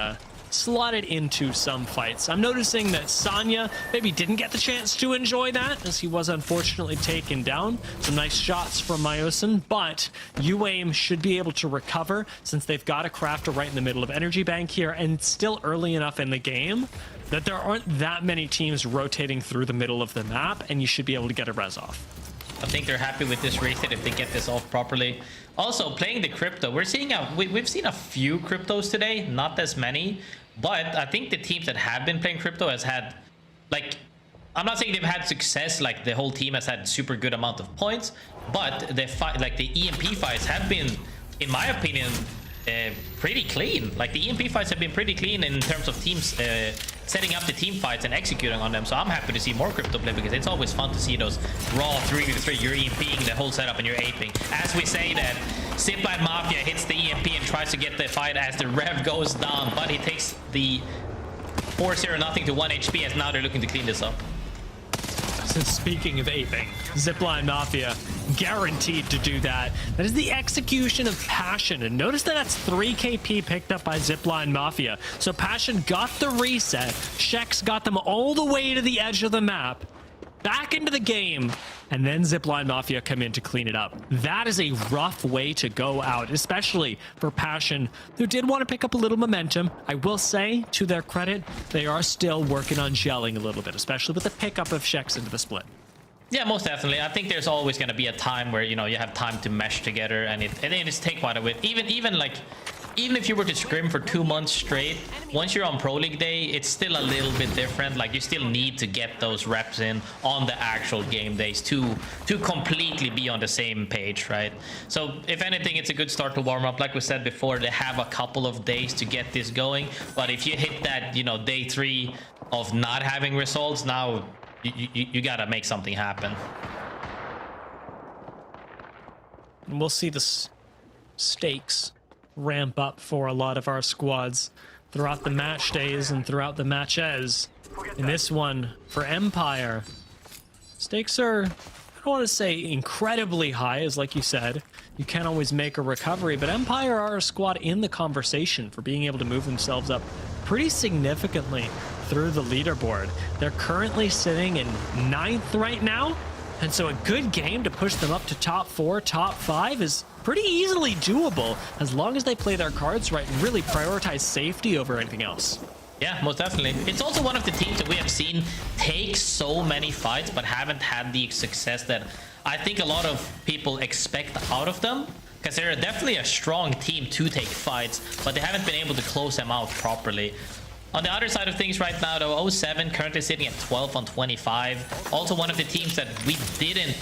slotted into some fights. I'm noticing that Sanya maybe didn't get the chance to enjoy that, as he was unfortunately taken down. Some nice shots from Myosin, but UAIM should be able to recover, since they've got a crafter right in the middle of Energy Bank here, and it's still early enough in the game that there aren't that many teams rotating through the middle of the map, and you should be able to get a res off. I think they're happy with this reset if they get this off properly. Also, playing the crypto, we've seen a few cryptos today, not as many, but I think the teams that have been playing crypto has had, like, I'm not saying they've had success, like the whole team has had super good amount of points, but the EMP fights have been, in my opinion, pretty clean. Like the EMP fights have been pretty clean in terms of teams setting up the team fights and executing on them. So I'm happy to see more crypto play, because it's always fun to see those raw 3v3. You're EMPing the whole setup and you're aping. As we say that, ZiPLina Mafia hits the EMP and tries to get the fight as the rev goes down, but he takes the 4-0 to 1 HP, as now they're looking to clean this up. So speaking of aping, ZiPLina Mafia guaranteed to do that. That is the execution of Passion, and notice that that's 3 KP picked up by ZiPLina Mafia. So Passion got the reset, Shex got them all the way to the edge of the map, back into the game, and then ZiPLina Mafia come in to clean it up. That is a rough way to go out, especially for Passion, who did want to pick up a little momentum. I will say, to their credit, they are still working on gelling a little bit, especially with the pickup of Shex into the split. Yeah, most definitely. I think there's always going to be a time where, you know, you have time to mesh together, and it's take quite a bit. Even if you were to scrim for 2 months straight, once you're on Pro League Day, it's still a little bit different. Like, you still need to get those reps in on the actual game days to completely be on the same page, right? So if anything, it's a good start to warm up. Like we said before, they have a couple of days to get this going, but if you hit that, you know, day 3 of not having results, now you gotta make something happen. And we'll see the stakes ramp up for a lot of our squads throughout the match days and throughout the matches. In this one, for Empire, stakes are, I don't want to say incredibly high, as like you said, you can't always make a recovery, but Empire are a squad in the conversation for being able to move themselves up pretty significantly through the leaderboard. They're currently sitting in 9th right now, and so a good game to push them up to top 4, top 5 is pretty easily doable, as long as they play their cards right and really prioritize safety over anything else. Yeah, most definitely. It's also one of the teams that we have seen take so many fights but haven't had the success that I think a lot of people expect out of them, because they're definitely a strong team to take fights, but they haven't been able to close them out properly. On the other side of things right now, though, 07 currently sitting at 12 on 25. Also one of the teams that we didn't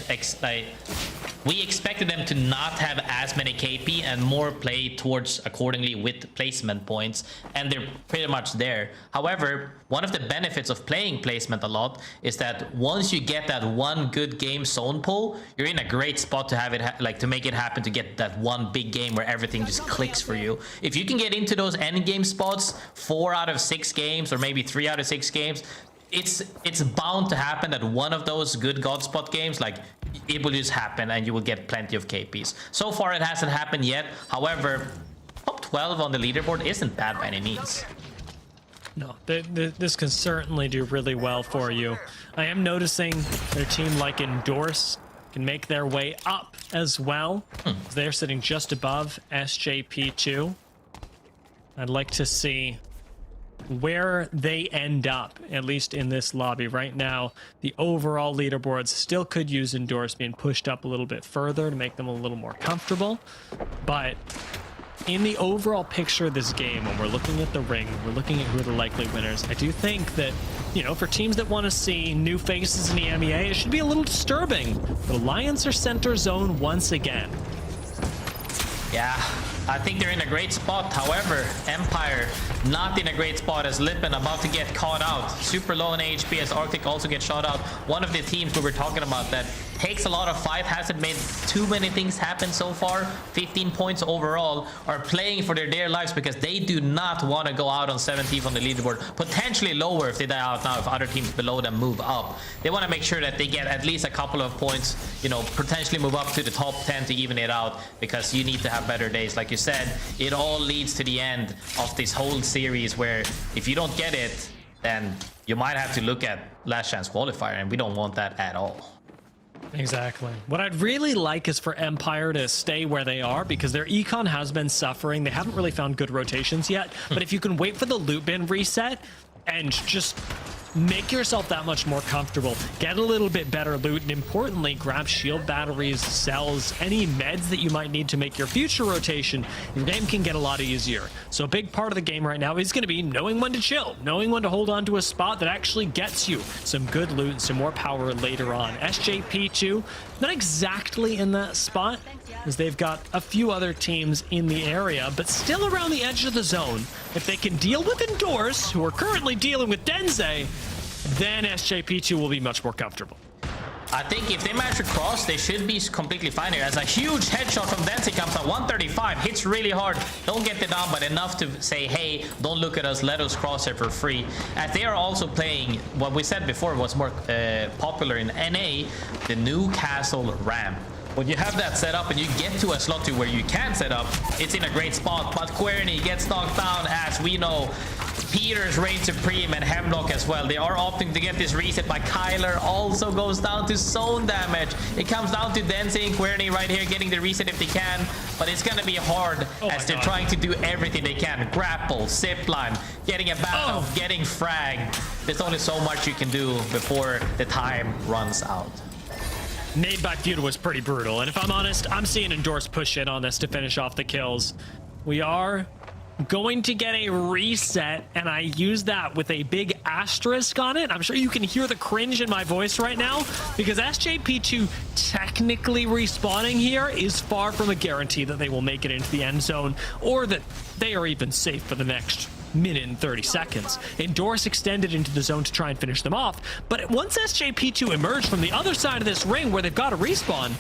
we expected them to not have as many KP and more play towards accordingly with placement points, and they're pretty much there. However, one of the benefits of playing placement a lot is that once you get that one good game zone pull, you're in a great spot to have it to make it happen, to get that one big game where everything just clicks for you. If you can get into those end game spots 4 out of 6 games or maybe 3 out of 6 games, it's bound to happen that one of those good God spot games, like, it will just happen and you will get plenty of KPs. So far it hasn't happened yet. However, top 12 on the leaderboard isn't bad by any means. No, this can certainly do really well for you. I am noticing their team like Endorse can make their way up as well. They're sitting just above SJP2. I'd like to see where they end up, at least in this lobby. Right now, the overall leaderboards still could use Endorse being pushed up a little bit further to make them a little more comfortable. But in the overall picture of this game, when we're looking at the ring, we're looking at who are the likely winners, I do think that, you know, for teams that want to see new faces in the EMEA, it should be a little disturbing. The Alliance are center zone once again. Yeah, I think they're in a great spot. However, Empire not in a great spot, as Lippen about to get caught out. Super low in HP as Arctic also gets shot out. One of the teams we were talking about that takes a lot of fight, hasn't made too many things happen so far, 15 points overall, are playing for their dear lives because they do not want to go out on 17th on the leaderboard, potentially lower if they die out now, if other teams below them move up. They want to make sure that they get at least a couple of points, you know, potentially move up to the top 10 to even it out, because you need to have better days. Like you said, it all leads to the end of this whole series where if you don't get it, then you might have to look at last chance qualifier, and we don't want that at all. Exactly. What I'd really like is for Empire to stay where they are, because their econ has been suffering. They haven't really found good rotations yet, but if you can wait for the loot bin reset and just make yourself that much more comfortable, get a little bit better loot, and importantly, grab shield batteries, cells, any meds that you might need to make your future rotation, your game can get a lot easier. So a big part of the game right now is going to be knowing when to chill, knowing when to hold on to a spot that actually gets you some good loot and some more power later on. SJP2, not exactly in that spot, as they've got a few other teams in the area, but still around the edge of the zone. If they can deal with Endorse, who are currently dealing with Denze, then SJP2 will be much more comfortable. I think if they manage to cross, they should be completely fine here. As a huge headshot from Denze comes out, 135, hits really hard. Don't get the down, but enough to say, hey, don't look at us, let us cross here for free. As they are also playing what we said before was more popular in NA, the Newcastle ramp. When you have that set up and you get to a slot to where you can set up, it's in a great spot. But Querney gets knocked down, as we know. Peters reigns supreme, and Hemlock as well. They are opting to get this reset, by Kyler also goes down to zone damage. It comes down to Denze and Querney right here getting the reset if they can, but it's gonna be hard as they're trying to do everything they can. Grapple, zipline, getting a battle, getting fragged. There's only so much you can do before the time runs out. Nade by feud was pretty brutal, and if I'm honest, I'm seeing Endorse push in on this to finish off the kills. We are going to get a reset, and I use that with a big asterisk on it. I'm sure you can hear the cringe in my voice right now, because SJP2 technically respawning here is far from a guarantee that they will make it into the end zone, or that they are even safe for the next minute and 30 seconds. Endorse extended into the zone to try and finish them off, but once SJP2 emerged from the other side of this ring where they've got a respawn,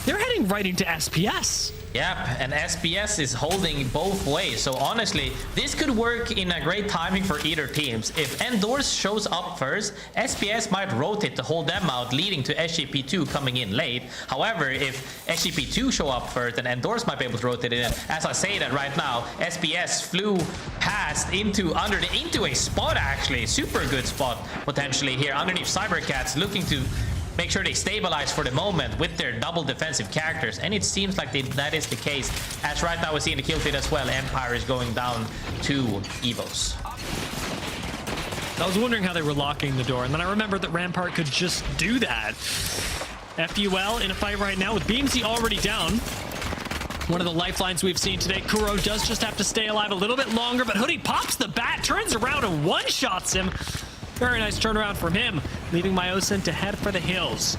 they're heading right into SPS. Yep, and SPS is holding both ways. So honestly, this could work in a great timing for either teams. If Endorse shows up first, SPS might rotate to hold them out, leading to SJP2 coming in late. However, if SJP2 show up first, then Endorse might be able to rotate it in. As I say that right now, SPS flew past into a spot, actually. Super good spot potentially here underneath cybercats, looking to make sure they stabilize for the moment with their double defensive characters, and it seems like that is the case, as right now we're seeing the kill feed as well. Empire is going down to EVOS. I was wondering how they were locking the door, and then I remembered that Rampart could just do that. FUL in a fight right now with Beamsy already down. One of the lifelines we've seen today. Kuro does just have to stay alive a little bit longer, but Hoodie pops the bat, turns around and one-shots him. Very nice turnaround from him, leaving Myosin to head for the hills.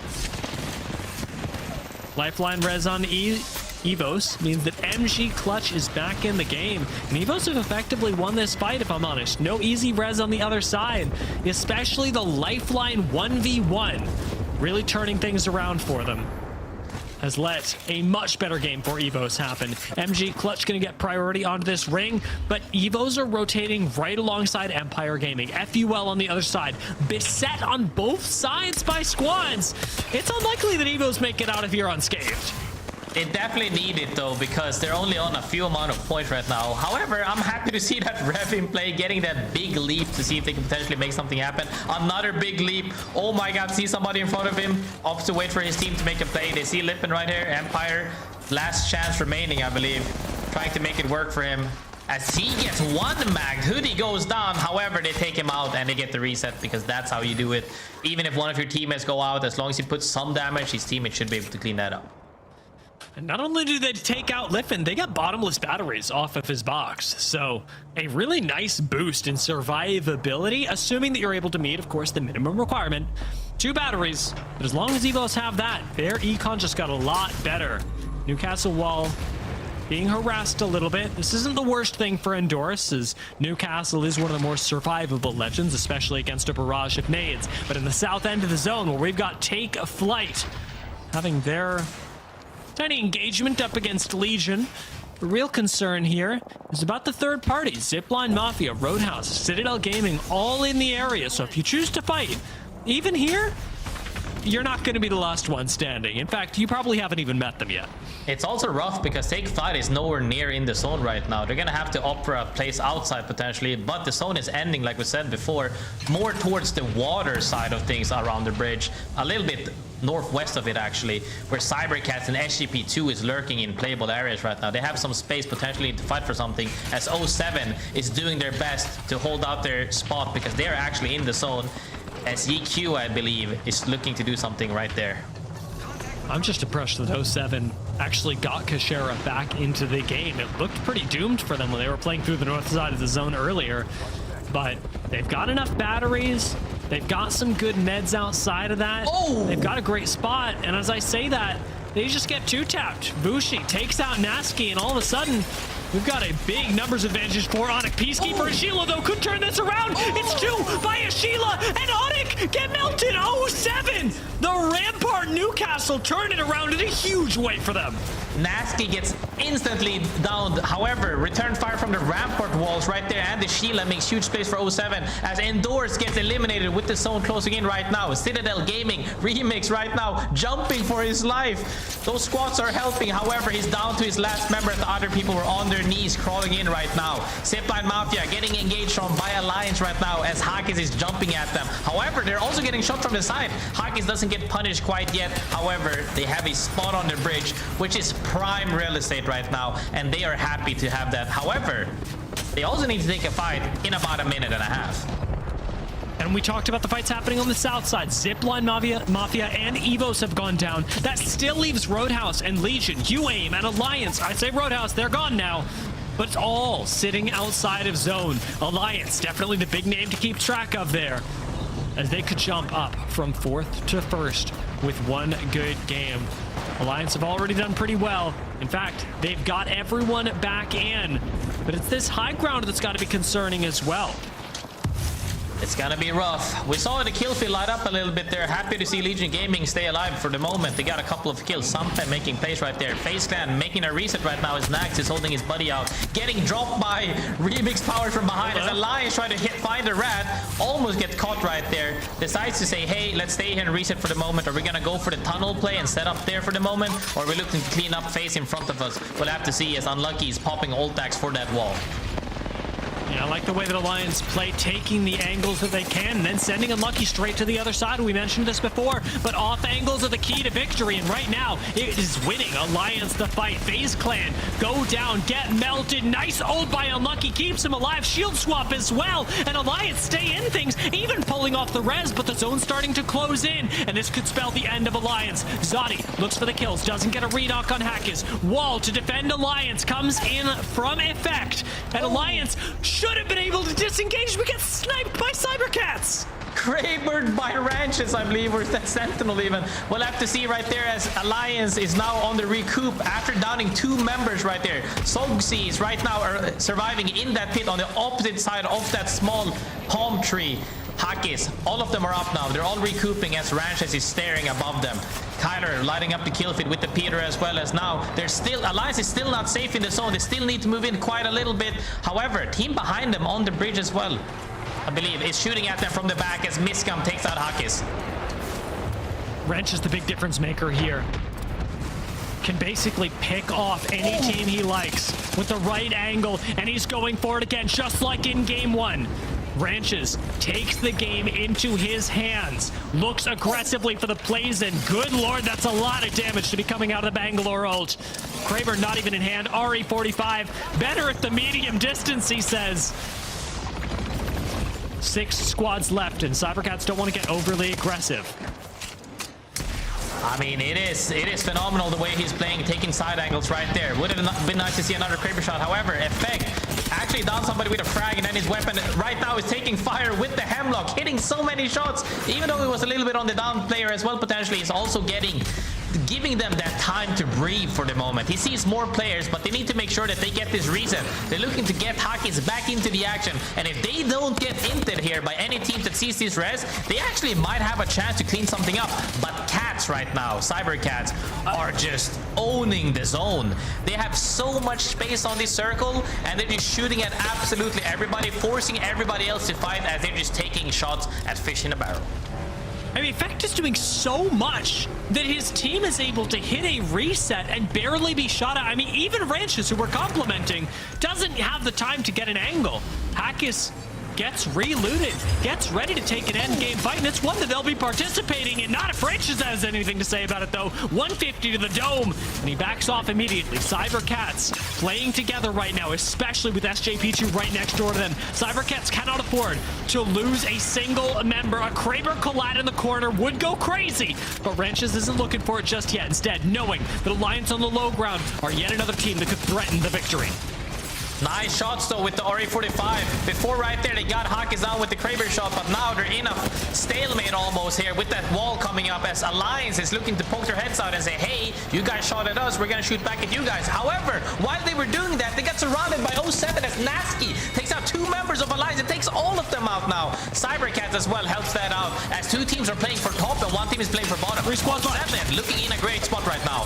Lifeline res on EVOS means that MG Clutch is back in the game. And EVOS have effectively won this fight, if I'm honest. No easy res on the other side, especially the Lifeline 1v1. Really turning things around for them. Has let a much better game for EVOS happen. MG Clutch gonna get priority onto this ring, but EVOS are rotating right alongside Empire Gaming. FUL on the other side, beset on both sides by squads. It's unlikely that EVOS make it out of here unscathed. They definitely need it though, because they're only on a few amount of points right now. However, I'm happy to see that Rev in play, getting that big leap to see if they can potentially make something happen. Another big leap. Oh my god, see somebody in front of him. Opts to wait for his team to make a play. They see Lippin right here. Empire, last chance remaining, I believe. Trying to make it work for him. As he gets one magged, Hoodie goes down. However, they take him out and they get the reset, because that's how you do it. Even if one of your teammates go out, as long as he puts some damage, his teammate should be able to clean that up. And not only do they take out Liffin, they got bottomless batteries off of his box. So a really nice boost in survivability, assuming that you're able to meet, of course, the minimum requirement. 2 batteries, but as long as EVOS have that, their econ just got a lot better. Newcastle wall being harassed a little bit. This isn't the worst thing for Endorse, as Newcastle is one of the more survivable legends, especially against a barrage of nades. But in the south end of the zone, where we've got Take a Flight, having their tiny engagement up against Legion. The real concern here is about the third parties. ZiPLina, Mafia, Roadhouse, Citadel Gaming, all in the area. So if you choose to fight, even here, you're not going to be the last one standing. In fact, you probably haven't even met them yet. It's also rough because Take Flight is nowhere near in the zone right now. They're gonna have to opt for a place outside potentially, but the zone is ending, like we said before, more towards the water side of things around the bridge, a little bit northwest of it actually, where cybercats and SGP2 is lurking in playable areas right now. They have some space potentially to fight for something, as 07 is doing their best to hold out their spot because they're actually in the zone, as EQ, I believe, is looking to do something right there. I'm just impressed that 07 actually got Kashera back into the game. It looked pretty doomed for them when they were playing through the north side of the zone earlier, but they've got enough batteries. They've got some good meds outside of that. Oh! They've got a great spot, and as I say that, they just get 2-tapped. Vushi takes out Nasky, and all of a sudden, we've got a big numbers advantage for ONIC. Peacekeeper Sheila, though, could turn this around. It's 2 by a Sheila, and ONIC get melted. 07! The Rampart Newcastle turn it around in a huge way for them. Nasky gets instantly downed. However, return fire from the Rampart walls right there, and the Sheila makes huge space for 07 as Endorse gets eliminated with the zone closing in right now. Citadel Gaming remix right now, jumping for his life. Those squads are helping. However, he's down to his last member. The other people were on their knees crawling in right now. ZiPLina Mafia getting engaged from by Alliance right now as Hakis is jumping at them. However, they're also getting shot from the side. Hakis doesn't get punished quite yet. However, they have a spot on the bridge, which is prime real estate right now, and they are happy to have that. However, they also need to take a fight in about a minute and a half. And we talked about the fights happening on the south side. ZiPLina, Mafia, and EVOS have gone down. That still leaves Roadhouse and Legion, UAIM, and Alliance. I say Roadhouse, they're gone now. But it's all sitting outside of zone. Alliance, definitely the big name to keep track of there, as they could jump up from 4th to 1st with one good game. Alliance have already done pretty well. In fact, they've got everyone back in. But it's this high ground that's got to be concerning as well. It's gonna be rough. We saw the kill feed light up a little bit there. Happy to see Legion Gaming stay alive for the moment. They got a couple of kills. Something making plays right there. FaZe Clan making a reset right now as Nax is holding his buddy out. Getting dropped by Remix Power from behind as Alliance trying to find a rat. Almost gets caught right there. Decides to say, hey, let's stay here and reset for the moment. Are we gonna go for the tunnel play and set up there for the moment? Or are we looking to clean up FaZe in front of us? We'll have to see, as Unlucky is popping ult tags for that wall. Yeah, I like the way that Alliance play, taking the angles that they can, and then sending Unlucky straight to the other side. We mentioned this before, but off angles are the key to victory, and right now, it is winning Alliance the fight. FaZe Clan go down, get melted. Nice ult by Unlucky, keeps him alive. Shield swap as well, and Alliance stay in things, even pulling off the res, but the zone's starting to close in, and this could spell the end of Alliance. Zadi looks for the kills, doesn't get a redock on Hackers. Wall to defend Alliance comes in from effect, and Alliance should have been able to disengage, but get sniped by cybercats. Krabered by Ranches, I believe, or that Sentinel even. We'll have to see right there as Alliance is now on the recoup after downing 2 members right there. Sogsi is right now surviving in that pit on the opposite side of that small palm tree. Hakis, all of them are up now. They're all recouping as Ranches is staring above them. Kyler lighting up the kill feed with the Peter as well, as now there's still Alliance is still not safe in the zone. They still need to move in quite a little bit. However, team behind them on the bridge as well, I believe, is shooting at them from the back as Miscom takes out Hakis. Wrench is the big difference maker here. Can basically pick off any team he likes with the right angle, and he's going for it again, just like in game 1. Ranches takes the game into his hands, looks aggressively for the plays in. Good lord, that's a lot of damage to be coming out of the Bangalore ult. Kraber not even in hand. RE45 better at the medium distance, he says. 6 squads left, and cybercats don't want to get overly aggressive. I mean, it is phenomenal the way he's playing, taking side angles right there. Would have been nice to see another Kraber shot. However, Effect actually down somebody with a frag, and then his weapon right now is taking fire with the Hemlock, hitting so many shots. Even though it was a little bit on the down player as well, potentially, he's also giving them that time to breathe for the moment. He sees more players, but they need to make sure that they get this reset. They're looking to get Hakis back into the action, and if they don't get inted here by any team that sees this res, they actually might have a chance to clean something up. But Cats right now, cybercats, are just owning the zone. They have so much space on this circle, and they're just shooting at absolutely everybody, forcing everybody else to fight as they're just taking shots at fish in a barrel. I mean, Effect is doing so much that his team is able to hit a reset and barely be shot at. I mean, even Ranches, who we're complimenting, doesn't have the time to get an angle. Hakis gets re-looted, gets ready to take an end game fight, and it's one that they'll be participating in. Not if Ranches has anything to say about it, though. 150 to the dome, and he backs off immediately. Cybercats playing together right now, especially with SJP2 right next door to them. Cybercats cannot afford to lose a single member. A Kraber Collat in the corner would go crazy, but Ranches isn't looking for it just yet. Instead, knowing that Alliance on the low ground are yet another team that could threaten the victory. Nice shots though with the RE45. Before right there they got Hakis down with the Kraber shot, but now they're in a stalemate almost here with that wall coming up as Alliance is looking to poke their heads out and say, hey, you guys shot at us, we're gonna shoot back at you guys. However, while they were doing that, they got surrounded by 07 as Nasky takes out 2 members of Alliance. It takes all of them out now. Cybercats as well helps that out as 2 teams are playing for top and 1 team is playing for bottom. 3 squads left, looking in a great spot right now.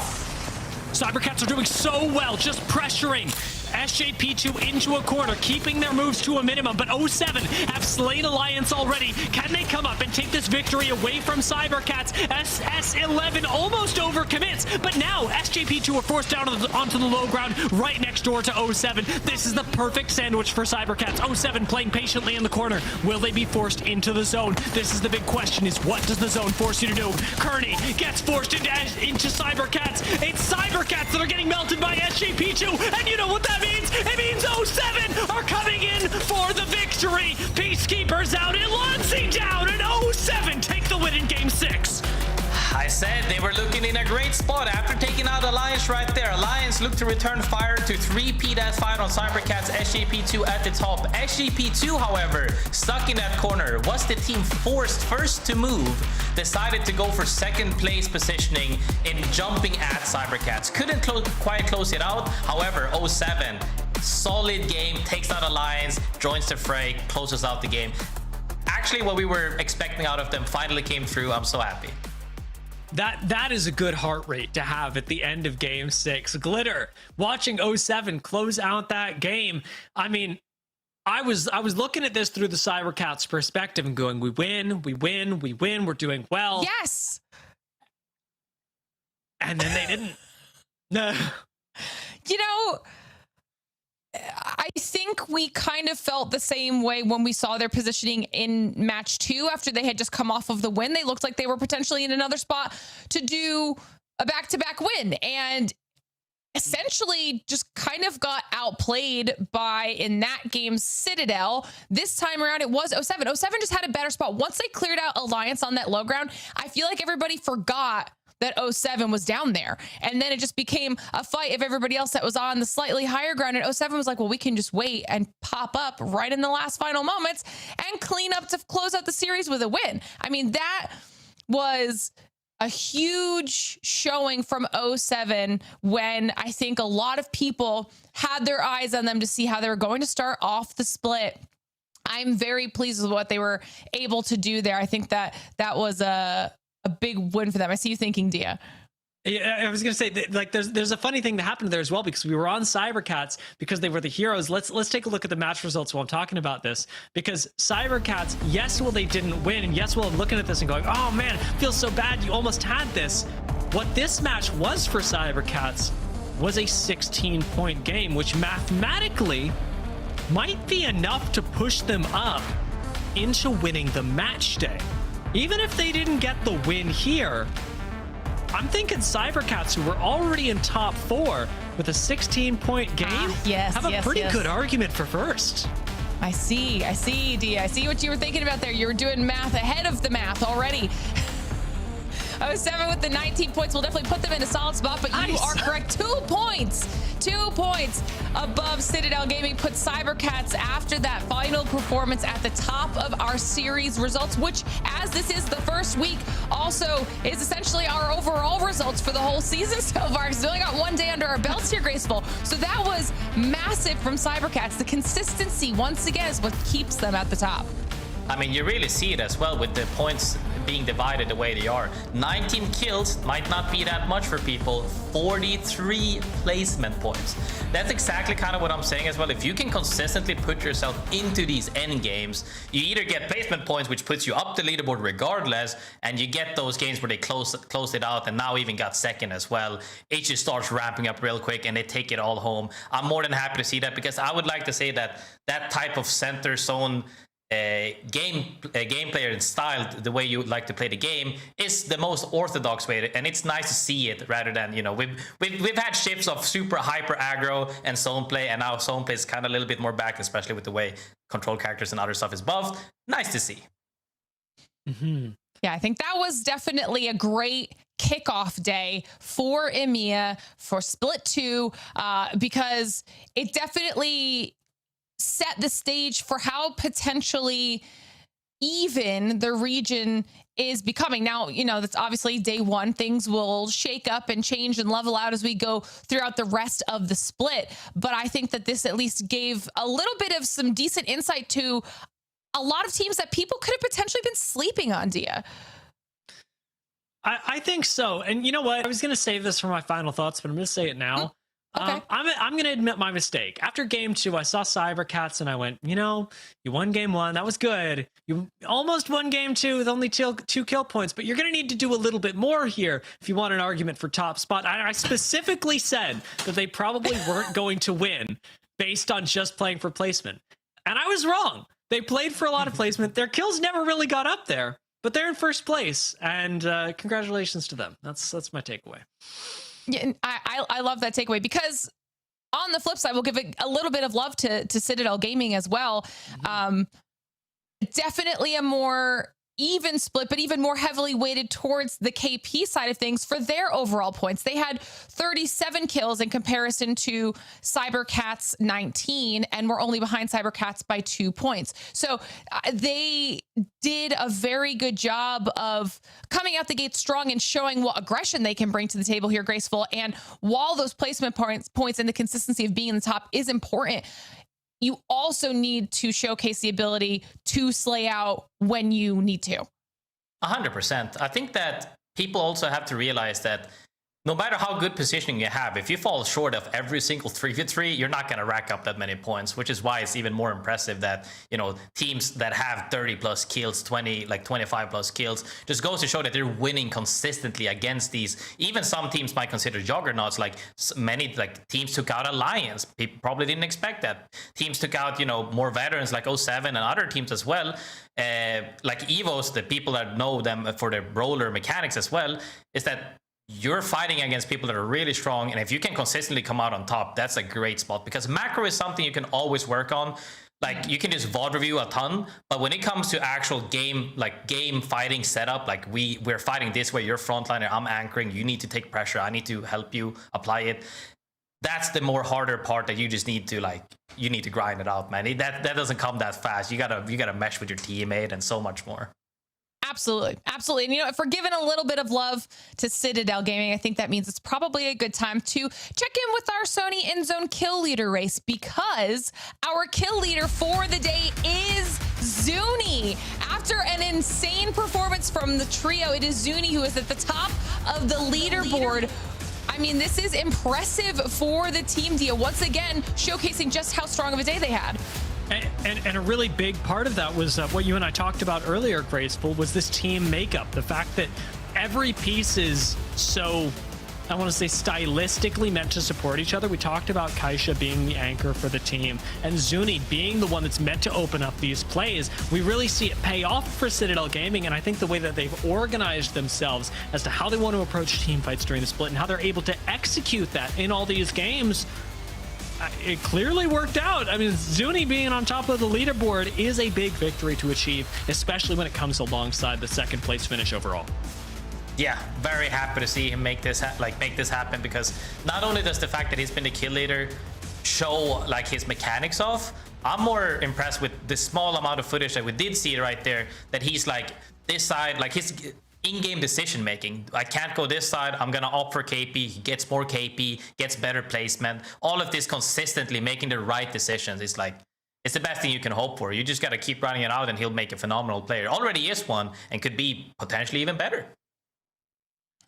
Cybercats are doing so well, just pressuring SJP2 into a corner, keeping their moves to a minimum, but 07 have slain Alliance already. Can they come up and take this victory away from Cybercats? SS11 almost overcommits, but now SJP2 are forced down onto the low ground right next door to 07. This is the perfect sandwich for Cybercats. 07 playing patiently in the corner. Will they be forced into the zone? This is the big question, is what does the zone force you to do? Kearney gets forced into Cybercats. It's Cybercats that are getting melted by SJP2, and you know what that means? It means 07 are coming in for the victory. Peacekeepers out, Ilonzi down, and 07 take the win in game 6. I said they were looking in a great spot after taking out Alliance right there. Alliance looked to return fire to 3P that fight on Cybercats. SJP2 at the top. SJP2, however, stuck in that corner. Was the team forced first to move? Decided to go for second place positioning in jumping at Cybercats. Couldn't quite close it out. However, 07, solid game, takes out Alliance, joins the fray, closes out the game. Actually, what we were expecting out of them finally came through. I'm so happy. That is a good heart rate to have at the end of game 6. Glitter, watching 07 close out that game. I mean, I was looking at this through the Cybercats perspective and going, we win, we're doing well. Yes. And then they didn't. No. You know, I think we kind of felt the same way when we saw their positioning in match 2 after they had just come off of the win. They looked like they were potentially in another spot to do a back-to-back win, and essentially just kind of got outplayed by, in that game, Citadel. This time around, it was 07. 07 just had a better spot. Once they cleared out Alliance on that low ground, I feel like everybody forgot that 07 was down there. And then it just became a fight of everybody else that was on the slightly higher ground. And 07 was like, well, we can just wait and pop up right in the last final moments and clean up to close out the series with a win. I mean, that was a huge showing from 07 when I think a lot of people had their eyes on them to see how they were going to start off the split. I'm very pleased with what they were able to do there. I think that was a big win for them. I see you thinking, Dia. Yeah, I was going to say, like, there's a funny thing that happened there as well, because we were on cybercats because they were the heroes. Let's take a look at the match results while I'm talking about this, because cybercats, yes, well, they didn't win, and yes, well, I'm looking at this and going, oh man, feels so bad. You almost had this. What this match was for cybercats was a 16-point game, which mathematically might be enough to push them up into winning the match day. Even if they didn't get the win here, I'm thinking cybercats, who were already in top 4 with a 16-point game, have a pretty good argument for first. I see, Dia. I see what you were thinking about there. You were doing math ahead of the math already. 07 with the 19 points will definitely put them in a solid spot, but you are correct. 2 points above Citadel Gaming, put cybercats after that final performance at the top of our series results, which, as this is the first week, also is essentially our overall results for the whole season so far, because we only got 1 day under our belts here, Graceful. So that was massive from cybercats. The consistency, once again, is what keeps them at the top. I mean, you really see it as well with the points being divided the way they are. 19 kills might not be that much for people. 43 placement points. That's exactly kind of what I'm saying as well. If you can consistently put yourself into these end games, you either get placement points, which puts you up the leaderboard regardless, and you get those games where they close it out, and now even got second as well. It just starts ramping up real quick, and they take it all home. I'm more than happy to see that, because I would like to say that that type of center zone game player and style, the way you would like to play the game, is the most orthodox way, and it's nice to see it rather than, you know, we've had shifts of super hyper aggro and zone play, and now zone play is kind of a little bit more back, especially with the way control characters and other stuff is buffed. Nice to see. Yeah, I think that was definitely a great kickoff day for EMEA, for Split 2, because it definitely set the stage for how potentially even the region is becoming. Now, you know, that's obviously day one. Things will shake up and change and level out as we go throughout the rest of the split. But I think that this at least gave a little bit of some decent insight to a lot of teams that people could have potentially been sleeping on, Dia. I think so. And you know what? I was going to save this for my final thoughts, but I'm going to say it now. Okay. I'm going to admit my mistake. After game 2, I saw cybercats and I went, you know, you won game 1. That was good. You almost won game 2 with only 2 kill points, but you're going to need to do a little bit more here if you want an argument for top spot. I specifically said that they probably weren't going to win based on just playing for placement. And I was wrong. They played for a lot of placement. Their kills never really got up there, but they're in first place, and congratulations to them. That's my takeaway. Yeah, and I love that takeaway, because on the flip side, we'll give a little bit of love to Citadel Gaming as well. Definitely a more even split, but even more heavily weighted towards the KP side of things for their overall points. They had 37 kills in comparison to cybercats 19, and were only behind cybercats by 2 points. So they did a very good job of coming out the gate strong and showing what aggression they can bring to the table here, Graceful. And while those placement points and the consistency of being in the top is important, you also need to showcase the ability to slay out when you need to. 100%. I think that people also have to realize that no matter how good positioning you have, if you fall short of every single 3v3, you're not going to rack up that many points, which is why it's even more impressive that, you know, teams that have 30 plus kills, 25 plus kills, just goes to show that they're winning consistently against these. Even some teams might consider juggernauts, like many, like teams took out Alliance. People probably didn't expect that. Teams took out, you know, more veterans like 07 and other teams as well. Like EVOS, the people that know them for their brawler mechanics as well, is that you're fighting against people that are really strong, and if you can consistently come out on top, that's a great spot, because macro is something you can always work on. like you can just VOD review a ton, but when it comes to actual game fighting setup, like we're fighting this way, you're frontliner, I'm anchoring, you need to take pressure, I need to help you apply it. That's the more harder part that you just need to you need to grind it out, man. That doesn't come that fast. You gotta mesh with your teammate and so much more. Absolutely. Absolutely. And, you know, if we're giving a little bit of love to Citadel Gaming, I think that means it's probably a good time to check in with our Sony in-zone kill leader race, because our kill leader for the day is Zuni. After an insane performance from the trio, it is Zuni who is at the top of the leaderboard. I mean, this is impressive for the team deal. Once again, showcasing just how strong of a day they had. And a really big part of that was what you and I talked about earlier, Graceful, was this team makeup. The fact that every piece is so, I want to say, stylistically meant to support each other. We talked about Kaisha being the anchor for the team and Zuni being the one that's meant to open up these plays. We really see it pay off for Citadel Gaming, and I think the way that they've organized themselves as to how they want to approach team fights during the split and how they're able to execute that in all these games, it clearly worked out. I mean, Zuni being on top of the leaderboard is a big victory to achieve, especially when it comes alongside the second place finish overall. Yeah, very happy to see him make this happen, because not only does the fact that he's been the kill leader show like his mechanics off, I'm more impressed with the small amount of footage that we did see right there, that he's like this side, like his in-game decision making. I can't go this side, I'm gonna opt for KP. He gets more KP, gets better placement. All of this consistently making the right decisions is like, it's the best thing you can hope for. You just gotta keep running it out and he'll make a phenomenal player. Already is one and could be potentially even better.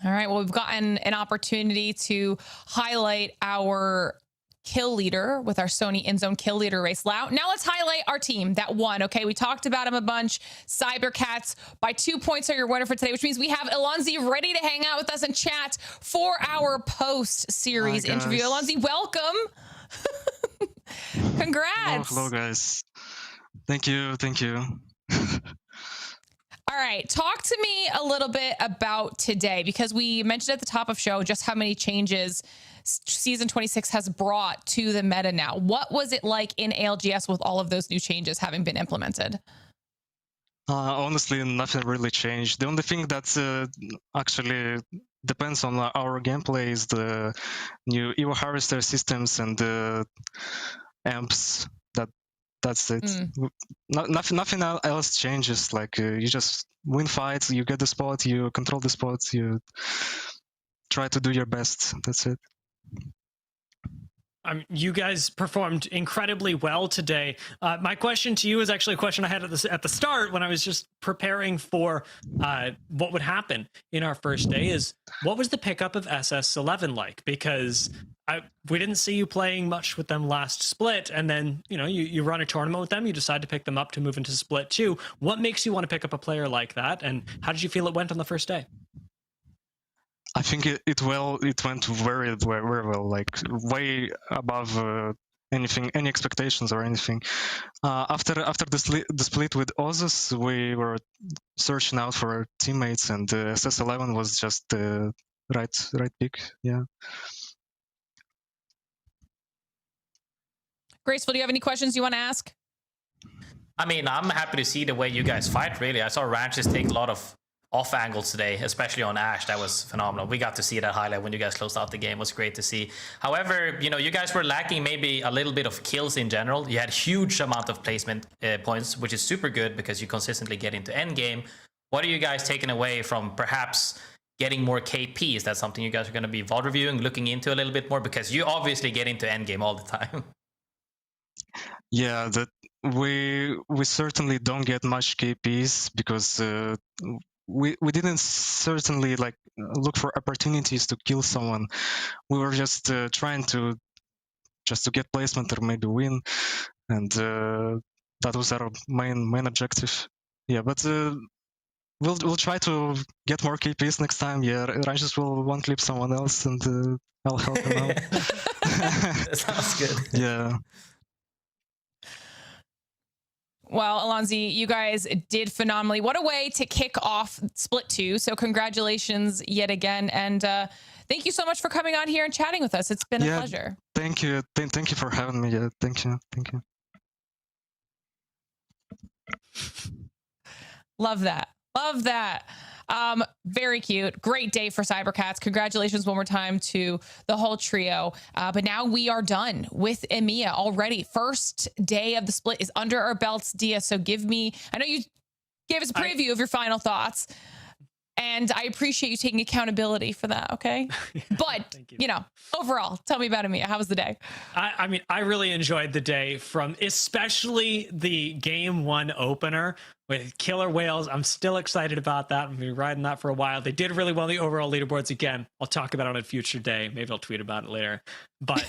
All right, well, we've gotten an opportunity to highlight our kill leader with our Sony in-zone kill leader race. Now let's highlight our team that won. Okay, we talked about him a bunch. Cybercats by 2 points are your winner for today, which means we have Alonzi ready to hang out with us and chat for our post-series interview. Alonzi, welcome. Congrats. Hello, guys. Thank you. All right, talk to me a little bit about today, because we mentioned at the top of show just how many changes Season 26 has brought to the meta now. What was it like in ALGS with all of those new changes having been implemented? Honestly, nothing really changed. The only thing that actually depends on our gameplay is the new Evo Harvester systems and the amps. That's it. Nothing else changes. Like you just win fights, you get the spot, you control the spots, you try to do your best. That's it. You guys performed incredibly well today. My question to you is actually a question I had at the start when I was just preparing for what would happen in our first day. Is what was the pickup of SS11 like? Because we didn't see you playing much with them last split, and then you run a tournament with them. You decide to pick them up to move into split 2. What makes you want to pick up a player like that? And how did you feel it went on the first day? I think it went very well, like way above any expectations or anything. After the split with Ozus, we were searching out for our teammates, and SS11 was just the right pick. Yeah. Graceful, do you have any questions you want to ask? I mean, I'm happy to see the way you guys fight, really. I saw Ranches take a lot of off angles today, especially on Ash. That was phenomenal. We got to see that highlight when you guys closed out the game. It was great to see. However, you guys were lacking maybe a little bit of kills in general. You had huge amount of placement points, which is super good because you consistently get into end game. What are you guys taking away from perhaps getting more KP? Is that something you guys are going to be VOD reviewing, looking into a little bit more? Because you obviously get into end game all the time. Yeah, that we certainly don't get much KPs because we didn't certainly like look for opportunities to kill someone. We were just trying to get placement or maybe win, and that was our main objective. Yeah, but we'll try to get more KPs next time. Yeah, Ranches will one clip someone else, and I'll help him out. That sounds good. Yeah. Well, Alonzi, you guys did phenomenally. What a way to kick off Split 2. So congratulations yet again. And thank you so much for coming on here and chatting with us. It's been a pleasure. Thank you. Thank you for having me. Yeah, thank you. Love that. Love that. Very cute. Great day for cybercats. Congratulations one more time to the whole trio. But now we are done with EMEA already. First day of the split is under our belts, Dia. So I know you gave us a preview of your final thoughts, and I appreciate you taking accountability for that. Okay. But you know, overall, tell me about EMEA. How was the day? I mean, I really enjoyed the day, from especially the game 1 opener with Killer Whales. I'm still excited about that. I'm gonna be riding that for a while. They did really well in the overall leaderboards. Again, I'll talk about it on a future day. Maybe I'll tweet about it later. But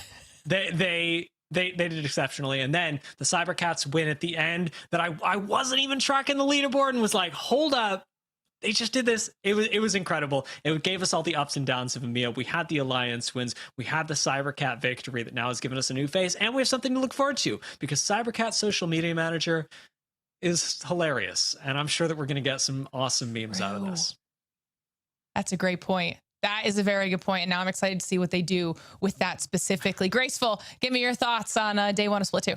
they did exceptionally. And then the cybercats win at the end that I wasn't even tracking the leaderboard and was like, hold up. They just did this. It was incredible. It gave us all the ups and downs of EMEA. We had the Alliance wins. We had the Cybercat victory that now has given us a new face. And we have something to look forward to, because Cybercat's social media manager is hilarious. And I'm sure that we're going to get some awesome memes out of this. That's a great point. That is a very good point. And now I'm excited to see what they do with that specifically. Graceful, give me your thoughts on day 1 of Split 2.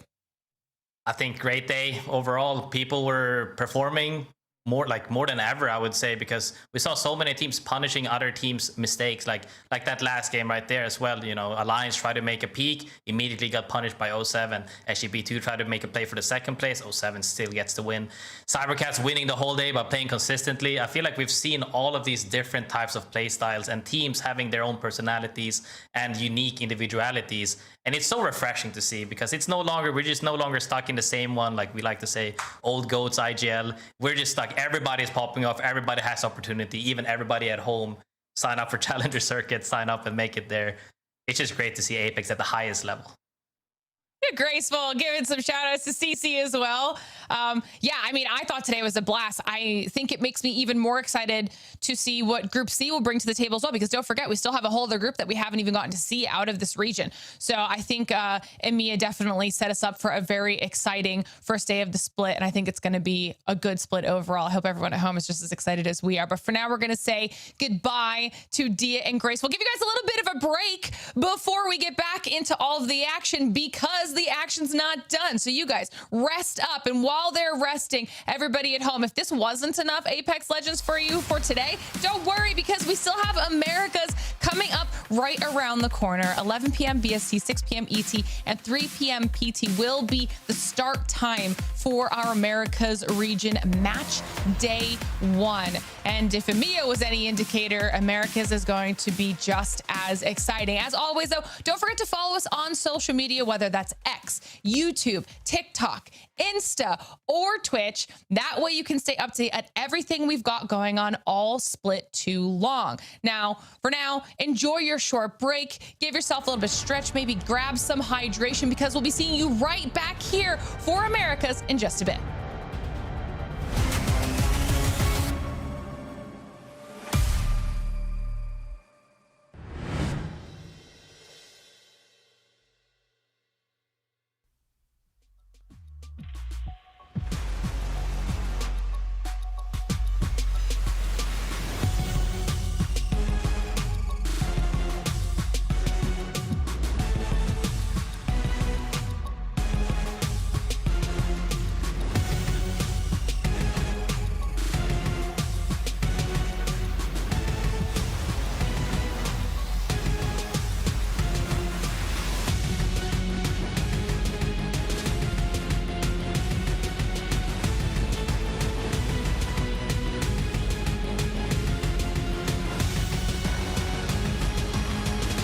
I think great day overall. People were performing more than ever, I would say, because we saw so many teams punishing other teams' mistakes, like that last game right there as well. You know, Alliance tried to make a peak, immediately got punished by 07. SGP2 tried to make a play for the second place. 07 still gets the win. Cybercats winning the whole day by playing consistently. I feel like we've seen all of these different types of play styles and teams having their own personalities and unique individualities. And it's so refreshing to see, because we're just no longer stuck in the same one, like we like to say, old goats IGL. We're just stuck. Everybody's popping off. Everybody has opportunity. Even everybody at home, sign up for Challenger Circuit, sign up and make it there. It's just great to see Apex at the highest level. Graceful, giving some shout outs to CC as well. Yeah, I mean, I thought today was a blast. I think it makes me even more excited to see what Group C will bring to the table as well, because don't forget, we still have a whole other group that we haven't even gotten to see out of this region. So I think EMEA definitely set us up for a very exciting first day of the split, and I think it's going to be a good split overall. I hope everyone at home is just as excited as we are. But for now, we're going to say goodbye to Dia and Grace. We'll give you guys a little bit of a break before we get back into all of the action, because the action's not done. So you guys rest up, and while they're resting, everybody at home, if this wasn't enough Apex Legends for you for today, don't worry, because we still have Americas coming up right around the corner. 11 p.m. BST, 6 p.m. ET, and 3 p.m. PT will be the start time for our Americas region match day 1. And if EMEA was any indicator, Americas is going to be just as exciting. As always, though, don't forget to follow us on social media, whether that's X, YouTube, TikTok, Insta, or Twitch. That way you can stay up to date at everything we've got going on all split too long. Now, for now, enjoy your short break. Give yourself a little bit of stretch, maybe grab some hydration, because we'll be seeing you right back here for Americas in just a bit.